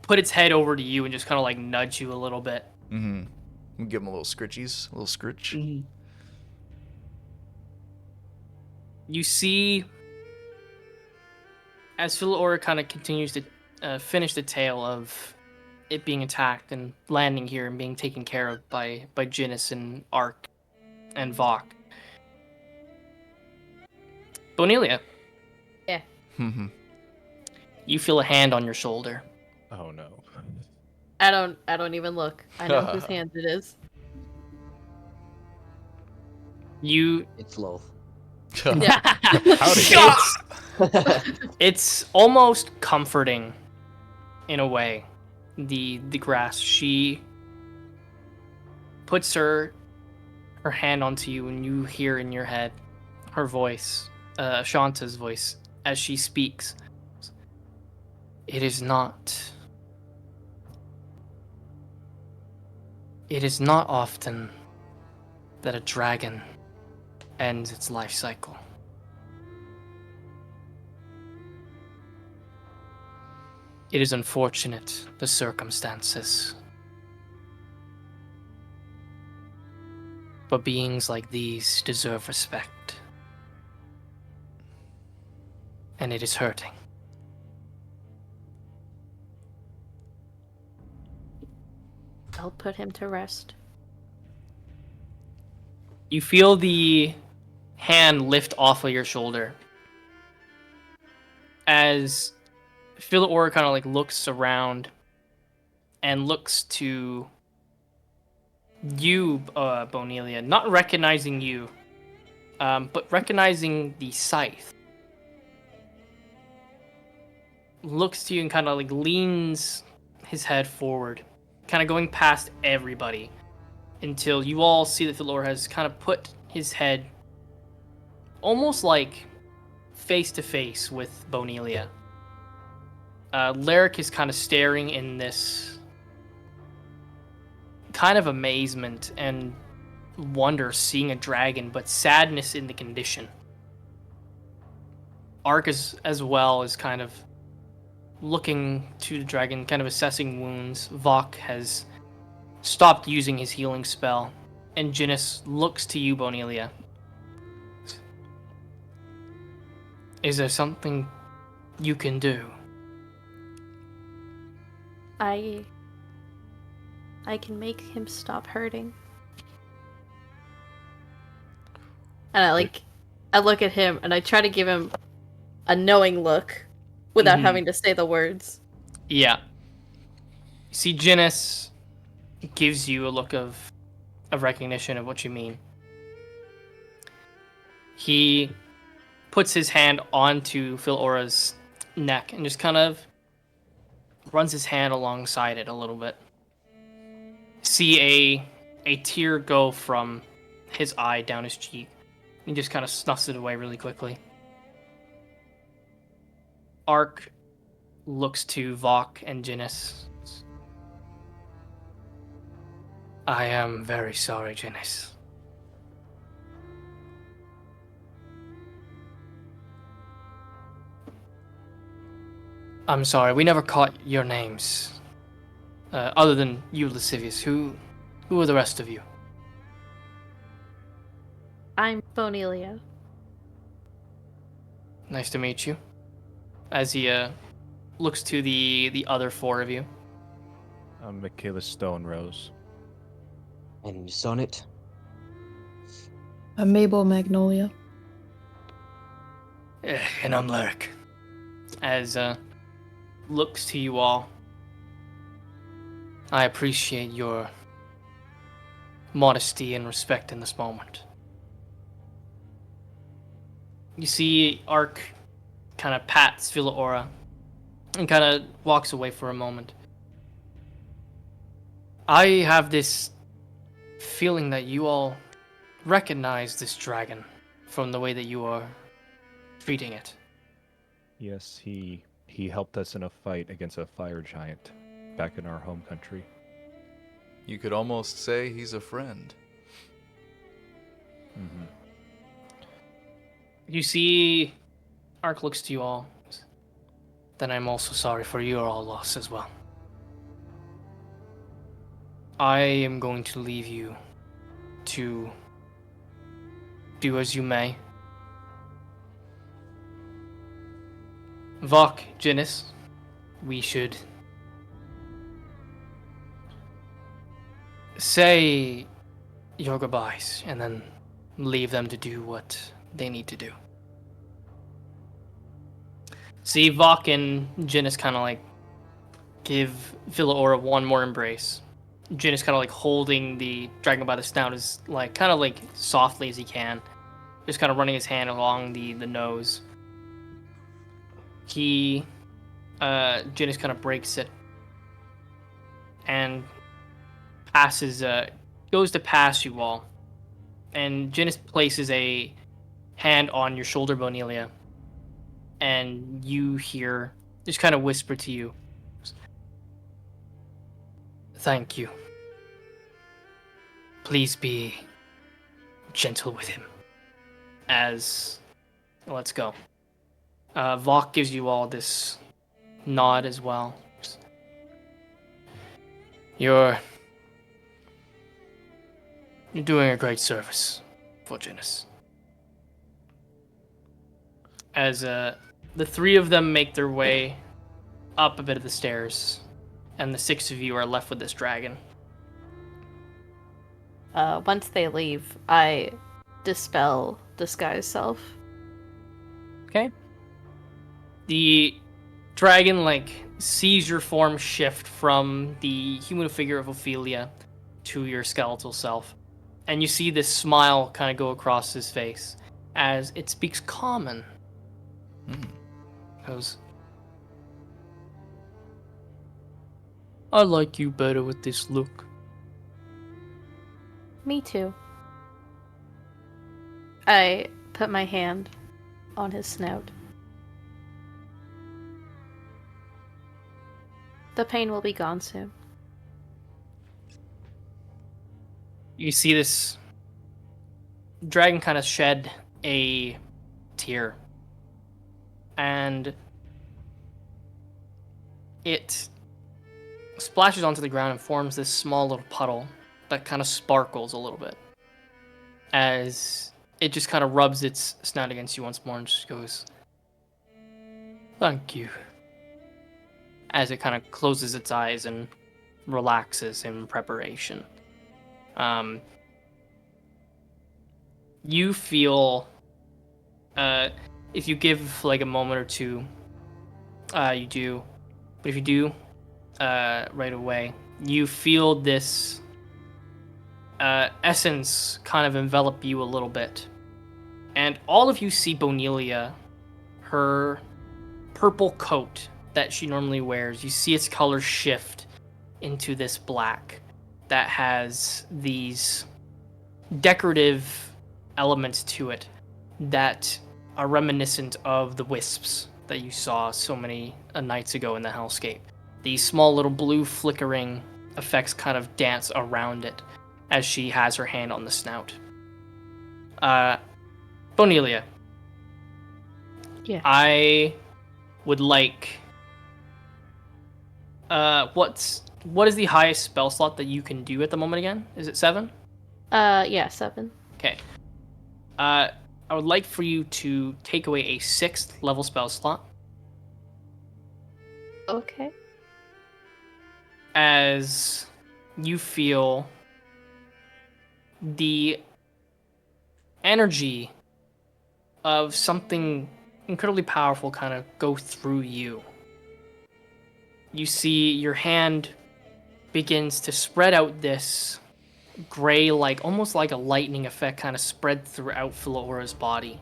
put its head over to you and just kind of like nudge you a little bit. Mm-hmm. Give him a little scritchies, a little scritch. You see, as Philora kind of continues to finish the tale of it being attacked and landing here and being taken care of by Jinnis and Ark and Vok. Bonelia, Yeah. you feel a hand on your shoulder. Oh no. I don't even look. I know whose hand it is. It's Loth. Yeah. It's almost comforting in a way. The grass. She puts her hand onto you and you hear in your head her voice, Shanta's voice, as she speaks. It is not often that a dragon ends its life cycle. It is unfortunate, the circumstances. But beings like these deserve respect. And it is hurting. I'll put him to rest. You feel the hand lift off of your shoulder as Philor kind of like looks around and looks to you, Bonelia, not recognizing you, but recognizing the scythe. Looks to you and kind of like leans his head forward, kind of going past everybody until you all see that Philor has kind of put his head almost like face to face with Bonelia. Lyric is kind of staring in this kind of amazement and wonder seeing a dragon, but sadness in the condition. Ark as well is kind of looking to the dragon, kind of assessing wounds. Vok has stopped using his healing spell, and Jinnis looks to you, Bonelia. Is there something you can do? I can make him stop hurting. And I look at him and I try to give him a knowing look without having to say the words. Yeah. See, Jinnis gives you a look of recognition of what you mean. He puts his hand onto Philora's neck and just kind of runs his hand alongside it a little bit. See a tear go from his eye down his cheek. He just kind of snuffs it away really quickly. Ark looks to Vok and Jinnis. I am very sorry, Jinnis. I'm sorry, we never caught your names. Other than you, Lascivious. Who are the rest of you? I'm Bonelia. Nice to meet you. As he looks to the other four of you. I'm Michaela Stone Rose. And Sonnet. A Mabel Magnolia. And I'm Lyric. As looks to you all. I appreciate your modesty and respect in this moment. You see Ark kind of pats Villaora and kind of walks away for a moment. I have this feeling that you all recognize this dragon from the way that you are treating it. Yes, he helped us in a fight against a fire giant back in our home country. You could almost say he's a friend. Mm-hmm. You see, Ark looks to you all. Then I'm also sorry for your all loss as well. I am going to leave you to do as you may. Vok, Jinnis, we should say your goodbyes and then leave them to do what they need to do. See, Vok and Jinnis kind of like give Villaora one more embrace. Jinnis kind of like holding the dragon by the snout as like kind of like softly as he can, just kind of running his hand along the nose. Jinnis kind of breaks it and passes, goes to pass you all. And Jinnis places a hand on your shoulder, Bonelia, and you hear, just kind of whisper to you, "Thank you. Please be gentle with him." Let's go. Vok gives you all this nod as well. You're doing a great service for Jinnis. As the three of them make their way up a bit of the stairs, and the six of you are left with this dragon. Once they leave, I dispel disguise self. Okay. The dragon sees your form shift from the human figure of Ophelia to your skeletal self, and you see this smile kind of go across his face as it speaks common. Goes, "I like you better with this look." Me too. I put my hand on his snout. The pain will be gone soon. You see this dragon kind of shed a tear, and it splashes onto the ground and forms this small little puddle that kind of sparkles a little bit as it just kind of rubs its snout against you once more and just goes, "Thank you," as it kind of closes its eyes and relaxes in preparation. You feel, if you give like a moment or two, you do, but if you do, right away, you feel this essence kind of envelop you a little bit, and all of you see Bonelia, her purple coat that she normally wears, you see its color shift into this black that has these decorative elements to it that are reminiscent of the wisps that you saw so many nights ago in the hellscape. These small little blue flickering effects kind of dance around it as she has her hand on the snout. Bonelia. Yeah. I would like... what is the highest spell slot that you can do at the moment again? Is it 7? Yeah, 7. Okay. I would like for you to take away a 6th level spell slot. Okay. As you feel the energy of something incredibly powerful kind of go through you. You see your hand begins to spread out this gray, almost like a lightning effect kind of spread throughout Philora's body.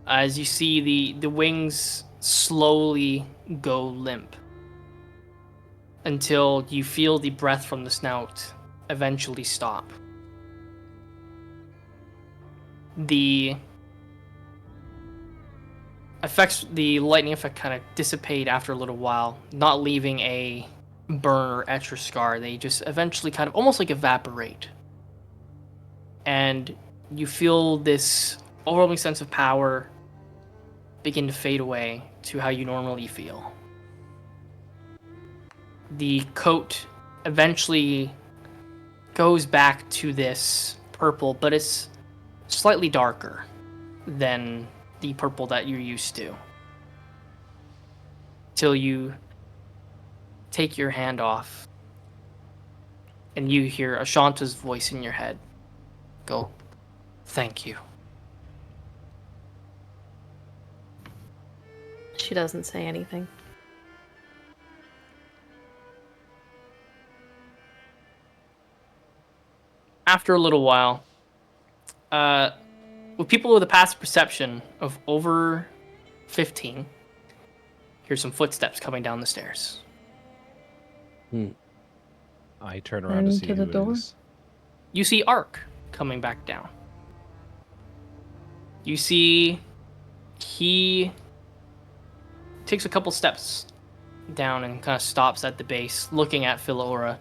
as you see the wings slowly go limp until you feel the breath from the snout eventually stop. The lightning effect kind of dissipate after a little while, not leaving a burn or etch or scar. They just eventually kind of almost like evaporate. And you feel this overwhelming sense of power begin to fade away to how you normally feel. The coat eventually goes back to this purple, but it's slightly darker than the purple that you're used to. Till you take your hand off and you hear Ashanta's voice in your head go, "Thank you." She doesn't say anything. After a little while, with people with a passive perception of over 15, hear some footsteps coming down the stairs. I turn around to see to the who door? it is. You see Ark coming back down. You see he takes a couple steps down and kind of stops at the base, looking at Philora.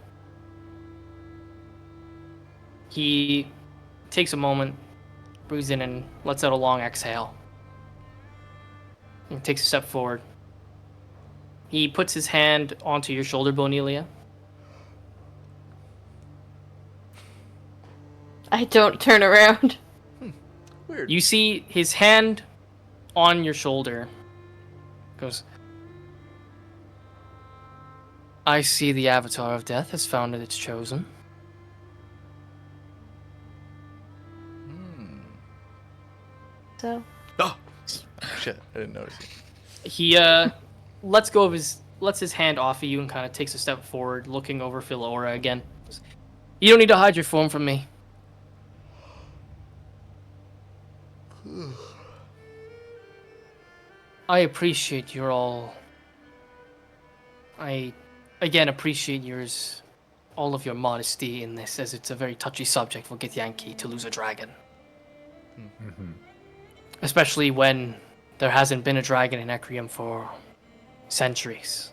He takes a moment, breathes in and lets out a long exhale. And takes a step forward. He puts his hand onto your shoulder, Bonelia. I don't turn around. Weird. You see his hand on your shoulder. Goes, "I see the Avatar of Death has found its chosen." So, Oh, shit! I didn't notice. He lets his hand off of you and kind of takes a step forward, looking over Philora again. "You don't need to hide your form from me." I appreciate your all. I again appreciate all of your modesty in this, as it's a very touchy subject for Githyanki to lose a dragon. Especially when there hasn't been a dragon in Ecrium for centuries.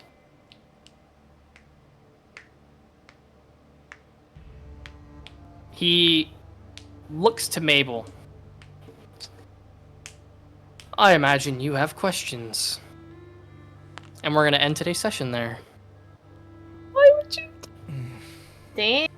He looks to Mabel. "I imagine you have questions." And we're going to end today's session there. damn.